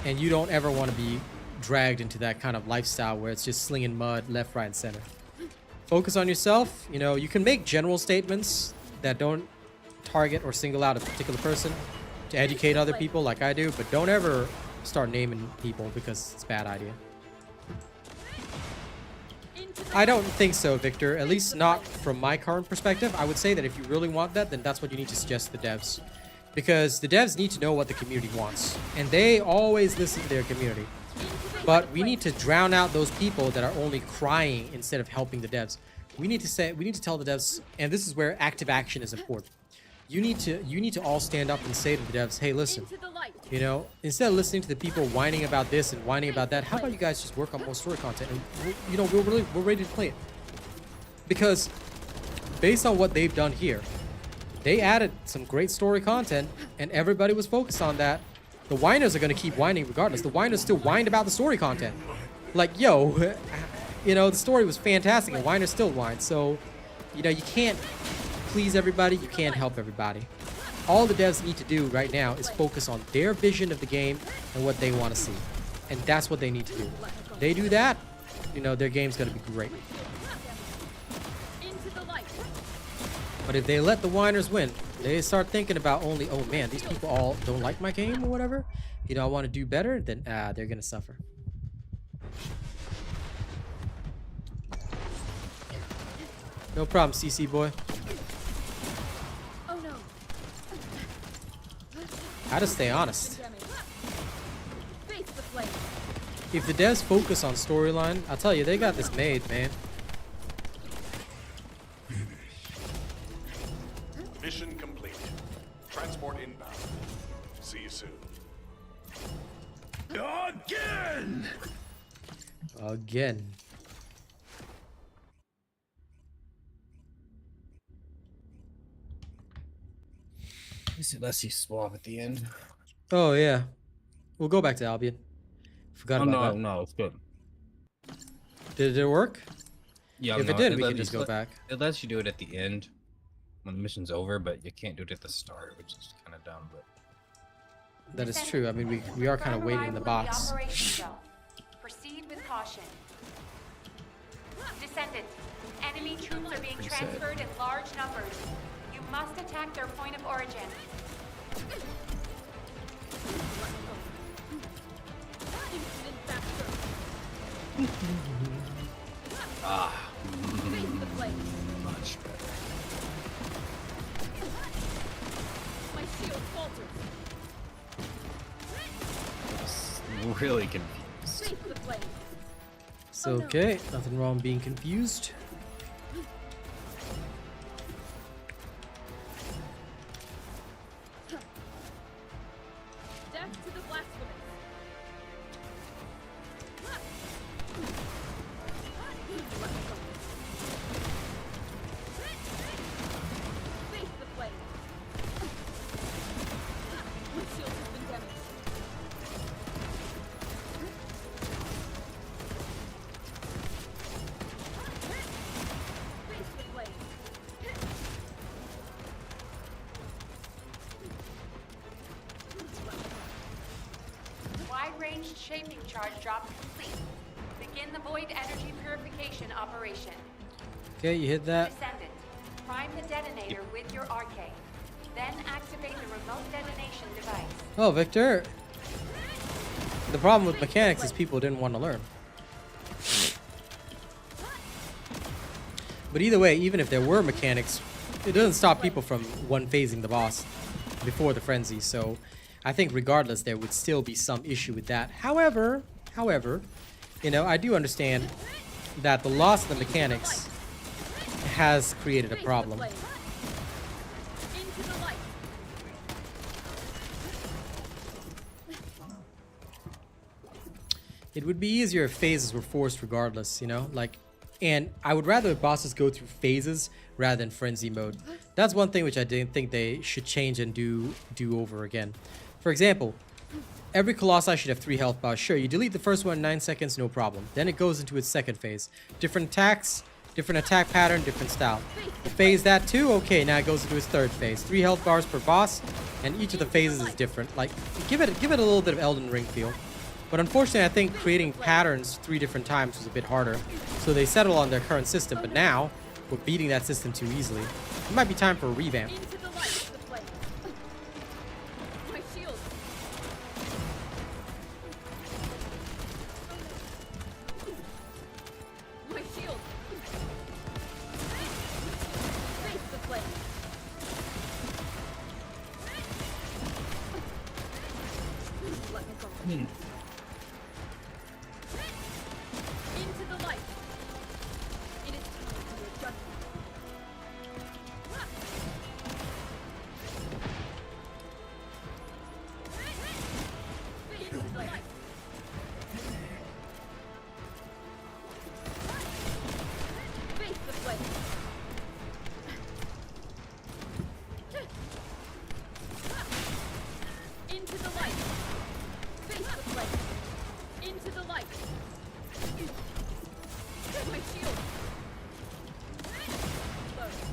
And you don't ever want to be dragged into that kind of lifestyle where it's just slinging mud left, right, and center. Focus on yourself. You know, you can make general statements that don't target or single out a particular person to educate other people like I do, but don't ever start naming people because it's a bad idea. I don't think so, Victor. At least not from my current perspective. I would say that if you really want that, then that's what you need to suggest to the devs. Because the devs need to know what the community wants. And they always listen to their community. But we need to drown out those people that are only crying instead of helping the devs. We need to tell the devs, and this is where active action is important. You need to all stand up and say to the devs, hey, listen, you know, instead of listening to the people whining about this and whining about that, how about you guys just work on more story content? And, you know, we're ready to play it. Because based on what they've done here, they added some great story content, and everybody was focused on that. The whiners are going to keep whining regardless. The whiners still whined about the story content. Like, yo, you know, the story was fantastic, and whiners still whine. So, you know, you can't please everybody, you can't help everybody. All the devs need to do right now is focus on their vision of the game and what they want to see. And that's what they need to do. They do that, you know, their game's going to be great. But if they let the whiners win, they start thinking about only, oh man, these people all don't like my game or whatever, you know, I want to do better, then they're going to suffer. No problem, CC boy. How to stay honest. If the devs focus on storyline, I'll tell you, they got this made, man. Mission completed. Transport inbound. See you soon. Again. Unless you swap at the end. Oh yeah, we'll go back to Albion. Forgot about that. No, it's good. Did it work? Yeah, if it did, we can just go back. It lets you do it at the end when the mission's over, but you can't do it at the start, which is kind of dumb. But that is true. I mean, we are kind of waiting in the box. Proceed with caution. Descendant, enemy troops are being transferred in large numbers. You must attack their point of origin. much better. My shield falters. Really confused. It's okay. Nothing wrong being confused. Death to the blasphemous. Face the flame. My shield has been damaged. Established shaping charge drop complete. Begin the void energy purification operation. Okay, you hit that. Descendant, prime the detonator with your Arche. Then activate the remote detonation device. Oh, Victor. The problem with mechanics is people didn't want to learn. But either way, even if there were mechanics, it doesn't stop people from one-phasing the boss before the frenzy. So I think regardless, there would still be some issue with that. However, you know, I do understand that the loss of the mechanics has created a problem. Into the light. It would be easier if phases were forced regardless, you know? Like, and I would rather bosses go through phases rather than frenzy mode. That's one thing which I didn't think they should change and do over again. For example, every Colossi should have 3 health bars. Sure, you delete the first one in 9 seconds, no problem. Then it goes into its second phase. Different attacks, different attack pattern, different style. Phase that too? Okay, now it goes into its third phase. 3 health bars per boss, and each of the phases is different. Like, give it a little bit of Elden Ring feel. But unfortunately, I think creating patterns 3 different times was a bit harder. So they settle on their current system, but now we're beating that system too easily. It might be time for a revamp. Into the light. The flame. My shield. My shield. Face the flame. Let me go. Into the light. It is time for your judgment. Into the light. Face the flame. Into the light. Face the flame. Into the light. My shield.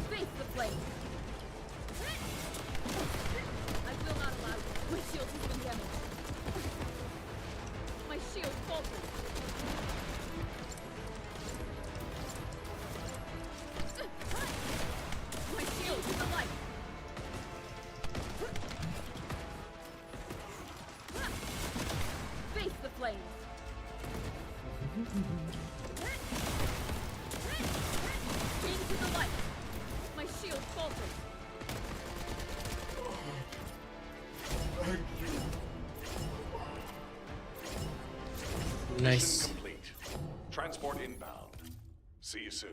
Face the flame. I will not allow you. My shield has been damaged. My shield falters. My shield is alight. Face the flames. Into the light. My shield falters. Nice. Complete. Transport inbound. See you soon.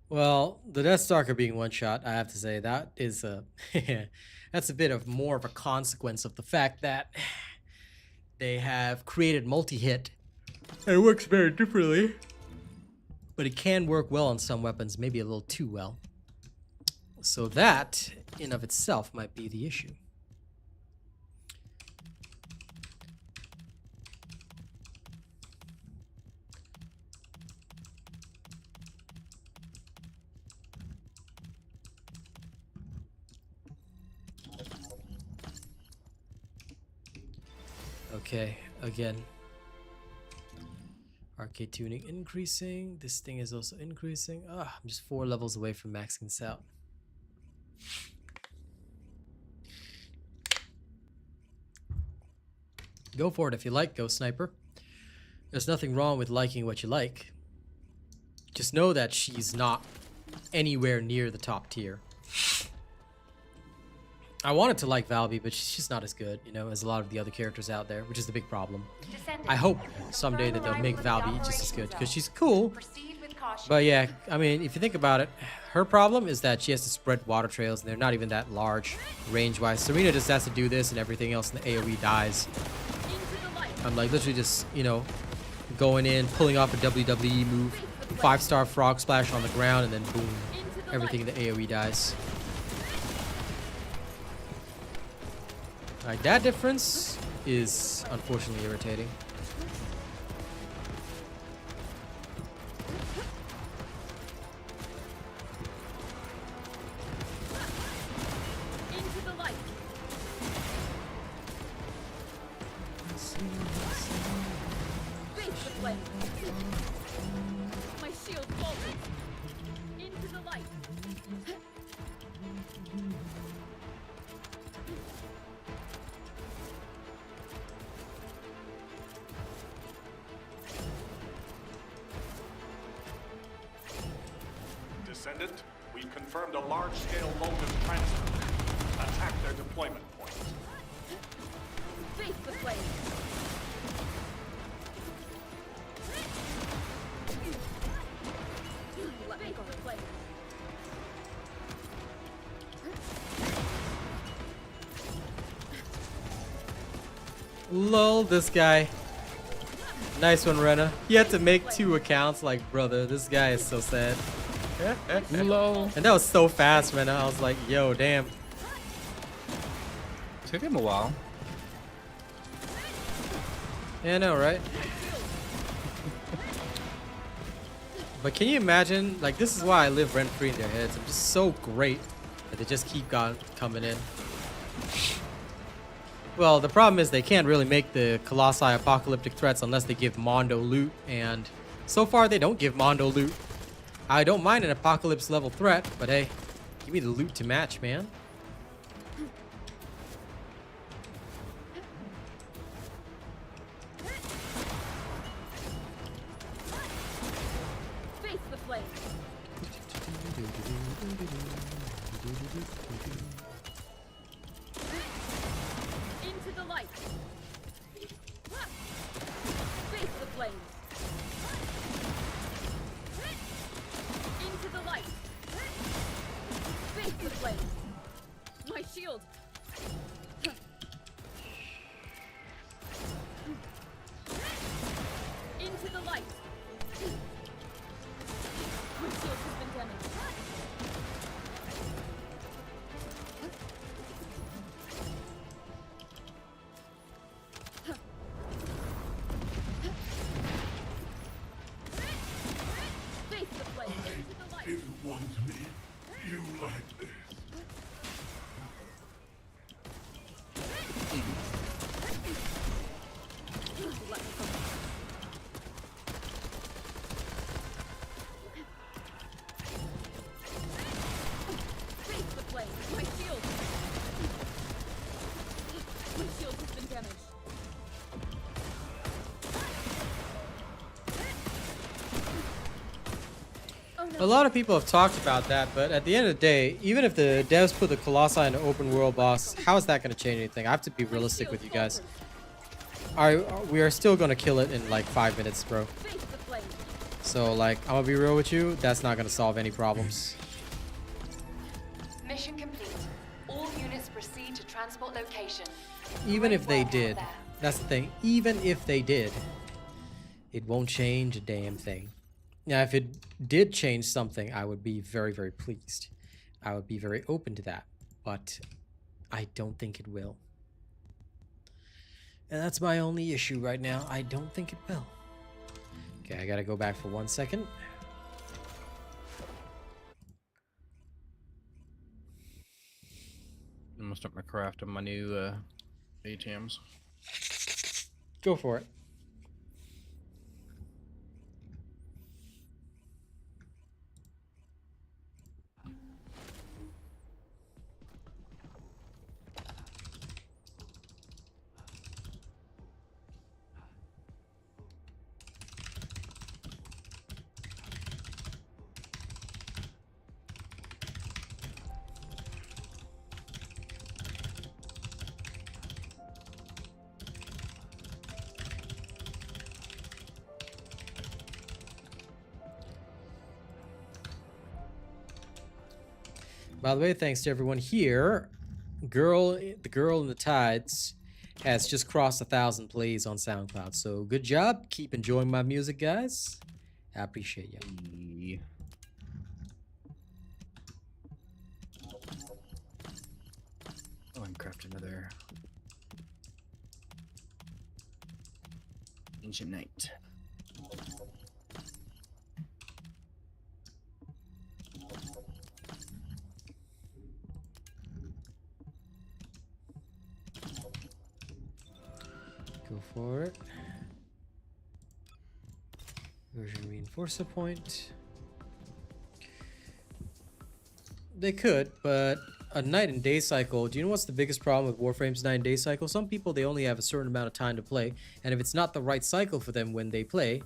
Well, the Death Stalker being one shot, I have to say that is a that's a bit of more of a consequence of the fact that they have created multi-hit. It works very differently, but it can work well on some weapons, maybe a little too well. So that, in of itself, might be the issue. Okay, again. Arche Tuning increasing. This thing is also increasing. I'm just 4 levels away from maxing this out. Go for it if you like, Ghost Sniper. There's nothing wrong with liking what you like. Just know that she's not anywhere near the top tier. I wanted to like Valby, but she's just not as good, you know, as a lot of the other characters out there, which is the big problem. I hope someday that they'll make Valby just as good, because she's cool. But yeah, I mean, if you think about it, her problem is that she has to spread water trails, and they're not even that large range-wise. Serena just has to do this, and everything else in the AoE dies. I'm like literally just, you know, going in, pulling off a WWE move, 5-star frog splash on the ground, and then boom, everything in the AoE dies. Alright, that difference is unfortunately irritating. Into the light. Descendant. We've confirmed a large-scale voltage transfer. Attack their deployment point. Face the flame. Let me go with flame. Lol, this guy. Nice one, Rena. You had to make 2 accounts, like, brother. This guy is so sad. Lol. And that was so fast, man. I was like, yo, damn. Took him a while. Yeah, I know, right? But can you imagine? Like, this is why I live rent-free in their heads. I'm just so great that they just keep coming in. Well, the problem is they can't really make the Colossi apocalyptic threats unless they give Mondo loot, and so far they don't give Mondo loot. I don't mind an apocalypse level threat, but hey, give me the loot to match, man. Face the flame. Into the light. Face the flame. Into the light. Face the flame. My shield. Into the light. My shield has been damaged. Face the flame. Into the light. If you want me, you like this. Let me go. Face the flame. My shield. My shield has been damaged. Oh no. A lot of people have talked about that, but at the end of the day, even if the devs put the Colossi in an open world boss, how is that going to change anything? I have to be realistic with you guys. We are still going to kill it in like 5 minutes, bro. Face the flame. So like, I'm going to be real with you, that's not going to solve any problems. Mission complete. All units proceed to transport location. Even Great if they work out did, there. that's the thing, even if they did, it won't change a damn thing. Now, if it did change something, I would be very, very pleased. I would be very open to that, but I don't think it will. And that's my only issue right now. I don't think it will. Okay, I gotta go back for 1 second. I'm gonna start my craft on my new ATMs. Go for it. By the way, thanks to everyone here. The girl in the tides has just crossed 1,000 plays on SoundCloud. So good job. Keep enjoying my music, guys. I appreciate you. Oh, and craft another Ancient Knight. Go for it. Version reinforcer point. They could, but a night and day cycle. Do you know what's the biggest problem with Warframe's night and day cycle? Some people, they only have a certain amount of time to play, and if it's not the right cycle for them when they play,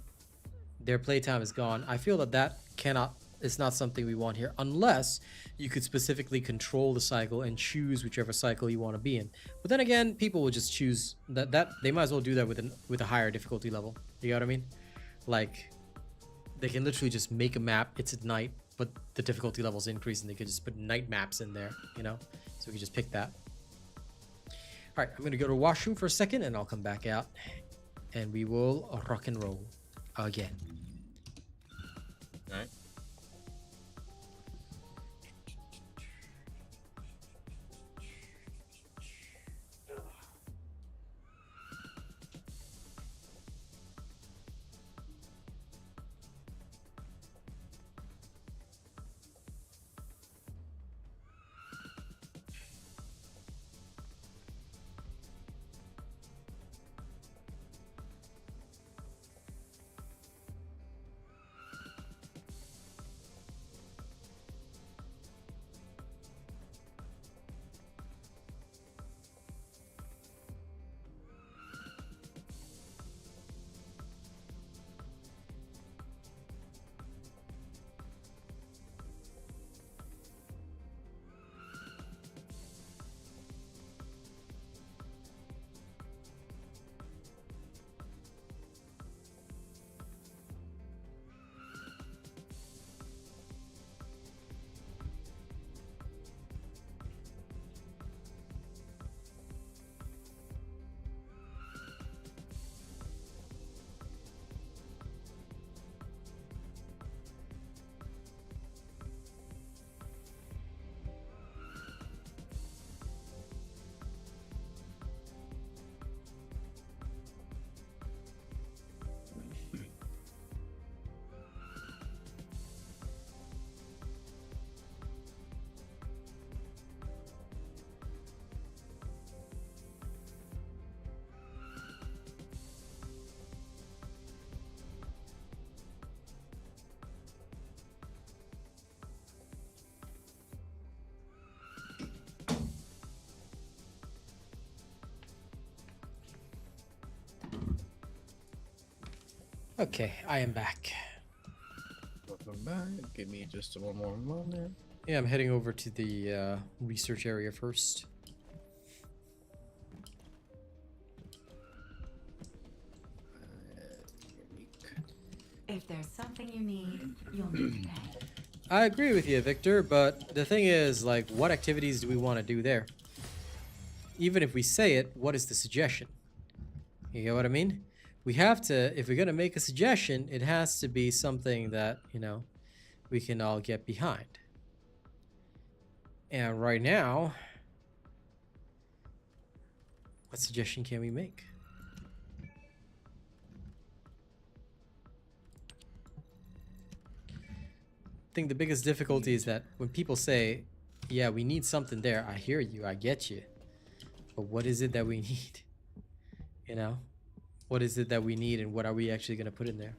their playtime is gone. I feel that that cannot It's not something we want here, unless you could specifically control the cycle and choose whichever cycle you want to be in. But then again, people will just choose that they might as well do that with a higher difficulty level. You know what I mean? Like, they can literally just make a map, it's at night, but the difficulty level's increase, and they could just put night maps in there, you know? So we can just pick that. All right, I'm gonna go to the washroom for a second, and I'll come back out, and we will rock and roll again. All right. Okay, I am back. Welcome back. Give me just one more moment. Yeah, I'm heading over to the research area first. If there's something you need, you'll need to pay. I agree with you, Victor, but the thing is, like, what activities do we want to do there? Even if we say it, what is the suggestion? You get what I mean? We have to, if we're going to make a suggestion, it has to be something that, you know, we can all get behind. And right now, what suggestion can we make? I think the biggest difficulty is that when people say, yeah, we need something there, I hear you, I get you. But what is it that we need? You know? What is it that we need, and what are we actually going to put in there?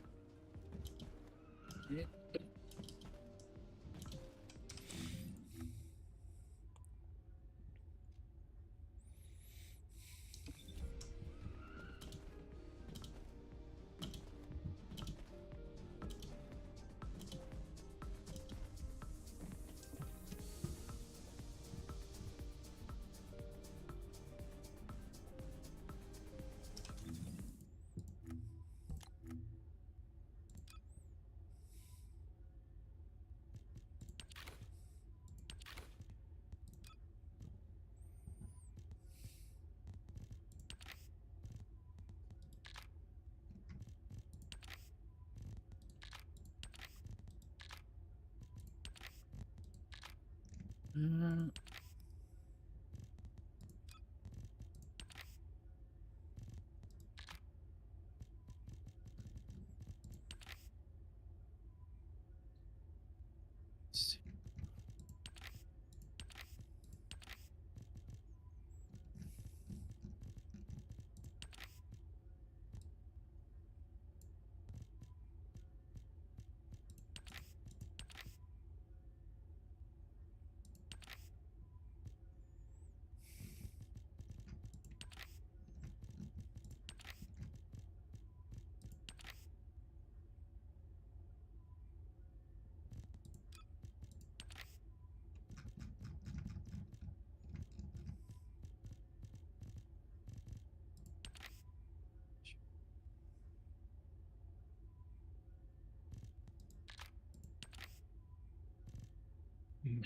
Ooh,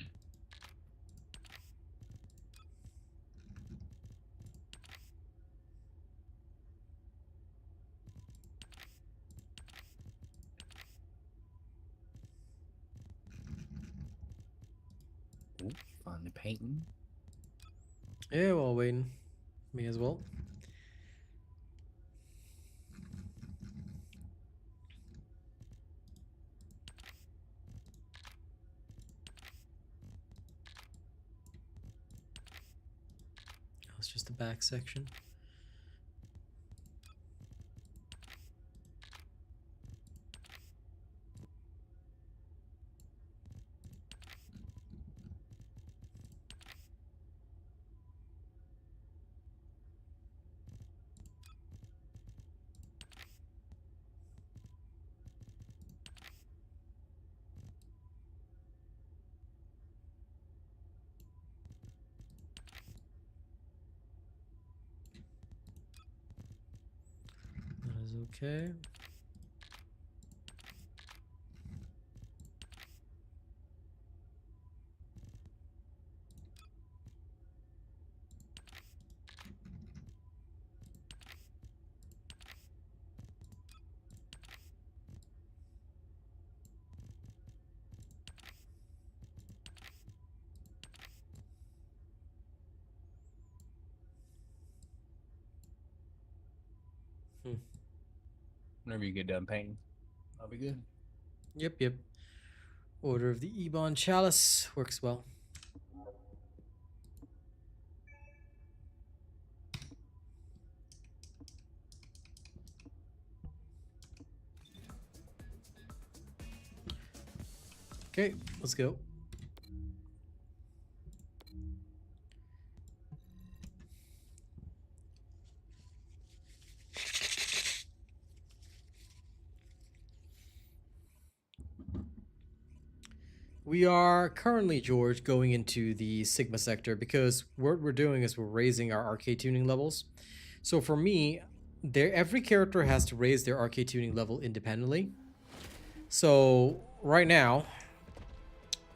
finally painting. Yeah, well, waiting. Me as well. It's just the back section. That is okay. Whenever you get done painting, I'll be good. Yep. Order of the Ebon Chalice works well. Okay, let's go. We are currently, George, going into the Sigma sector because what we're doing is we're raising our Arche Tuning levels. So for me, every character has to raise their Arche Tuning level independently. So right now,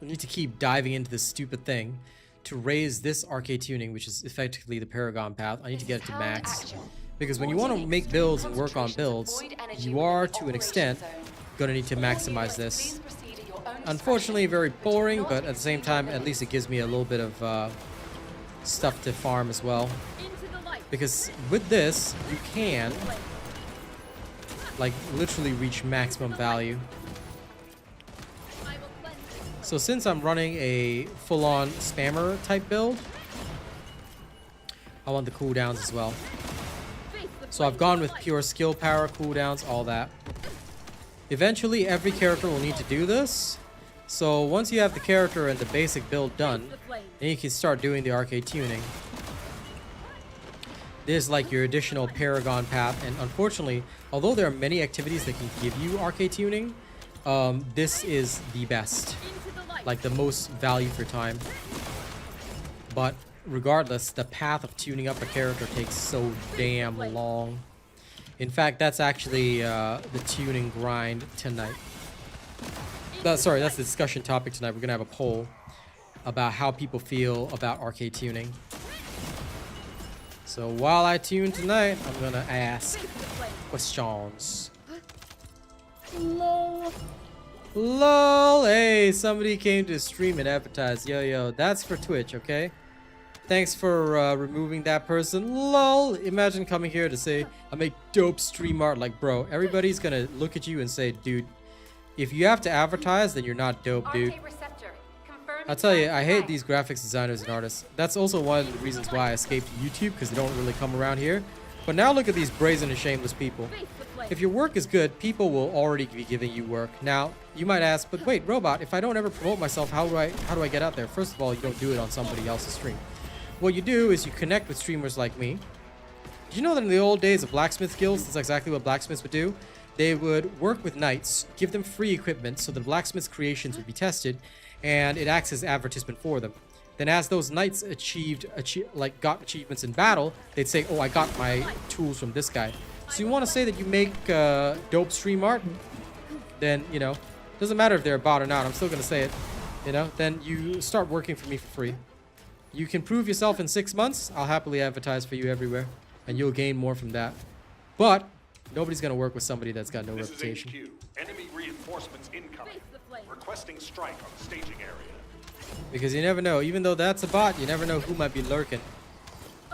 we need to keep diving into this stupid thing to raise this Arche Tuning, which is effectively the Paragon path. I need to get it to max. Because when you want to make builds and work on builds, you are, to an extent, going to need to maximize this. Unfortunately, very boring, but at the same time, at least it gives me a little bit of stuff to farm as well. Because with this, you can, like, literally reach maximum value. So since I'm running a full-on spammer type build, I want the cooldowns as well. So I've gone with pure skill power, cooldowns, all that. Eventually, every character will need to do this. So once you have the character and the basic build done, then you can start doing the Arche Tuning. This is like your additional Paragon path, and unfortunately, although there are many activities that can give you Arche Tuning, this is the best, like the most value for time. But regardless, the path of tuning up a character takes so damn long. In fact, that's actually the tuning grind tonight. Sorry, that's the discussion topic tonight. We're gonna have a poll about how people feel about Arche Tuning. So while I tune tonight, I'm gonna ask questions. LOL. Hey, somebody came to stream and advertise. Yo, that's for Twitch, okay? Thanks for removing that person. LOL. Imagine coming here to say, I make dope stream art. Like, bro, everybody's gonna look at you and say, dude, if you have to advertise, then you're not dope, dude. I'll tell you, I hate these graphics designers and artists. That's also one of the reasons why I escaped YouTube, because they don't really come around here. But now look at these brazen and shameless people. If your work is good, people will already be giving you work. Now, you might ask, but wait, Robot, if I don't ever promote myself, how do I get out there? First of all, you don't do it on somebody else's stream. What you do is you connect with streamers like me. Did you know that in the old days of blacksmith guilds, that's exactly what blacksmiths would do? They would work with knights, give them free equipment so the blacksmith's creations would be tested, and it acts as advertisement for them. Then as those knights got achievements in battle, they'd say, oh, I got my tools from this guy. So you want to say that you make dope stream art? Then, you know, doesn't matter if they're a bot or not, I'm still going to say it. you know, then you start working for me for free. You can prove yourself in 6 months. I'll happily advertise for you everywhere, and you'll gain more from that. But nobody's gonna work with somebody that's got no This reputation. is HQ. Enemy reinforcements incoming. Face the flame. Requesting strike on the staging area. Because you never know. Even though that's a bot, you never know who might be lurking.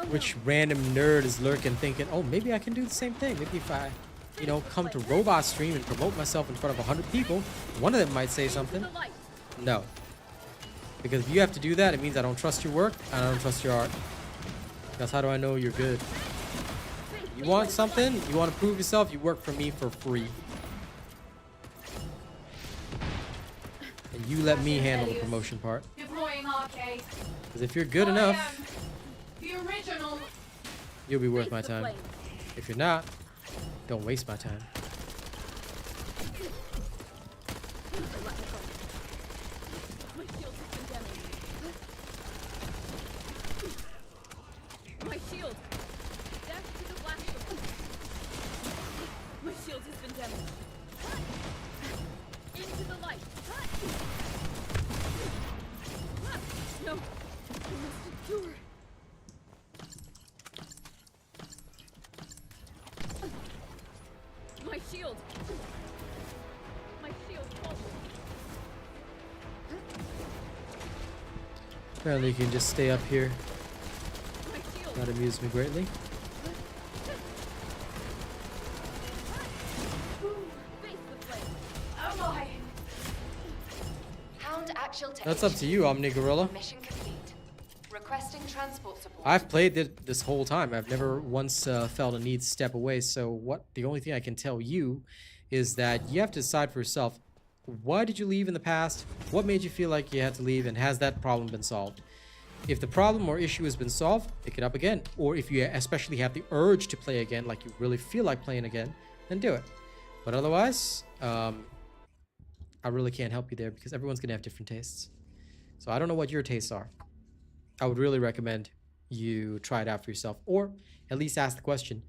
Which random nerd is lurking thinking, oh, maybe I can do the same thing. Maybe if I, you know, come to Robot Stream and promote myself in front of 100 people, one of them might say something. No. Because if you have to do that, it means I don't trust your work and I don't trust your art. That's how do I know you're good. You want something, you want to prove yourself, you work for me for free. And you let me handle the promotion part. Deploying Arche. Because if you're good enough, The original. you'll be worth my time. If you're not, don't waste my time. My shield. Back to the blast. My shield has been damaged. Into the light. No. I must endure. My shield. My shield falls. Apparently you can just stay up here. My shield. That amused me greatly. Face the flame. Oh my. Hound actual to That's up to you, Omni Gorilla. Mission complete. Requesting transport support. I've played it this whole time. I've never once felt a need to step away. So the only thing I can tell you is that you have to decide for yourself. Why did you leave in the past? What made you feel like you had to leave? And has that problem been solved? If the problem or issue has been solved, pick it up again. Or if you especially have the urge to play again, like you really feel like playing again, then do it. But otherwise, I really can't help you there because everyone's going to have different tastes. So I don't know what your tastes are. I would really recommend you try it out for yourself, or at least ask the question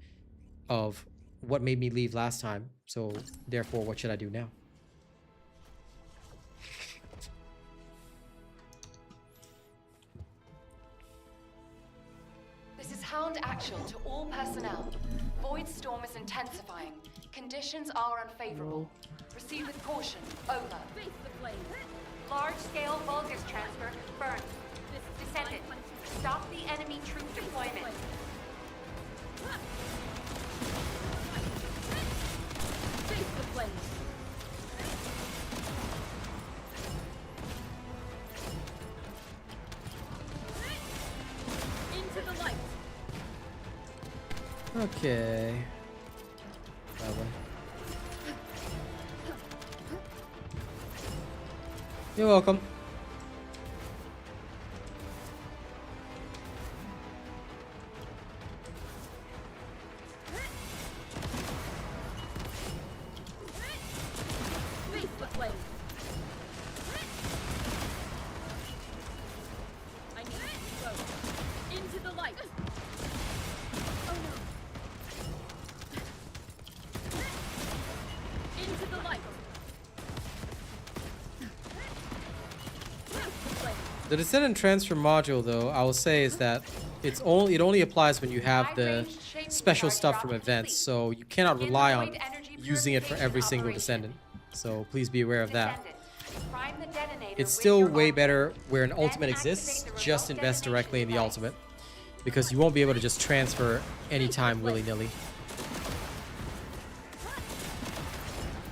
of what made me leave last time, so therefore what should I do now? This is Hound Actual to all personnel. Void storm is intensifying. Conditions are unfavorable. Proceed with caution. Over. Face the flame. Large-scale Vulgus transfer confirmed. Descendant, stop the enemy troop deployment. Face the flame. Into the light. Okay. That way. You're welcome. Face the flame. I need to go into the light. Oh no. Into the light. The Descendant transfer module, though, I will say is that it only applies when you have the special stuff from events, so you cannot rely on using it for every single Descendant. So please be aware of that. It's still way better where an ultimate exists, just invest directly in the ultimate, because you won't be able to just transfer anytime willy-nilly.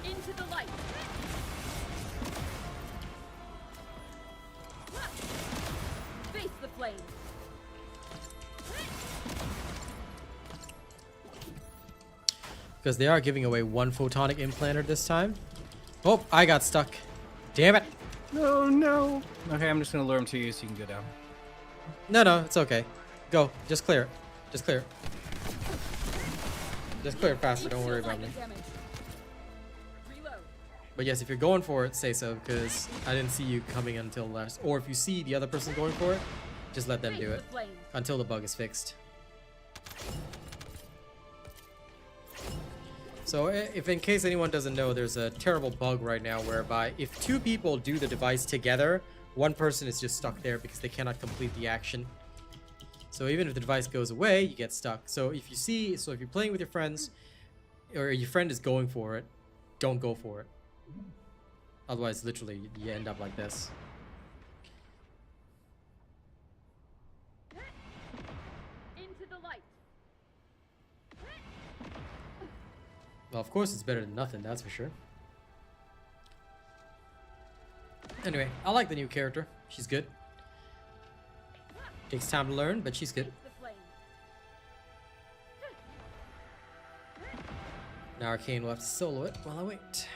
Into the light. Face the flame. Because they are giving away one photonic implanter this time. Oh, I got stuck. Damn it. No, no. Okay, I'm just gonna lure him to you so you can go down. No, it's okay. Go. Just clear it. Just clear it. Just clear it faster. Don't worry about me. Reload. But yes, if you're going for it, say so, because I didn't see you coming until last. Or if you see the other person going for it, just let them do it until the bug is fixed. So if in case anyone doesn't know, there's a terrible bug right now whereby if two people do the device together, One person is just stuck there because they cannot complete the action. So even if the device goes away, you get stuck. So if you're playing with your friends, or your friend is going for it, don't go for it. Otherwise, literally, you end up like this. Into the light. Well, of course, it's better than nothing, that's for sure. Anyway, I like the new character. She's good. Takes time to learn, but she's good. The flame. Now Arcane will have to solo it while I wait.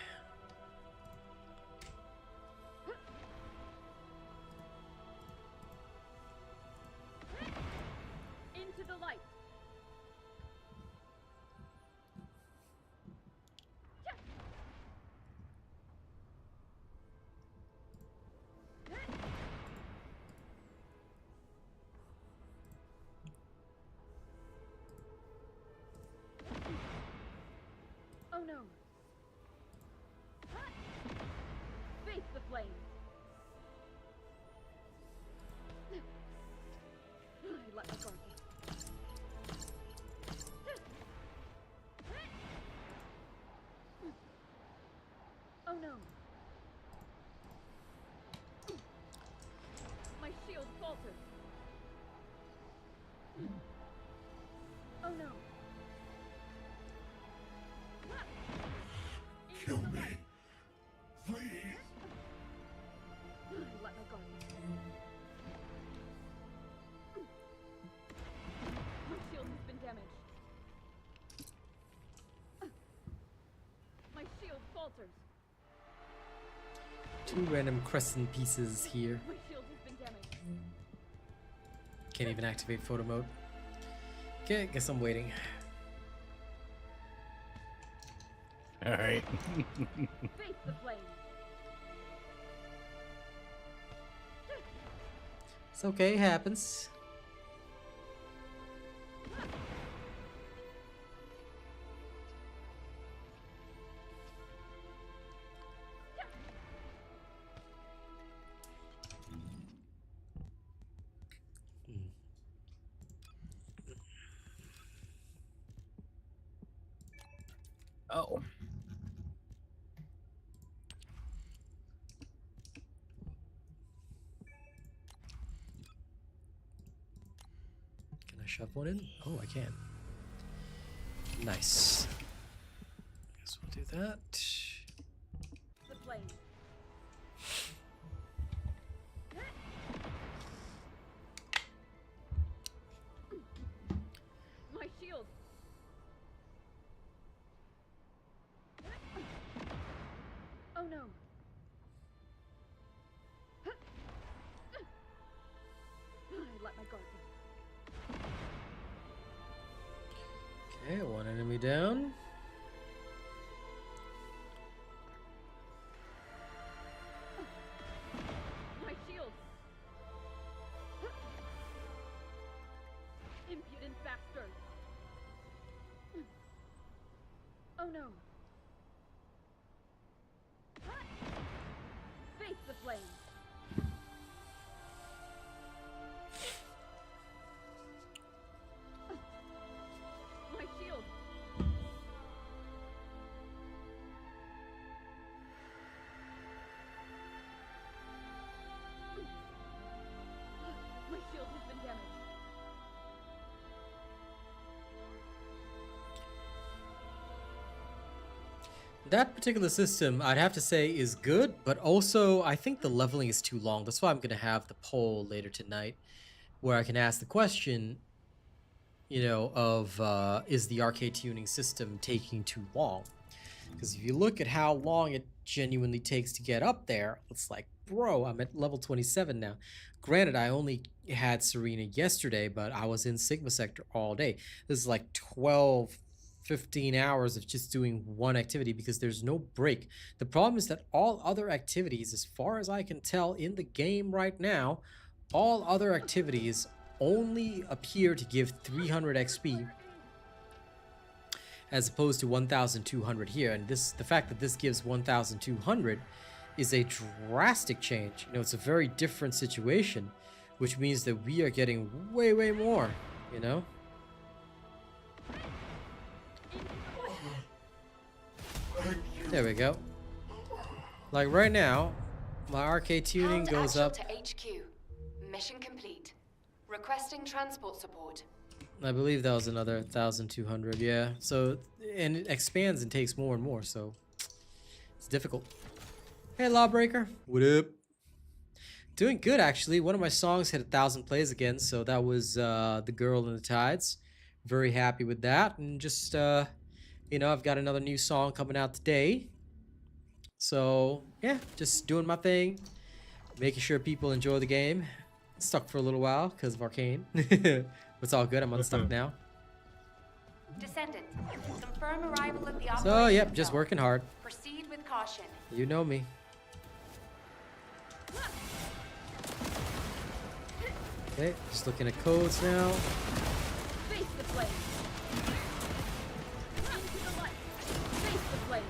Into the light. Oh no. Face the flames. Let me guard you. Oh no. My shield faltered. Oh no. Kill me. Please. Let my guard you. My shield has been damaged. My shield falters. Two random crescent pieces here. My shield has been damaged. Can't even activate photo mode. Okay, guess I'm waiting. All right. Face the flames. It's okay, it happens. Oh. Can I shove one in? Oh, I can. Nice. Guess we'll do that. The flames. My shield. Oh no. Let my guard down. Okay, one enemy down. My shield. Impudent bastard. Oh no. Face the flames. My shield. My shield has been damaged. That particular system, I'd have to say, is good, but also I think the leveling is too long. That's why I'm going to have the poll later tonight, where I can ask the question, you know, of is the Arche Tuning system taking too long? Because if you look at how long it genuinely takes to get up there, it's like, bro, I'm at level 27 now. Granted, I only had Serena yesterday, but I was in Sigma Sector all day. This is like 12, 15 hours of just doing one activity because there's no break. The problem is that all other activities, as far as I can tell in the game right now, all other activities only appear to give 300 XP as opposed to 1,200 here. And the fact that this gives 1,200 is a drastic change. You know, it's a very different situation, which means that we are getting way, way more, you know? There we go. Like right now, my Arche Tuning Hound goes Arche up. to HQ. Mission complete. Requesting transport support. I believe that was another 1,200, yeah. So, and it expands and takes more and more, so it's difficult. Hey, Lawbreaker. What up? Doing good, actually. One of my songs hit 1,000 plays again, so that was The Girl in the Tides. Very happy with that. And just, you know, I've got another new song coming out today. So, yeah, just doing my thing. Making sure people enjoy the game. Stuck for a little while because of Arcane. It's all good. I'm unstuck now. Descendant, confirm arrival at the operation So, yep, just zone. working hard. Proceed with caution. You know me. Okay, just looking at codes now. Face the flame. Into the light. Face the flame.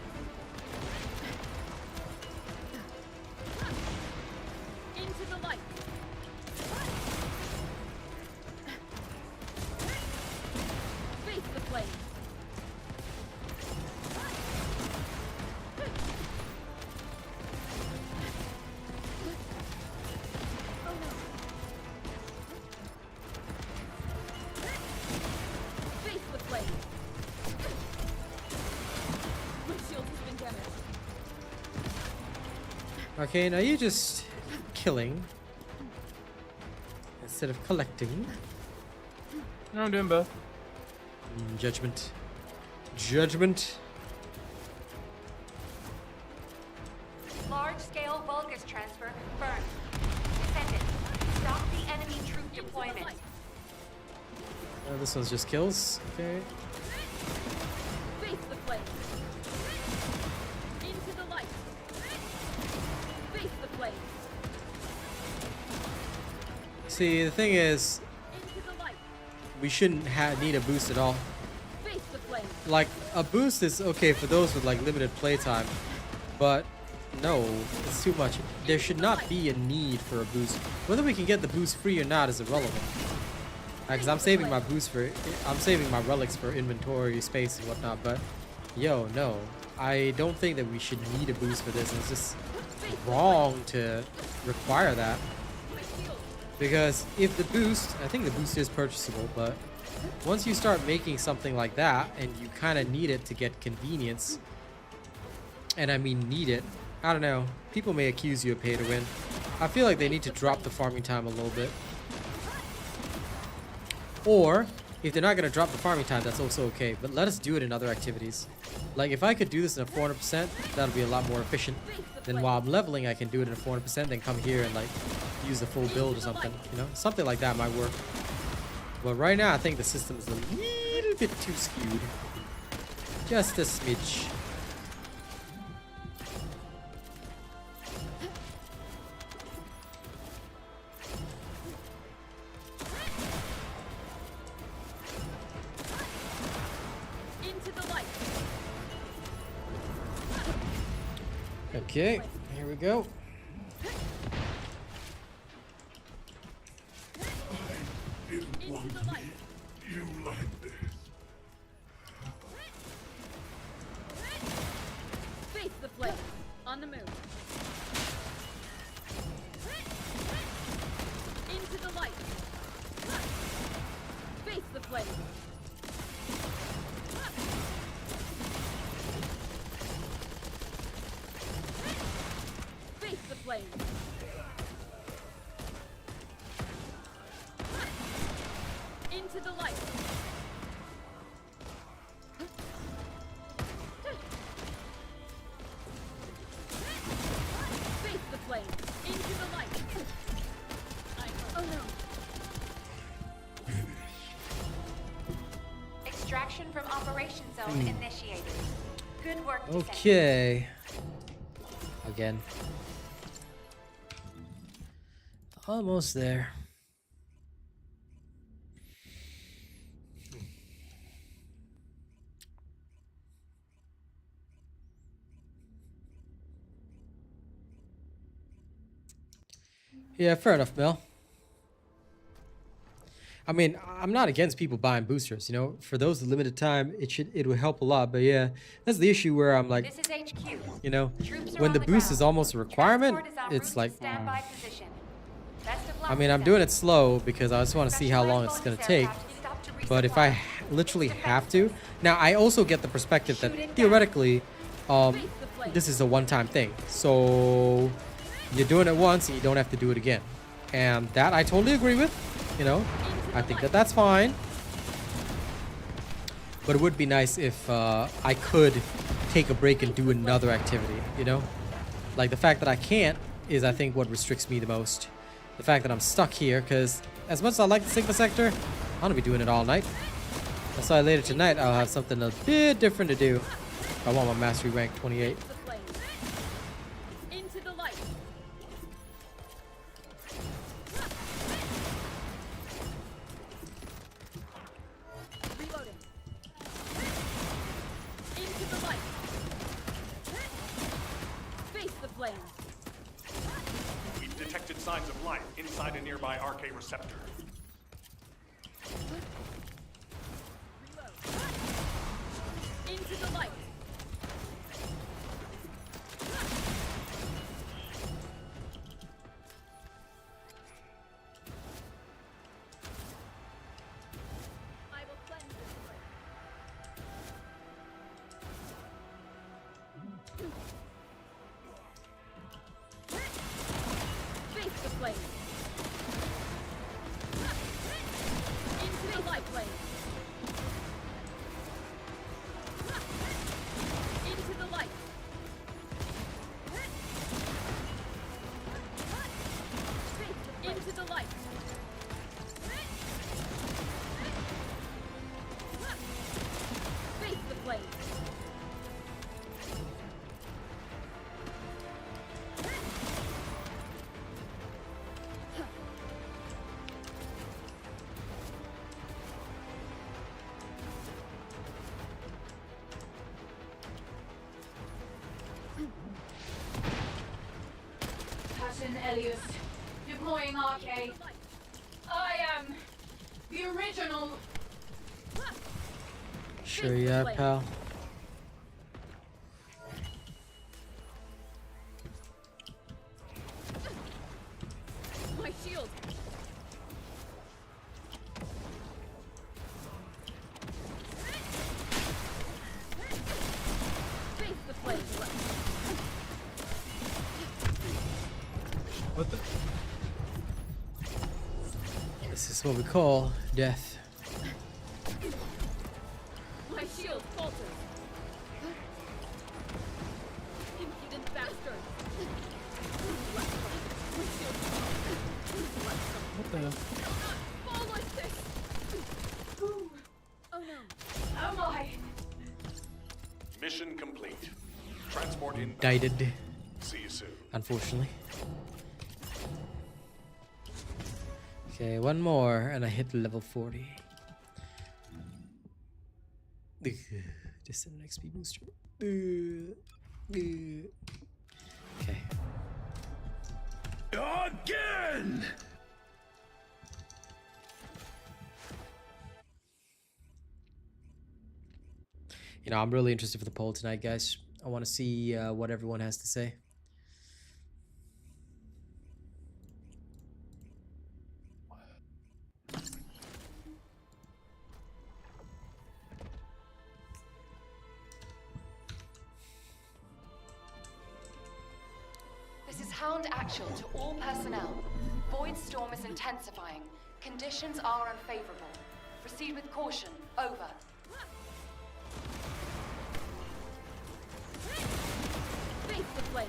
Into the light. Face the flame. Oh no. Face the flame. My shield has been damaged. Okay, now you just killing instead of collecting. No, I'm doing both. Judgment. Judgment. Large-scale Vulgus transfer confirmed. Descendant, stop the enemy troop deployment. This one's just kills. Okay. Face the flame. Into the light. Face the flame. See, the thing is, Into the light. we shouldn't need a boost at all. Face the flame. Like, a boost is okay for those with like limited playtime, but no, it's too much. There should not be a need for a boost. Whether we can get the boost free or not is irrelevant. Because I'm saving my relics for inventory space and whatnot. But yo, no, I don't think that we should need a boost for this. It's just wrong to require that. Because if the boost, I think the boost is purchasable, but once you start making something like that and you kind of need it to get convenience, and I mean need it, I don't know, people may accuse you of pay to win. I feel like they need to drop the farming time a little bit. Or, if they're not going to drop the farming time, that's also okay, but let us do it in other activities. Like, if I could do this in a 400%, that'll be a lot more efficient. Then while I'm leveling, I can do it in a 400%, then come here and, like, use the full build or something, you know? Something like that might work. But right now, I think the system is a little bit too skewed. Just a smidge. Into the light. Okay, here we go. Want you like this. Face the flame. On the move. Into the light. Face the flame. Face the flame. Into the light. Face the flame. Into the light. Oh no. Extraction from operation zone initiated. Good work, Descendant. Okay. Again. Almost there. Yeah, fair enough, Mel. I mean, I'm not against people buying boosters, you know. For those with limited time, it would help a lot. But yeah, that's the issue where I'm like, This is HQ. you know, Troops are when on the the boost ground. is almost a requirement, Transport is en it's route like, to standby position. Best of luck, I mean, I'm doing it slow because I just want to see how long it's gonna take. But if I literally have to, now I also get the perspective that theoretically, this is a one-time thing. So you're doing it once and you don't have to do it again. And that I totally agree with, you know. I think that that's fine. But it would be nice if I could take a break and do another activity, you know. Like the fact that I can't is, I think, what restricts me the most. The fact that I'm stuck here, because as much as I like the Sigma sector, I'm gonna be doing it all night. That's why later tonight I'll have something a bit different to do. I want my mastery rank 28. Into the light. Reloading. Into the light. Face the flame. We've detected signs of life inside a nearby Arche receptor. Into the light. I will cleanse this place. Face the flame. Into the light flame. Into the light. Into the light. Face the flame. Passion Elias. Deploying Arche. I am the original. Sure, yeah, pal. My shield. Face the flame. What the? This is what we call death. My shield falters. Impudent bastard. What the hell? Fall like this. Ooh. Oh no. Oh my. Mission complete. Transport in. Indicted, See you soon. unfortunately. Okay, one more and I hit level 40. Just an XP booster. Okay. Again! You know, I'm really interested for the poll tonight, guys. I want to see what everyone has to say. This is Hound Actual to all personnel. Void storm is intensifying. Conditions are unfavorable. Proceed with caution. Over. Face the flame.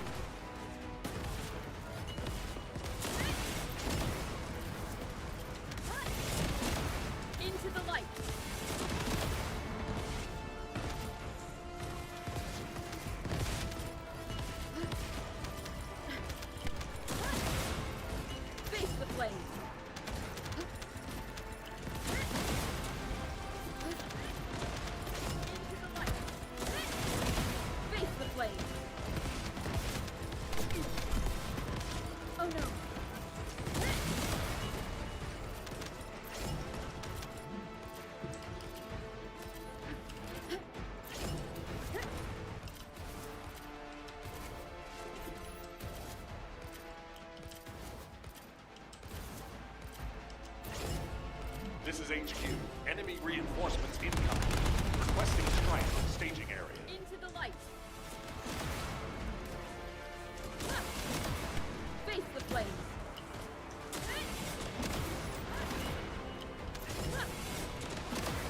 Into the light. Face the flame. Into the light. Face the flame. Oh no. This is HQ. Enemy reinforcements incoming. Requesting strike on staging area. Into the light. Face the flames.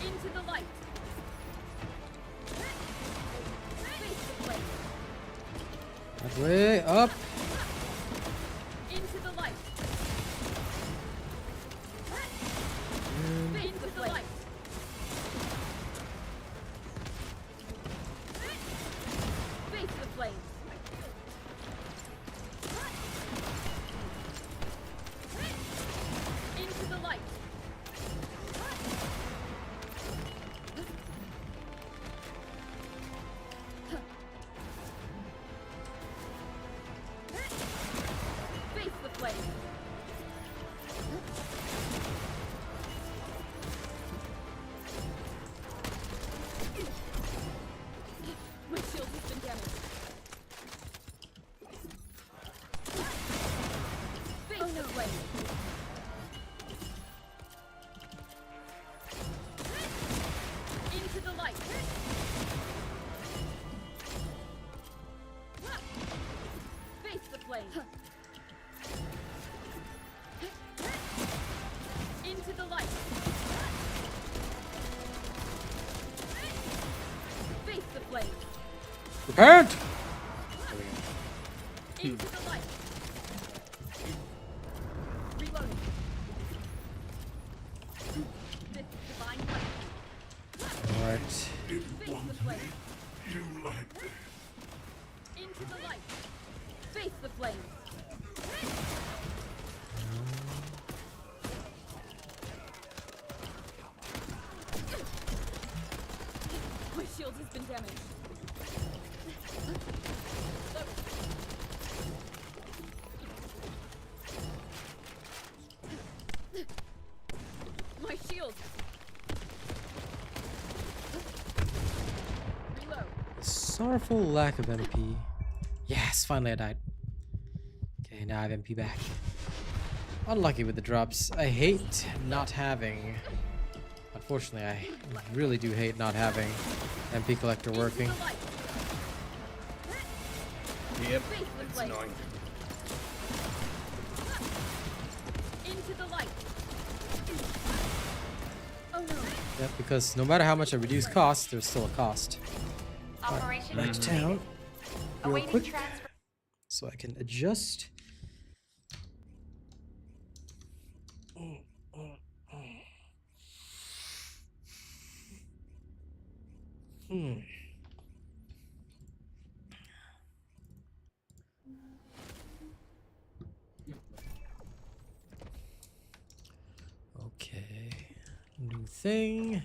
Into the light. Face the flames. That way, up. Into the light. Into the light. Face the flames. Into the light. Face the flames. My shield has been damaged. Face the flames. Into the light. Face the flames. Into the light. Face the flames. Repent! Into the light. Reloading. This is divine light. Alright. Face the flames. You like this? Into the light. Face the flames. My shield has been damaged. My shield. Reload. Sorrowful lack of MP. Yes, finally I died. Okay, now I have MP back. Unlucky with the drops. I hate not having... Unfortunately, I really do hate not having MP collector working. Into the light. Yep, Face the it's flames. annoying. Into the light. Oh no. Yeah, because no matter how much I reduce cost, there's still a cost. Operation Back to town. Real awaiting quick. transfer. So I can adjust. Okay. New thing.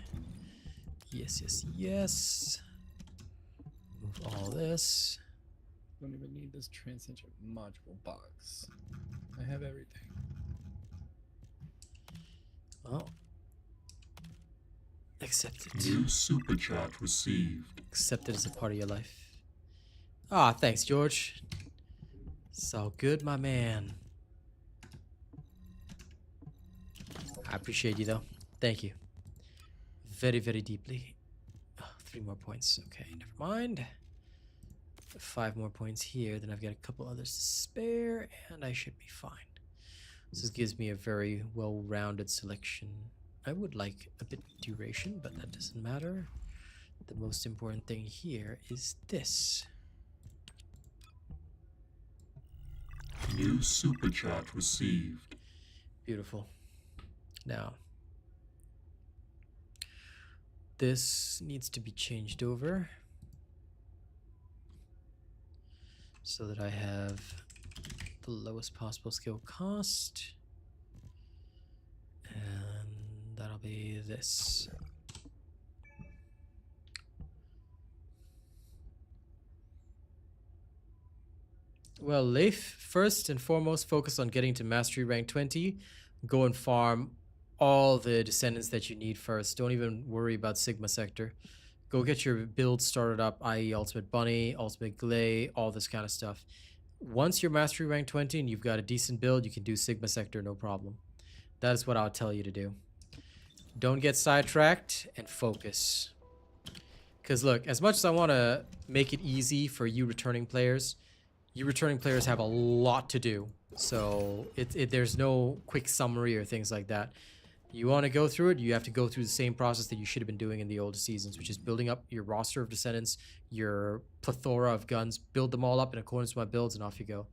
Yes, yes, yes. Move all this. Don't even need this transition module box. I have everything. Oh. Accepted. New super chat received. Accepted as a part of your life. Ah, thanks, George. So good, my man. I appreciate you, though. Thank you. Very, very deeply. Oh, 3 more points. Okay, never mind. 5 more points here. Then I've got a couple others to spare, and I should be fine. This gives me a very well-rounded selection. I would like a bit of duration, but that doesn't matter. The most important thing here is this. New super chat received. Beautiful. Now, this needs to be changed over so that I have the lowest possible skill cost. And that'll be this. Well, Leif, first and foremost, focus on getting to mastery rank 20. Go and farm all the descendants that you need first. Don't even worry about Sigma Sector. Go get your build started up, i.e. Ultimate Bunny, Ultimate Glay, all this kind of stuff. Once you're mastery rank 20 and you've got a decent build, you can do Sigma Sector, no problem. That is what I would tell you to do. Don't get sidetracked and focus. Because look, as much as I want to make it easy for you returning players have a lot to do. So there's no quick summary or things like that. You want to go through it, you have to go through the same process that you should have been doing in the older seasons, which is building up your roster of descendants, your plethora of guns, build them all up in accordance with my builds, and off you go.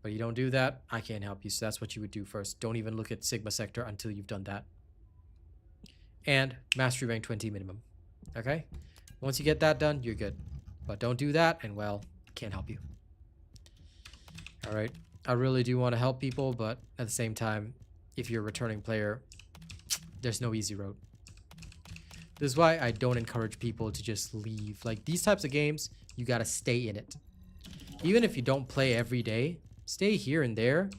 But you don't do that, I can't help you. So that's what you would do first. Don't even look at Sigma Sector until you've done that. And Mastery Rank 20 minimum. Okay? Once you get that done, you're good. But don't do that, and well, can't help you. Alright, I really do want to help people, but at the same time, if you're a returning player, there's no easy road. This is why I don't encourage people to just leave. Like, these types of games, you gotta stay in it. Even if you don't play every day, stay here and there,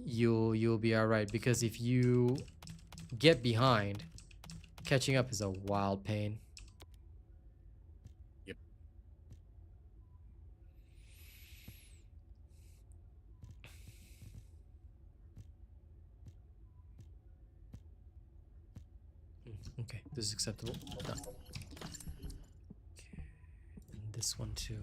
you'll be alright. Because if you get behind, catching up is a wild pain. Yep. Okay, this is acceptable. Done. Okay, and this one too.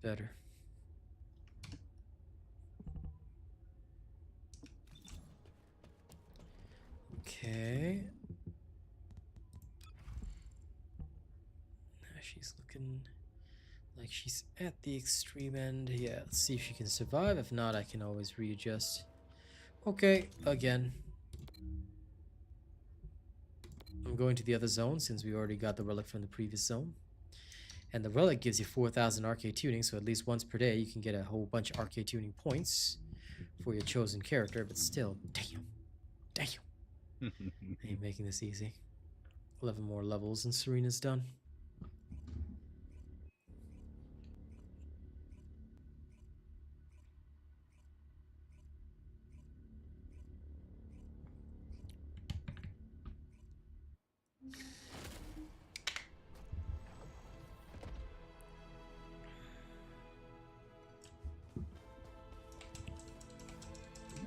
Better. Okay. Now she's looking like she's at the extreme end. Yeah, let's see if she can survive. If not, I can always readjust. Okay, again. I'm going to the other zone since we already got the relic from the previous zone. And the relic gives you 4,000 Arche Tuning, so at least once per day you can get a whole bunch of Arche Tuning points for your chosen character, but still, damn. I ain't making this easy. 11 more levels and Serena's done.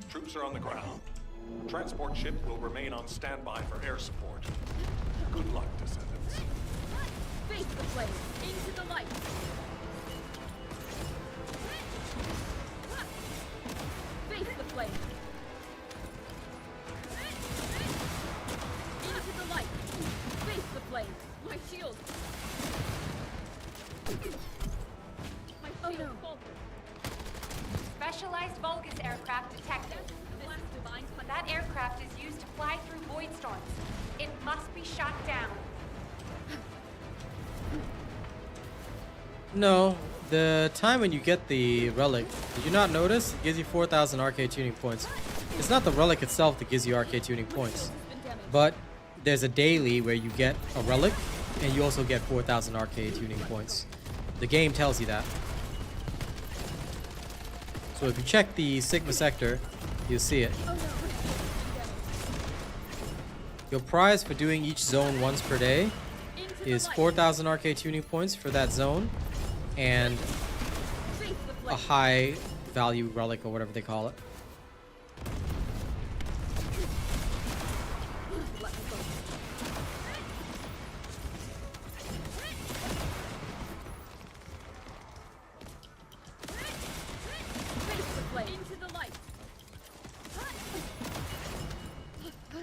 Troops are on the ground. Transport ship will remain on standby for air support. Good luck, descendants. Face the flame! Into the light! Face the flame! Into the light! Face the flame! My shield! My shield faltered. Specialized Vulgus aircraft detected. That aircraft is used to fly through void storms. It must be shot down. No, the time when you get the relic, did you not notice? It gives you 4,000 Arche Tuning points. It's not the relic itself that gives you Arche Tuning points, but there's a daily where you get a relic and you also get 4,000 Arche Tuning points. The game tells you that. So if you check the Sigma sector, you'll see it. Your prize for doing each zone once per day is 4,000 Arche Tuning points for that zone and a high value relic or whatever they call it.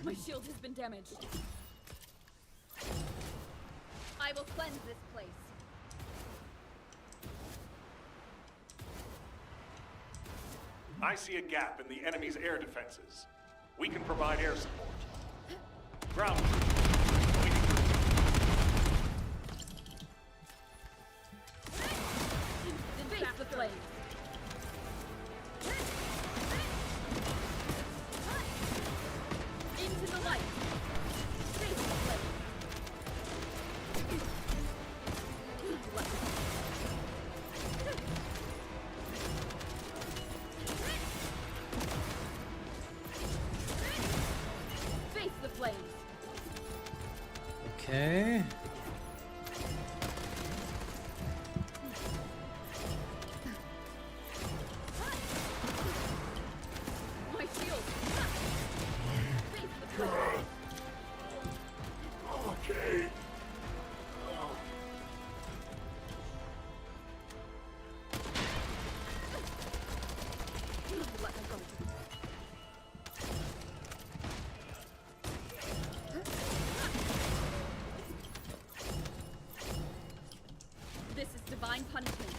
My shield has been damaged. I will cleanse this place. I see a gap in the enemy's air defenses. We can provide air support. Ground troops. We can Face the flame. Into the light. Face the flame. Okay. My shield. Okay. Let me go. This is divine punishment.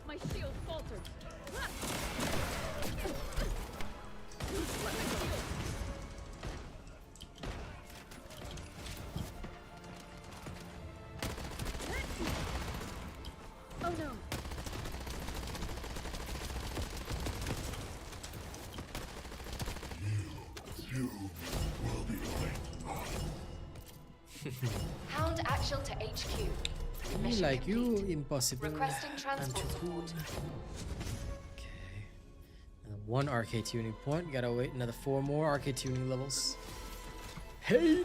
My shield faltered. Let my shield. Oh no. You will be Hound Actual to HQ. Me Mission like you, complete. impossible. Requesting I'm transport too cool. support. Okay. One Arche Tuning point. Gotta wait another 4 more Arche Tuning levels. Hey!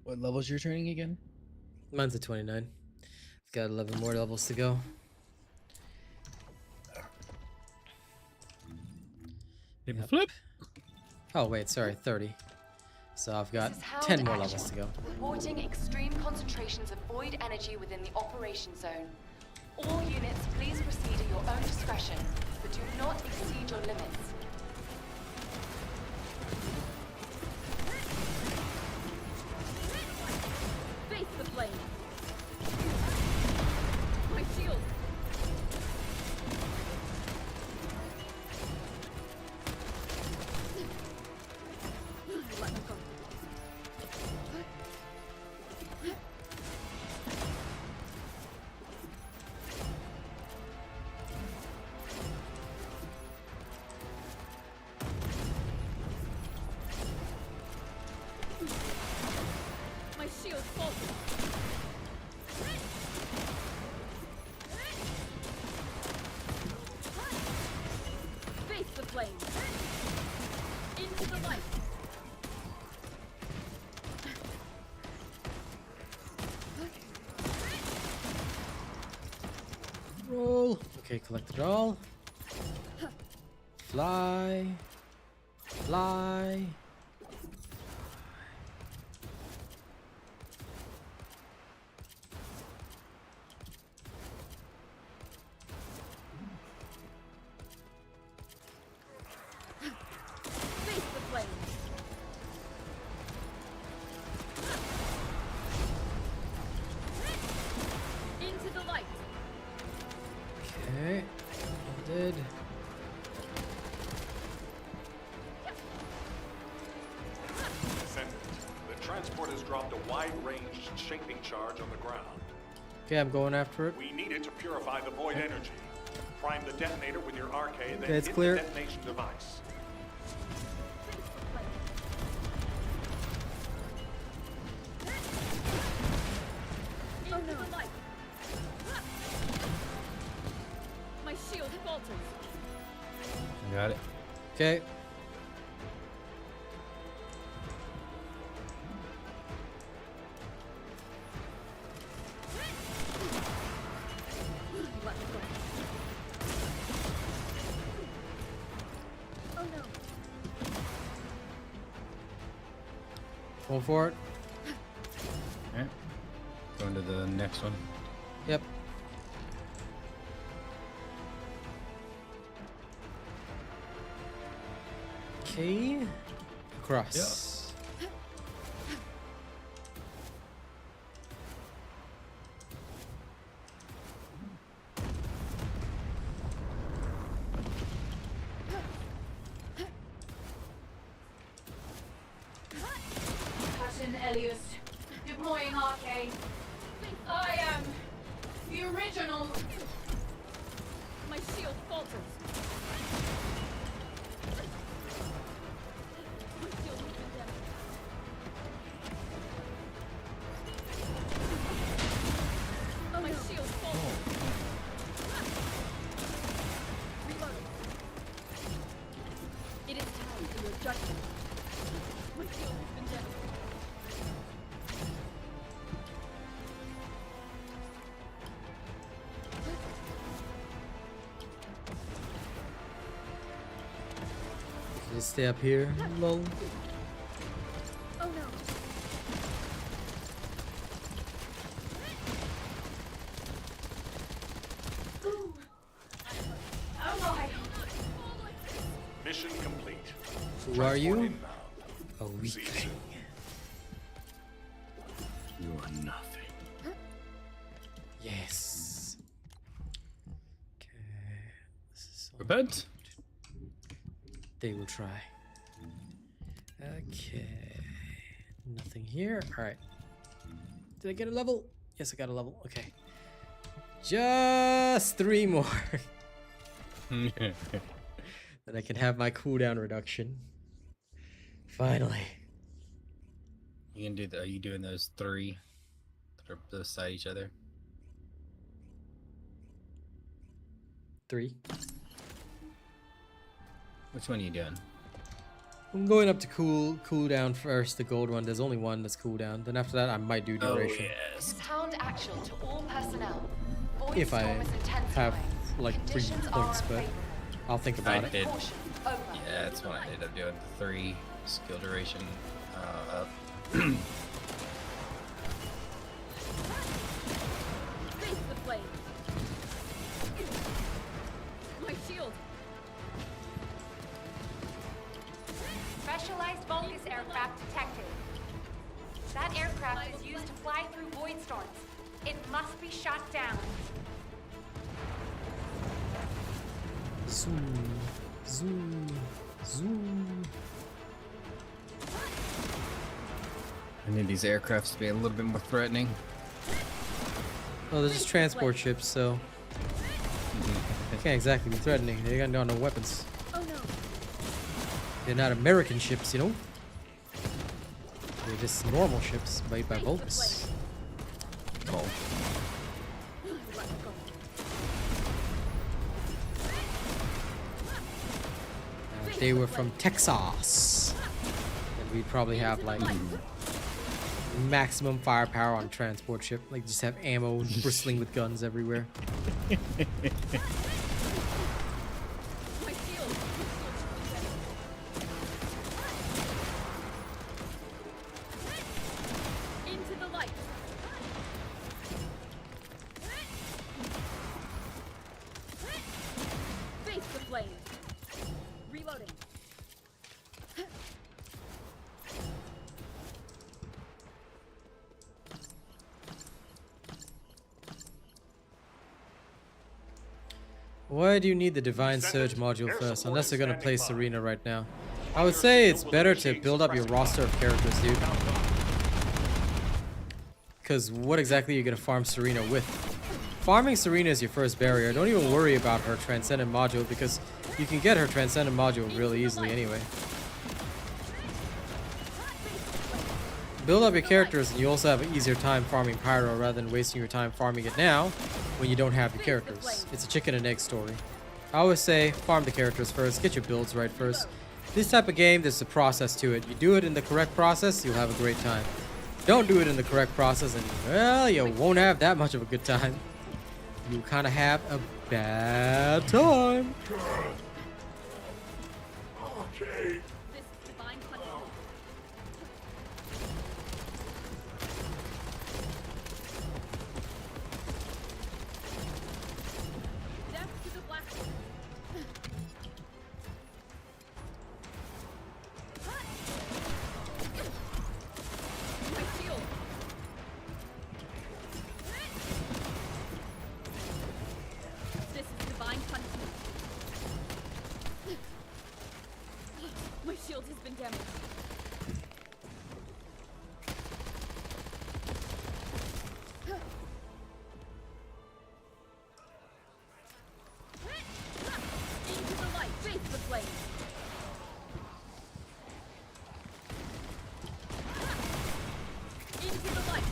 What levels you're turning again? Mine's at 29. Got 11 more levels to go. Yep. Flip. Oh wait, sorry, 30. So I've got This is Hound 10 more Actual. levels to go. Reporting extreme concentrations of void energy within the operation zone. All units, please proceed at your own discretion, but do not exceed your limits. Face the flame. My shield. Let me go. My shield faltered. Face the flame. Into the light. Roll. Okay, collect it all. Fly. Fly. Face the flame. Into the light. Okay. Did. Descendant, the transport has dropped a wide-range shaping charge on the ground. Okay, I'm going after it. We need it to purify the void energy. Prime the detonator with your arcade, then Okay, it's hit clear. the detonation device. Face the flame. Into the light. My shield falters. I got it. Okay. Let me go. Oh no. Going for it. Alright. Going to the next one. Yep. Okay. Across. Captain Elias, deploying Arche. I am the original. My shield falters. My shield has been damaged. Just stay up here. Lol. Oh no. Mission complete. Who are you? Transport inbound. A weakling. You are nothing. Yes. Okay. This is so Repent. They will try. Okay. Nothing here. Alright. Did I get a level? Yes, I got a level. Okay. Just 3 more. Then I can have my cooldown reduction. Finally. You can do are you doing those 3 that are beside each other? 3. Which one are you doing? I'm going up to cooldown first, the gold one. There's only one that's cooldown. Then after that, I might do duration. yes. Sound actual to all personnel. Void If I storm is intensifying. have like 3 Conditions are points, but unfavorable. I'll think I about it. did. Caution. Over. Yeah, that's what I ended up doing. 3 skill duration up. Face the flame. My shield. Specialized Vulgus aircraft detected. That aircraft is used to fly through void storms. It must be shot down. Zoom, zoom, zoom. I need these aircrafts to be a little bit more threatening. Oh, they're just transport ships, so they can't exactly be threatening. They got no weapons. Oh no. They're not American ships, you know. They're just normal ships made by Vulgus. Oh. If they were from Texas, then we'd probably have like maximum firepower on transport ship. Like just have ammo bristling with guns everywhere. My shield. Into the light. Face the flame. Reloading. Why do you need the Divine Surge module first? Unless you're gonna play Serena right now. I would say it's better to build up your roster of characters, dude. Because what exactly are you gonna farm Serena with? Farming Serena is your first barrier. Don't even worry about her Transcendent module because you can get her Transcendent module really easily anyway. Build up your characters and you also have an easier time farming Pyro rather than wasting your time farming it now when you don't have your characters. It's a chicken and egg story. I always say farm the characters first, get your builds right first. This type of game, there's a process to it. You do it in the correct process, you'll have a great time. Don't do it in the correct process and, well, you won't have that much of a good time. You kind of have a bad time. Okay. This divine punishment. Death to the black one. My shield. This is divine punishment. My shield has been damaged. Into the light, face the flame. Into the light.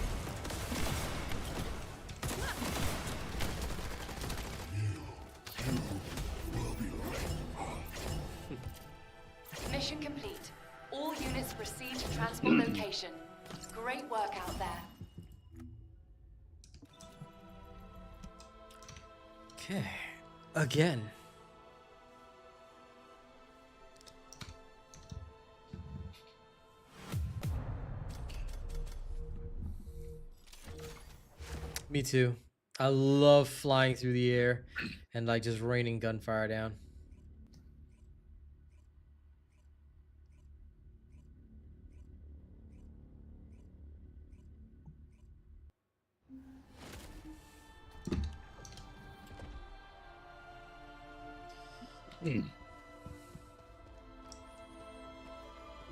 Mission complete. All units proceed to transport location. Great work out there. Okay. Again. Me too. I love flying through the air and like just raining gunfire down.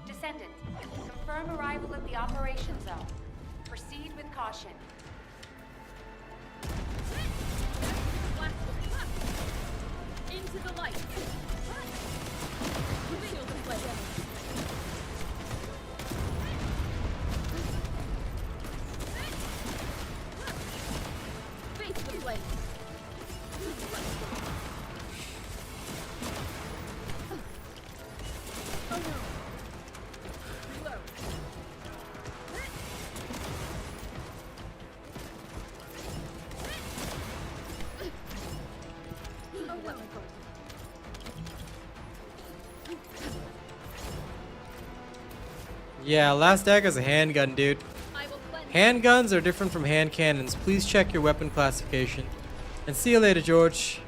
Descendant, confirm arrival at the operation zone. Proceed with caution. Into the light. Shield display damage. Face the blade. Oh no. Reload. Oh no. Yeah, last dagger's a handgun, dude. I will cleanse. Handguns are different from hand cannons. Please check your weapon classification. And see you later, George.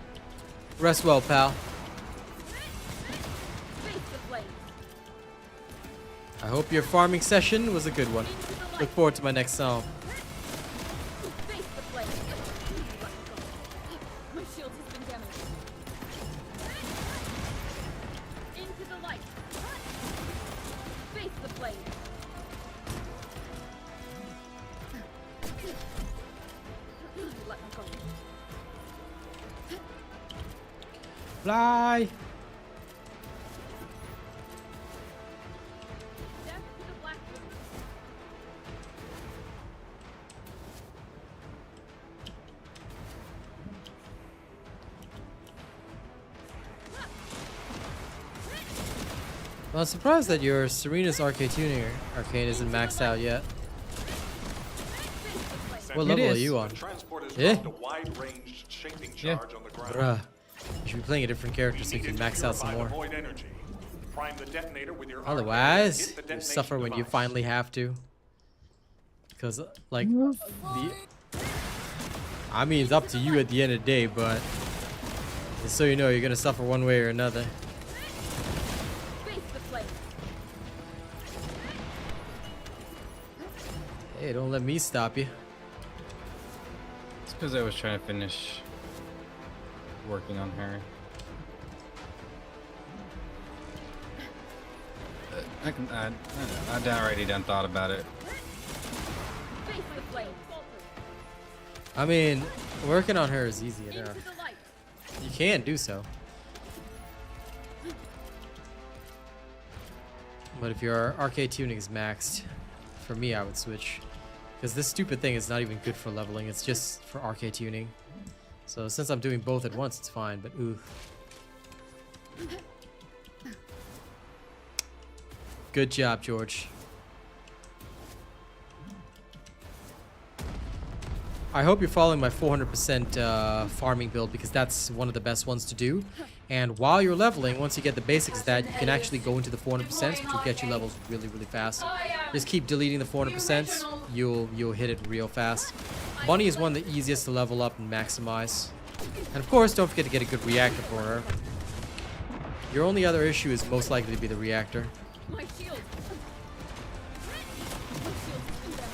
Rest well, pal. Face the blade. I hope your farming session was a good one. Into the light. Look forward to my next song. Face the blade. My shield has been damaged. Into the light. Face the blade. Let me go. Fly! Death to the black room. Well, I'm surprised that your Serena's Arche Tuning arcane isn't maxed out yet. What level are you on? The transport has Eh? dropped a wide-ranged shaping Yeah. charge on the ground. Bruh. You should be playing a different character so you can max out some Purify the more. void energy. Prime the detonator with your Otherwise, hit the you'll detonation suffer when you device. finally have to. Because, like, I mean, it's up to you at the end of the day, but just so you know, you're gonna suffer one way or another. Face the blade. Hey, don't let me stop you. It's because I was trying to finish working on her. I don't know. I've already done thought about it. Face the blade. I mean, working on her is easy enough. Into the light. You can do so. But if your Arche Tuning is maxed, for me, I would switch. Because this stupid thing is not even good for leveling, it's just for Arche Tuning. So since I'm doing both at once, it's fine, but ooh. Good job, George. I hope you're following my 400% farming build because that's one of the best ones to do. And while you're leveling, once you get the basics of that, you can actually go into the 400%, which will get you levels really, really fast. Just keep deleting the 400%, you'll hit it real fast. Bunny is one of the easiest to level up and maximize. And of course, don't forget to get a good reactor for her. Your only other issue is most likely to be the reactor. My shield. My shield has been damaged.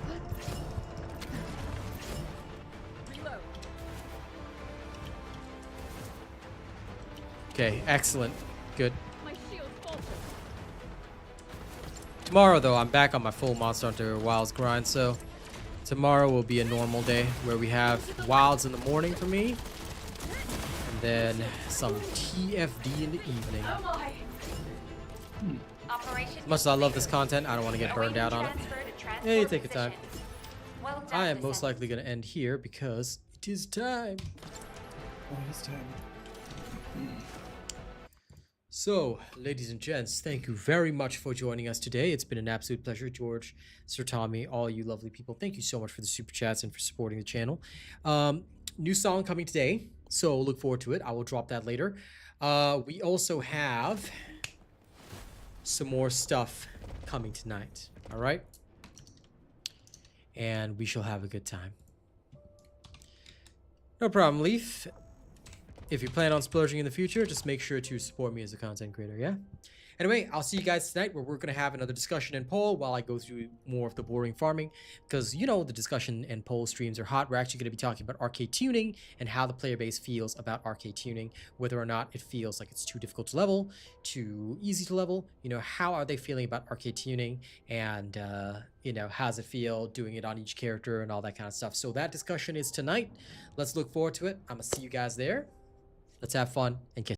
Let me go. Reload. Okay, excellent. Good. My shield faltered. Tomorrow, though, I'm back on my full Monster Hunter Wilds grind, so tomorrow will be a normal day where we have Wilds in the morning for me, and then some TFD in the evening. Operation As much as I love this content, I don't want to get burned out on it. Yeah, you take your time. Well done, I am most Descendant. likely going to end here because it is time. Oh, it's time. So, ladies and gents, thank you very much for joining us today. It's been an absolute pleasure. George, Sir Tommy, all you lovely people, thank you so much for the super chats and for supporting the channel. New song coming today, so look forward to it. I will drop that later. We also have some more stuff coming tonight. All right. And we shall have a good time. No problem, Leaf. If you plan on splurging in the future, just make sure to support me as a content creator, yeah? Anyway, I'll see you guys tonight where we're going to have another discussion and poll while I go through more of the boring farming. Because, you know, the discussion and poll streams are hot. We're actually going to be talking about Arche Tuning and how the player base feels about Arche Tuning. Whether or not it feels like it's too difficult to level, too easy to level. You know, how are they feeling about Arche Tuning? And, you know, how does it feel doing it on each character and all that kind of stuff. So that discussion is tonight. Let's look forward to it. I'm going to see you guys there. Let's have fun and catch